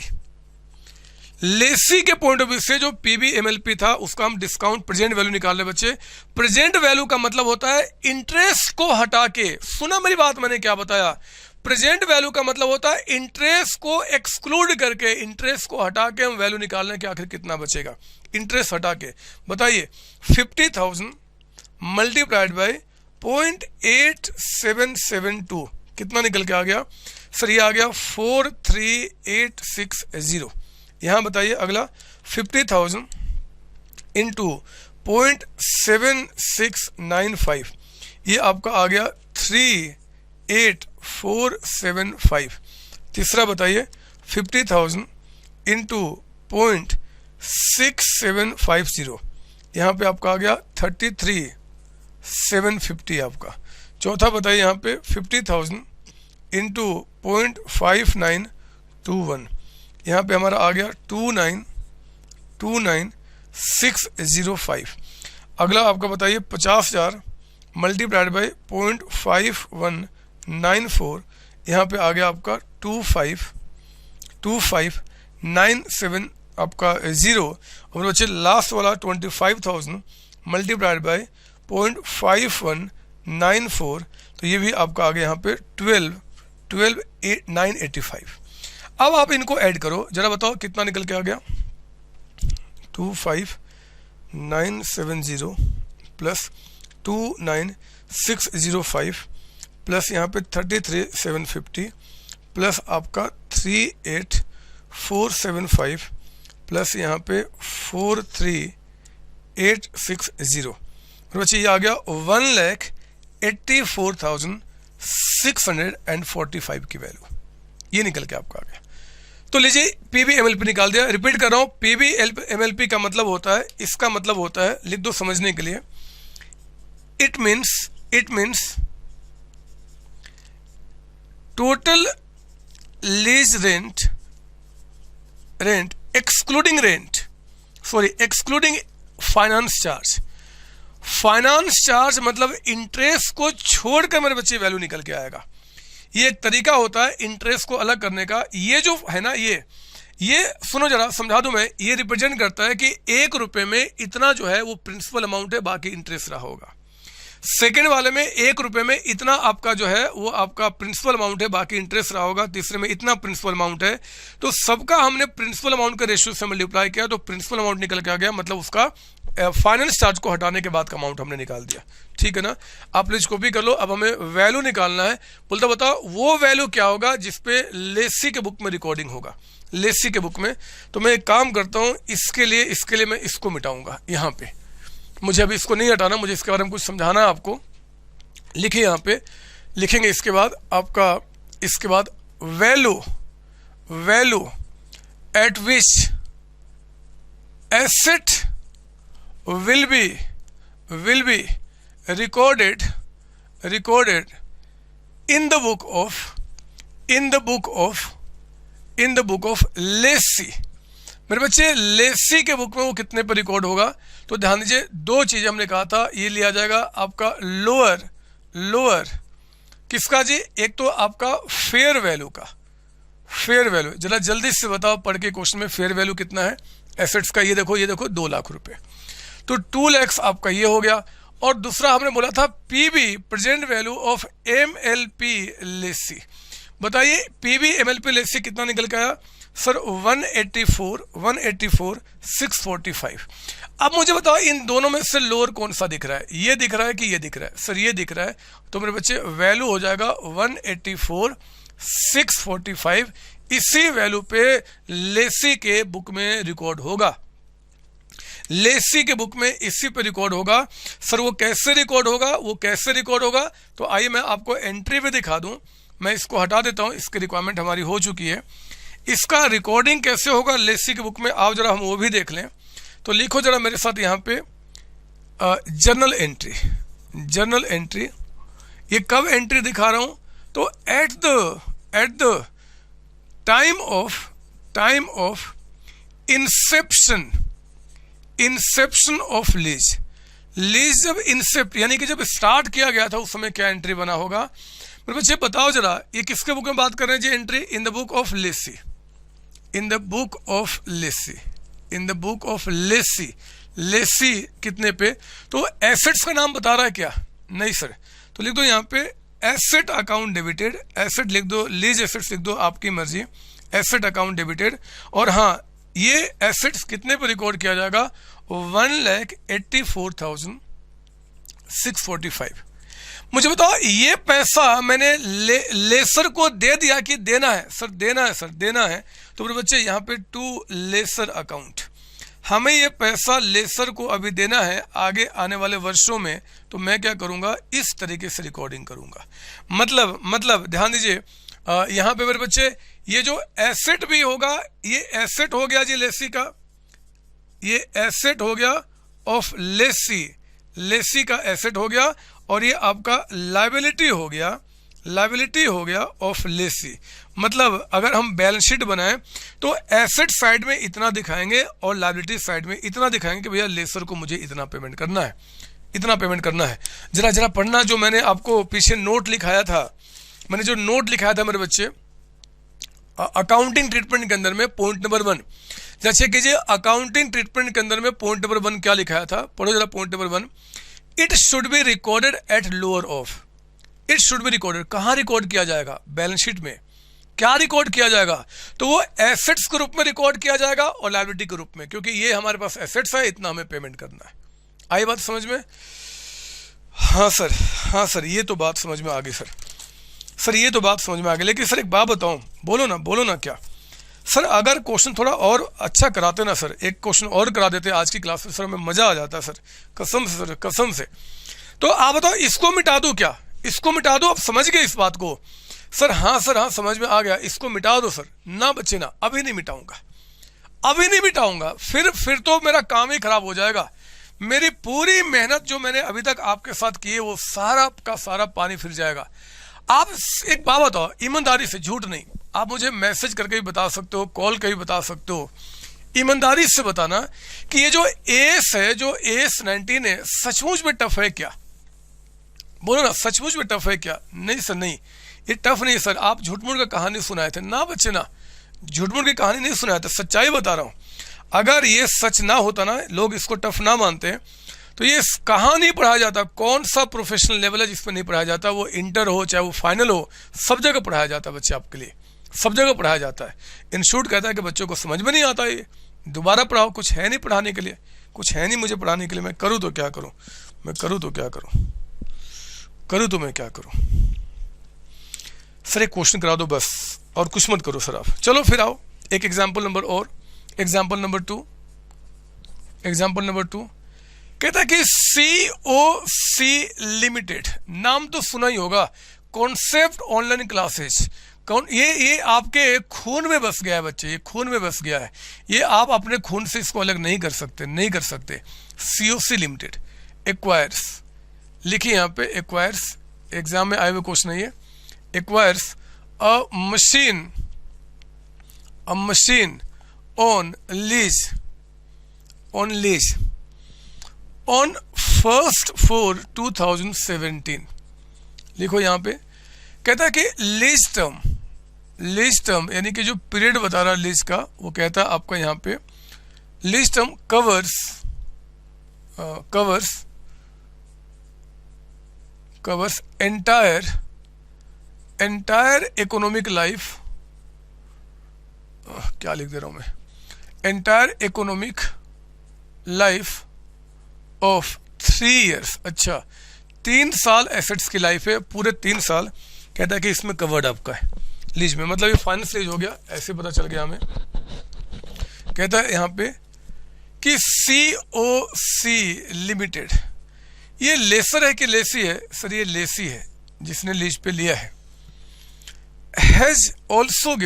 लेसी के पॉइंट ऑफ व्यू से जो पीवी MLP था उसका हम डिस्काउंट प्रेजेंट वैल्यू निकाल रहे बच्चे। प्रेजेंट वैल्यू का मतलब होता है इंटरेस्ट को हटा के, सुना मेरी बात मैंने क्या बताया, प्रेजेंट वैल्यू का मतलब होता है इंटरेस्ट को एक्सक्लूड करके, इंटरेस्ट को हटा के हम वैल्यू निकालने के आखिर कितना बचेगा, इंटरेस्ट हटा के। बताइए 50,000 मल्टीप्लाइड बाय 0.8772 कितना निकल के आ गया? सर ये आ गया 43860। यहां बताइए अगला 50,000 इंटू 0.7695, ये आपका आ गया 38475। तीसरा बताइए 50,000 इंटू 0.6750, यहाँ पे आपका आ गया 33,750 आपका। चौथा बताइए यहाँ पे 50,000 इंटू 0.5921, यहाँ पे हमारा आ गया 2929605। अगला आपका बताइए 50,000 मल्टीप्लाइड बाई 0.5194, यहाँ पे आ गया आपका 2597 आपका 0। और बच्चे लास्ट वाला 25,000 मल्टीप्लाइड बाई 0.51 9,4, तो ये भी आपका आ गया यहाँ पे 12,985। अब आप इनको ऐड करो, जरा बताओ कितना निकल के आ गया। 25,970 प्लस 29,605 प्लस यहाँ पे 33,750 प्लस आपका 38,475 प्लस यहाँ पे 43,860। बच्चे ये आ गया 1,84,645 की वैल्यू, ये निकल के आपका आ गया। तो लीजिए पीबी एमएलपी निकाल दिया। रिपीट कर रहा हूं, पीबी एमएलपी का मतलब होता है, इसका मतलब होता है, लिख दो समझने के लिए, it means total lease rent excluding finance charge. Finance charge मतलब इंटरेस्ट को छोड़कर मेरे बच्चे वैल्यू निकल के आएगा। ये एक तरीका होता है इंटरेस्ट को अलग करने का। ये जो है ना, ये सुनो जरा समझा दूं मैं, ये रिप्रेजेंट करता है कि 1 रुपए में इतना जो है वो प्रिंसिपल अमाउंट है, बाकी इंटरेस्ट रहा होगा। सेकेंड वाले में 1 रुपए में इतना आपका जो है वो आपका प्रिंसिपल अमाउंट है, बाकी इंटरेस्ट रहा होगा। तीसरे में इतना प्रिंसिपल अमाउंट है। तो सबका हमने प्रिंसिपल अमाउंट का रेशियो से मल्टीप्लाई किया तो प्रिंसिपल अमाउंट निकल के आ गया, मतलब उसका फाइनेंस चार्ज को हटाने के बाद का अमाउंट हमने निकाल दिया। ठीक है ना, आप प्लीज कॉपी कर लो। अब हमें वैल्यू निकालना है। बोलता बताओ वो वैल्यू क्या होगा जिसपे लेसी के बुक में रिकॉर्डिंग होगा, लेसी के बुक में। तो मैं एक काम करता हूं, इसके लिए मैं इसको मिटाऊंगा यहाँ पे। मुझे अभी इसको नहीं हटाना, मुझे इसके बारे में कुछ समझाना है आपको। लिखिए यहाँ पे, लिखेंगे इसके बाद आपका, इसके बाद value at which asset will be recorded in the book of lessee. मेरे बच्चे लेसी के बुक में वो कितने पर रिकॉर्ड होगा? तो ध्यान दीजिए, दो चीजें हमने कहा था। ये लिया जाएगा आपका लोअर किसका जी? एक तो आपका फेयर वैल्यू का, फेयर वैल्यू जरा जल्दी से बताओ पढ़ के क्वेश्चन में, फेयर वैल्यू कितना है एसेट्स का? ये देखो 2 लाख रुपए, तो 2 lakhs आपका ये हो गया। और दूसरा हमने बोला था PV present value of MLP lessee. बताइए पीबी एमएलपी लेसी कितना निकल के आया सर? 184,645। अब मुझे बताओ इन दोनों में से लोअर कौन सा दिख रहा है? ये दिख रहा है कि ये दिख रहा है? सर ये दिख रहा है। तो मेरे बच्चे वैल्यू हो जाएगा 184,645। इसी वैल्यू पे लेसी के बुक में रिकॉर्ड होगा, लेसी के बुक में इसी पे रिकॉर्ड होगा। सर वो कैसे रिकॉर्ड होगा? तो आइए मैं आपको एंट्री पे दिखा दूं। मैं इसको हटा देता हूं, इसकी रिक्वायरमेंट हमारी हो चुकी है। इसका रिकॉर्डिंग कैसे होगा लेसी के बुक में, आओ जरा हम वो भी देख लें। तो लिखो जरा मेरे साथ यहाँ पे जर्नल एंट्री। ये कब एंट्री दिखा रहा हूं? तो at the time of Inception of lease जब इंसेप्ट यानी कि जब स्टार्ट किया गया था उस समय क्या एंट्री बना होगा? मेरे बच्चे बताओ जरा, ये किसके बुक में बात कर रहे हैं जी? Entry in the book of lessee कितने पे? तो एसेट्स का नाम बता रहा है क्या? नहीं सर। तो लिख दो यहाँ पे एसेट अकाउंट डेबिटेड, एसेट लिख दो, लीज एसेट्स लिख दो, आपकी मर्जी, एसेट अकाउंट डेबिटेड। और हाँ, ये एसेट्स कितने पर रिकॉर्ड किया जाएगा? 1,84,645। मुझे बताओ ये पैसा मैंने लेसर को दे दिया कि देना है? सर देना है। तो मेरे बच्चे यहाँ पे टू लेसर अकाउंट, हमें ये पैसा लेसर को अभी देना है आगे आने वाले वर्षों में। तो मैं क्या करूंगा? इस तरीके से रिकॉर्डिंग करूंगा। मतलब ध्यान दीजिए, यहाँ पे मेरे बच्चे ये जो एसेट भी होगा, ये एसेट हो गया जी लेसी का, ये एसेट हो गया ऑफ लेसी का एसेट हो गया। और ये आपका लायबिलिटी हो गया ऑफ लेसी। मतलब अगर हम बैलेंस शीट बनाएं तो एसेट साइड में इतना दिखाएंगे और लायबिलिटी साइड में इतना दिखाएंगे कि भैया लेसर को मुझे इतना पेमेंट करना है। जरा पढ़ना, जो मैंने आपको पीछे नोट लिखाया था, मेरे बच्चे अकाउंटिंग ट्रीटमेंट के अंदर में पॉइंट नंबर 1, जैसे कीजिए अकाउंटिंग ट्रीटमेंट के अंदर में पॉइंट नंबर 1 क्या लिखाया था? पढ़ो जरा point number 1, it should be recorded at lower of. It should be recorded, कहाँ रिकॉर्ड किया जाएगा? बैलेंस शीट में। क्या रिकॉर्ड किया जाएगा? तो वो एसेट्स के रूप में रिकॉर्ड किया जाएगा और लायबिलिटी के रूप में, क्योंकि ये हमारे पास एसेट्स है, इतना हमें पेमेंट करना है। आई बात समझ में? हाँ सर, हाँ सर, ये तो बात समझ में आ गई सर। सर ये तो बात समझ में आ गई, लेकिन सर एक बात बताऊं, बोलो ना, बोलो ना। क्या सर, अगर क्वेश्चन थोड़ा और अच्छा कराते ना सर, एक क्वेश्चन और करा देते आज की क्लास में, सर हमें मजा आ जाता सर, कसम से सर, कसम से। तो आप बताओ, इसको मिटा दो क्या? इसको मिटा दो? आप समझ गए इस बात को? सर हाँ, सर हाँ, समझ में आ गया। इसको मिटा दो सर। ना बच्चे ना, अभी नहीं मिटाऊंगा, अभी नहीं मिटाऊंगा। फिर तो मेरा काम ही खराब हो जाएगा। मेरी पूरी मेहनत जो मैंने अभी तक आपके साथ की है, वो सारा का सारा पानी फिर जाएगा। आप एक बात बताओ, ईमानदारी से, झूठ नहीं, आप मुझे मैसेज करके भी बता सकते हो, कॉल करके भी बता सकते हो, ईमानदारी से बताना कि ये जो एस है, जो एस 19 है, सचमुच में टफ है क्या? बोलो ना, सचमुच में टफ है क्या? नहीं सर, नहीं, ये टफ नहीं सर। आप झूठ-मूठ का कहानी सुनाए थे ना बच्चे ना, झूठ-मूठ की कहानी नहीं सुनाए थे, सच्चाई बता रहा हूँ। अगर ये सच ना होता ना, लोग इसको टफ ना मानते, तो ये कहाँ नहीं पढ़ाया जाता? कौन सा प्रोफेशनल लेवल है जिसमें नहीं पढ़ाया जाता? वो इंटर हो चाहे वो फाइनल हो, सब जगह पढ़ाया जाता है बच्चे आपके लिए, सब जगह पढ़ाया जाता है। इंस्टीट्यूट कहता है कि बच्चों को समझ में नहीं आता, ये दोबारा पढ़ाओ, कुछ है नहीं पढ़ाने के लिए, कुछ है नहीं मुझे पढ़ाने के लिए। मैं करूँ तो क्या करूँ? मैं करूँ तो क्या करूँ? करूँ तो मैं क्या करूँ? सर एक क्वेश्चन करा दो बस, और कुछ मत करो सर आप। चलो फिर आओ, एक एग्जाम्पल नंबर और, एग्जाम्पल नंबर 2। एग्जाम्पल नंबर 2 कहता है कि COC लिमिटेड, नाम तो सुना ही होगा, कॉन्सेप्ट ऑनलाइन क्लासेज। कौन ये आपके खून में बस गया है बच्चे, ये खून में बस गया है, ये आप अपने खून से इसको अलग नहीं कर सकते, नहीं कर सकते। COC लिमिटेड एक्वायर्स, लिखिए यहाँ पे एक्वायर्स, एग्जाम में आए हुए क्वेश्चन है ये। Acquires a machine on lease on 1st 4 2017। लिखो यहाँ पे, कहता है कि लीज टर्म यानी कि जो पीरियड बता रहा है लीज का, वो कहता है आपका यहाँ पे lease term covers entire economic life, क्या लिख दे रहा हूं मैं, entire economic life of 3 years। अच्छा, 3 साल एसेट्स की लाइफ है, पूरे 3 साल कहता है कि इसमें कवर्ड आपका है लीज में, मतलब ये फाइनेंस लीज हो गया, ऐसे पता चल गया हमें। कहता है यहाँ पे कि COC लिमिटेड, ये लेसर है कि लेसी है? सर ये लेसी है, जिसने लीज पे लिया है। हैज ऑल्सो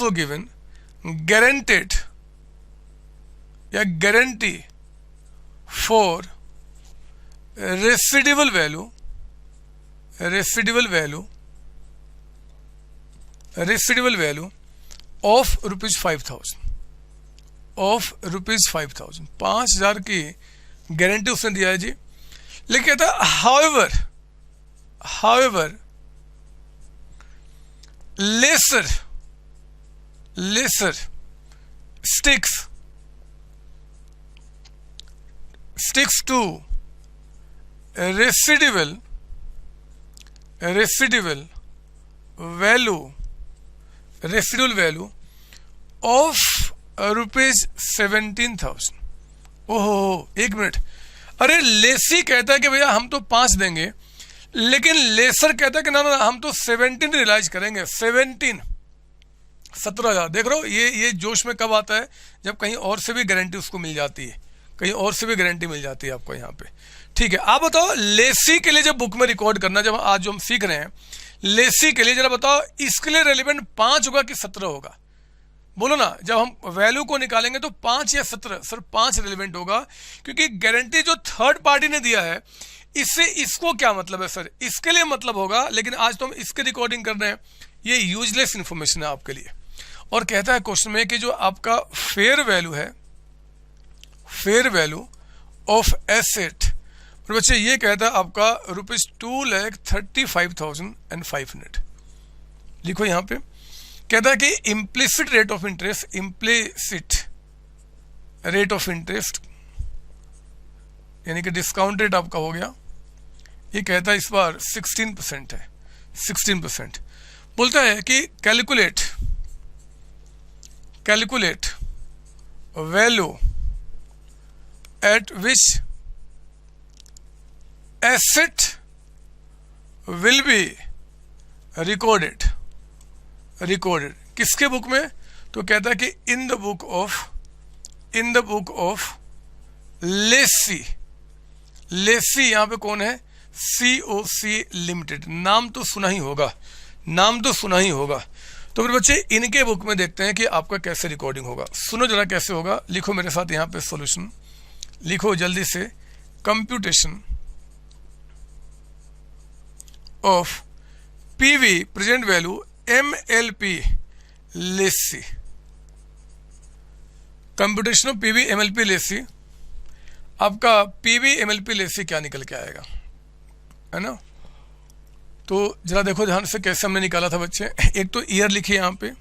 गिवन guaranteed या guarantee for residual value of ₹5,000, 5,000 की गारंटी उसने दिया है जी। लेकिन कहता है however lessor sticks to residual value of ₹17,000। ओहो, एक मिनट, अरे लेसी कहता है कि भैया हम तो 5 देंगे, लेकिन लेसर कहता है कि ना हम तो 17 रियलाइज करेंगे। 17,000। देख रहे हो, ये जोश में कब आता है? जब कहीं और से भी गारंटी उसको मिल जाती है, कहीं और से भी गारंटी मिल जाती है आपको यहाँ पे। ठीक है, आप बताओ लेसी के लिए जब बुक में रिकॉर्ड करना, जब आज जो हम सीख रहे हैं लेसी के लिए, जरा बताओ इसके लिए रेलिवेंट 5 होगा कि 17 होगा? बोलो ना, जब हम वैल्यू को निकालेंगे तो 5 या 17? सर 5 रेलिवेंट होगा, क्योंकि गारंटी जो थर्ड पार्टी ने दिया है, इससे इसको क्या मतलब है सर? इसके लिए मतलब होगा, लेकिन आज तो हम इसके रिकॉर्डिंग कर रहे हैं, ये यूजलेस इंफॉर्मेशन है आपके लिए। और कहता है क्वेश्चन में कि जो आपका फेयर वैल्यू ऑफ एसेट, बच्चे ये कहता है आपका ₹2,35,500। लिखो यहाँ पे, कहता है कि implicit rate of interest rate of interest, यानी कि डिस्काउंट रेट आपका हो गया, ये कहता है इस बार 16% है, 16%। बोलता है कि calculate value at which asset will be recorded. किसके बुक में? तो कहता है कि इन द बुक ऑफ लेसी। यहां पे कौन है? COC limited. नाम तो सुना ही होगा। तो फिर बच्चे इनके बुक में देखते हैं कि आपका कैसे रिकॉर्डिंग होगा। सुनो जरा कैसे होगा, लिखो मेरे साथ यहां पे सॉल्यूशन, लिखो जल्दी से। Computation of PV present value MLP lessee. Computation of PV MLP lessee, आपका PV MLP लेसी क्या निकल के आएगा, है ना? तो जरा देखो ध्यान से कैसे हमने निकाला था बच्चे। एक तो ईयर लिखिए यहाँ पे,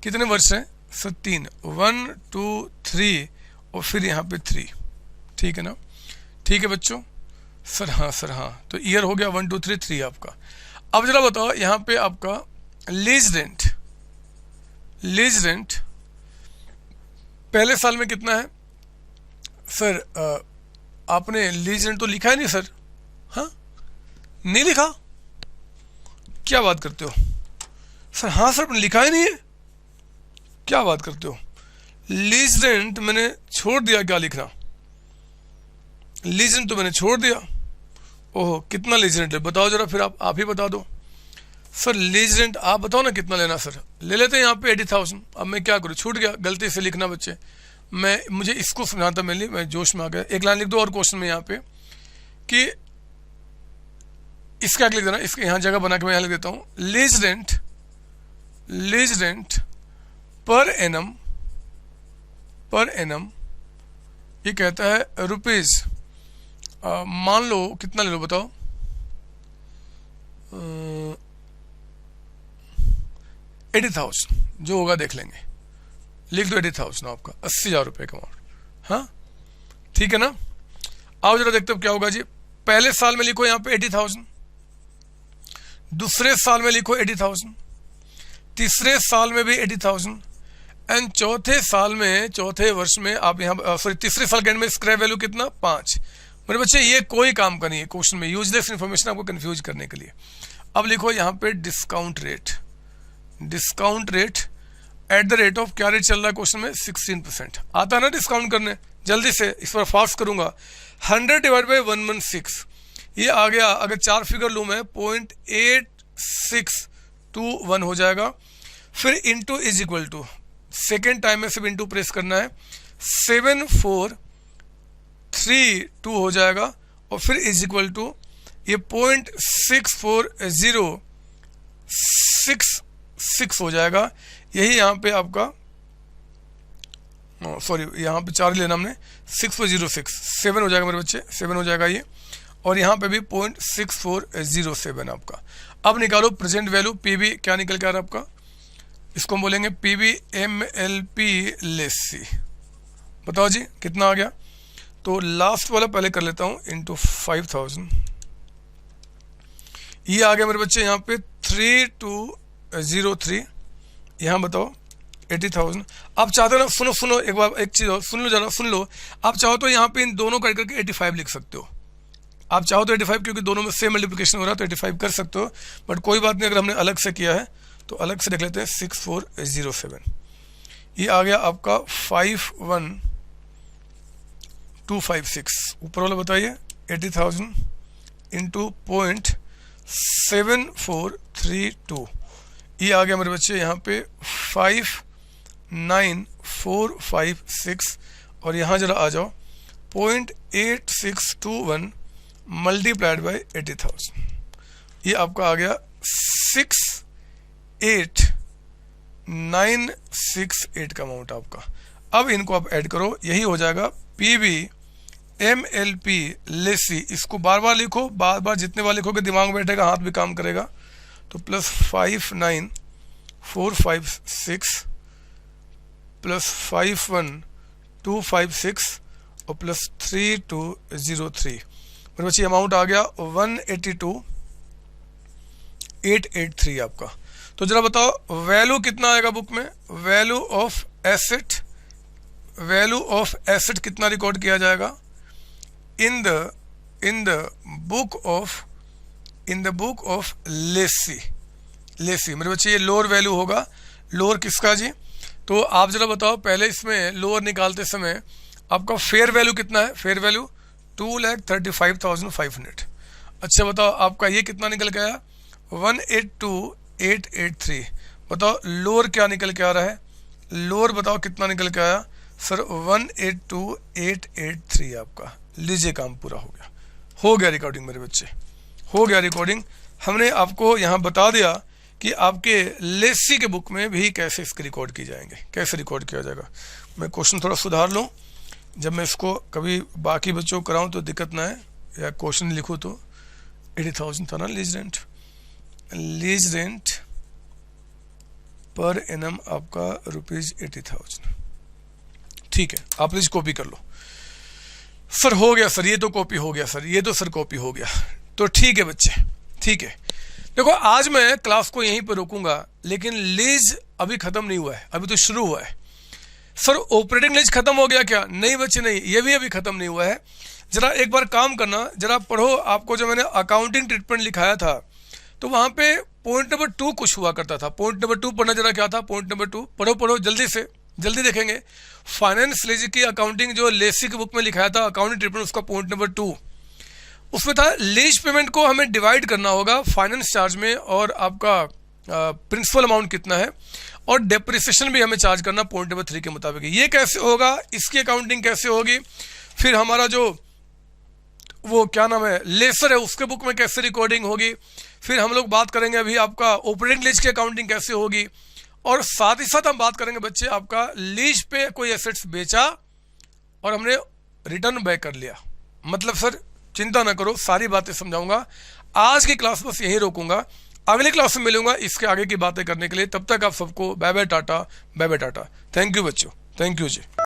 कितने वर्ष हैं? सर 3, 1 2 3 और फिर यहाँ पे 3, ठीक है ना? ठीक है बच्चों। सर हाँ, तो ईयर हो गया 1 2 3 3 आपका। अब जरा बताओ यहाँ पे आपका लीज रेंट पहले साल में कितना है? सर आपने लीज रेंट तो लिखा है नहीं सर। हाँ, नहीं लिखा? क्या बात करते हो सर? हाँ सर, लिखा ही नहीं है। क्या बात करते हो? लीज रेंट मैंने छोड़ दिया, क्या लिखना? लीज रेंट तो मैंने छोड़ दिया। ओहो, कितना लीज रेंट है बताओ जरा, फिर आप ही बता दो। सर लीज रेंट आप बताओ ना कितना लेना। सर ले लेते हैं यहाँ पे 80,000। अब मैं क्या करूँ, छूट गया, गलती से लिखना बच्चे। मुझे इसको समझाना था, मैं जोश में आ गया। एक लाइन लिख दो और क्वेश्चन में यहाँ पे कि इसका लिख देना, इसके यहाँ जगह बना के मैं यहाँ लिख देता हूँ। लीज रेंट पर एनम ये कहता है रुपीज, मान लो कितना ले लो बताओ, 80,000 जो होगा देख लेंगे। लिख दो 80,000 आपका, 80,000 रुपये का अमाउंट। हाँ ठीक है ना? आओ जरा देखते हो क्या होगा जी। पहले साल में लिखो यहाँ पे 80,000, दूसरे साल में लिखो 80,000, तीसरे साल में भी 80,000 एंड चौथे वर्ष में आप यहाँ तीसरे साल के एंड में स्क्रैप वैल्यू कितना? 5। मेरे बच्चे ये कोई काम का नहीं है क्वेश्चन में, यूजलेस इंफॉर्मेशन आपको कंफ्यूज करने के लिए। अब लिखो यहाँ पे discount rate at the rate of, क्या रेट चल रहा है क्वेश्चन में? 16%। आता है ना डिस्काउंट करने? जल्दी से इस पर फास्ट करूंगा। 100 डिवाइड बाई 116 ये आ गया। अगर 4 फिगर लूँ मैं 0.8621 हो जाएगा। फिर into is equal to, second time में सिर्फ इंटू प्रेस करना है, 7432 हो जाएगा। और फिर इज इक्वल टू ये 0.6406 हो जाएगा। यही यहाँ पे आपका, सॉरी यहाँ पे 4 लेना हमने, 6406 7 हो जाएगा मेरे बच्चे, 7 हो जाएगा ये। और यहाँ पे भी 0.6407 आपका। अब निकालो प्रेजेंट वैल्यू PV, क्या निकल के आ रहा है आपका? इसको हम बोलेंगे PV MLP लेसी। बताओ जी कितना आ गया? तो लास्ट वाला पहले कर लेता हूँ, इंटू 5000 ये आ गया मेरे बच्चे यहाँ पे 3203। यहाँ बताओ 80,000। आप चाहते हो ना, सुनो एक बार, एक चीज और सुन लो। आप चाहो तो यहाँ पे इन दोनों कर करके 85 लिख सकते हो। आप चाहो तो 85, क्योंकि दोनों में सेम मल्टीप्लिकेशन हो रहा है तो 85 कर सकते हो। बट कोई बात नहीं, अगर हमने अलग से किया है तो अलग से देख लेते हैं। 6407 ये आ गया आपका 51256। ऊपर वाला बताइए 80,000 इंटू 0.7432 ये आ गया मेरे बच्चे यहाँ पे 59456। और यहाँ जरा आ जाओ 0.8621 मल्टीप्लाइड बाई 80,000 ये आपका आ गया 68968 का अमाउंट आपका। अब इनको आप ऐड करो, यही हो जाएगा PV MLP लेसी। इसको बार बार लिखो, बार बार जितने बार लिखोगे दिमाग में बैठेगा, हाथ भी काम करेगा। तो प्लस 59456 प्लस 256 और प्लस 3203। मेरे बच्चे अमाउंट आ गया 182,883 आपका। तो जरा बताओ वैल्यू कितना आएगा बुक में, वैल्यू ऑफ एसेट कितना रिकॉर्ड किया जाएगा इन द बुक ऑफ लेसी। मेरे बच्चे ये लोअर वैल्यू होगा, लोअर किसका जी? तो आप जरा बताओ पहले इसमें लोअर निकालते समय आपका फेयर वैल्यू कितना है? Fair value 2,35,500। अच्छा बताओ आपका ये कितना निकल के आया 182,883। बताओ लोअर क्या निकल के आ रहा है, लोअर बताओ कितना निकल के आया सर 182,883 आपका। लीजिए काम पूरा हो गया रिकॉर्डिंग मेरे बच्चे, हो गया रिकॉर्डिंग। हमने आपको यहाँ बता दिया कि आपके लेसी के बुक में भी कैसे इसके रिकॉर्ड की जाएंगे, कैसे रिकॉर्ड किया जाएगा। मैं क्वेश्चन थोड़ा सुधार लूँ, जब मैं इसको कभी बाकी बच्चों को कराऊँ तो दिक्कत ना है, या क्वेश्चन लिखूँ तो 80,000 था ना लीज रेंट पर एनम आपका ₹80,000। ठीक है, आप प्लीज कॉपी कर लो। सर हो गया सर, ये तो कॉपी हो गया सर, ये तो सर कॉपी हो गया। तो ठीक है बच्चे, ठीक है। देखो आज मैं क्लास को यहीं पर रोकूंगा, लेकिन लीज अभी खत्म नहीं हुआ है, अभी तो शुरू हुआ है। सर ऑपरेटिंग लीज खत्म हो गया क्या? नहीं बच्चे नहीं, ये भी अभी खत्म नहीं हुआ है। जरा एक बार काम करना, जरा पढ़ो। आपको जो मैंने अकाउंटिंग ट्रीटमेंट लिखाया था तो वहां पे पॉइंट नंबर 2 कुछ हुआ करता था। पॉइंट नंबर 2 पढ़ना, जरा क्या था पॉइंट नंबर 2? पढ़ो जल्दी से, जल्दी देखेंगे। फाइनेंस लीज की अकाउंटिंग जो लेसी की बुक में लिखाया था अकाउंटिंग ट्रीटमेंट, उसका पॉइंट नंबर 2 उसमें था लीज पेमेंट को हमें डिवाइड करना होगा फाइनेंस चार्ज में, और आपका प्रिंसिपल अमाउंट कितना है, और डेप्रिसिएशन भी हमें चार्ज करना पॉइंट नंबर 3 के मुताबिक। ये कैसे होगा, इसकी अकाउंटिंग कैसे होगी, फिर हमारा जो वो क्या नाम है लेसर है उसके बुक में कैसे रिकॉर्डिंग होगी, फिर हम लोग बात करेंगे अभी आपका ऑपरेटिंग लीज की अकाउंटिंग कैसे होगी, और साथ ही साथ हम बात करेंगे बच्चे आपका लीज पे कोई एसेट्स बेचा और हमने रिटर्न बैक कर लिया। मतलब सर चिंता ना करो, सारी बातें समझाऊंगा। आज की क्लास बस यहीं रोकूंगा, अगली क्लास में मिलूंगा इसके आगे की बातें करने के लिए। तब तक आप सबको bye bye tata, bye bye tata. Thank you बच्चों, थैंक यू जी।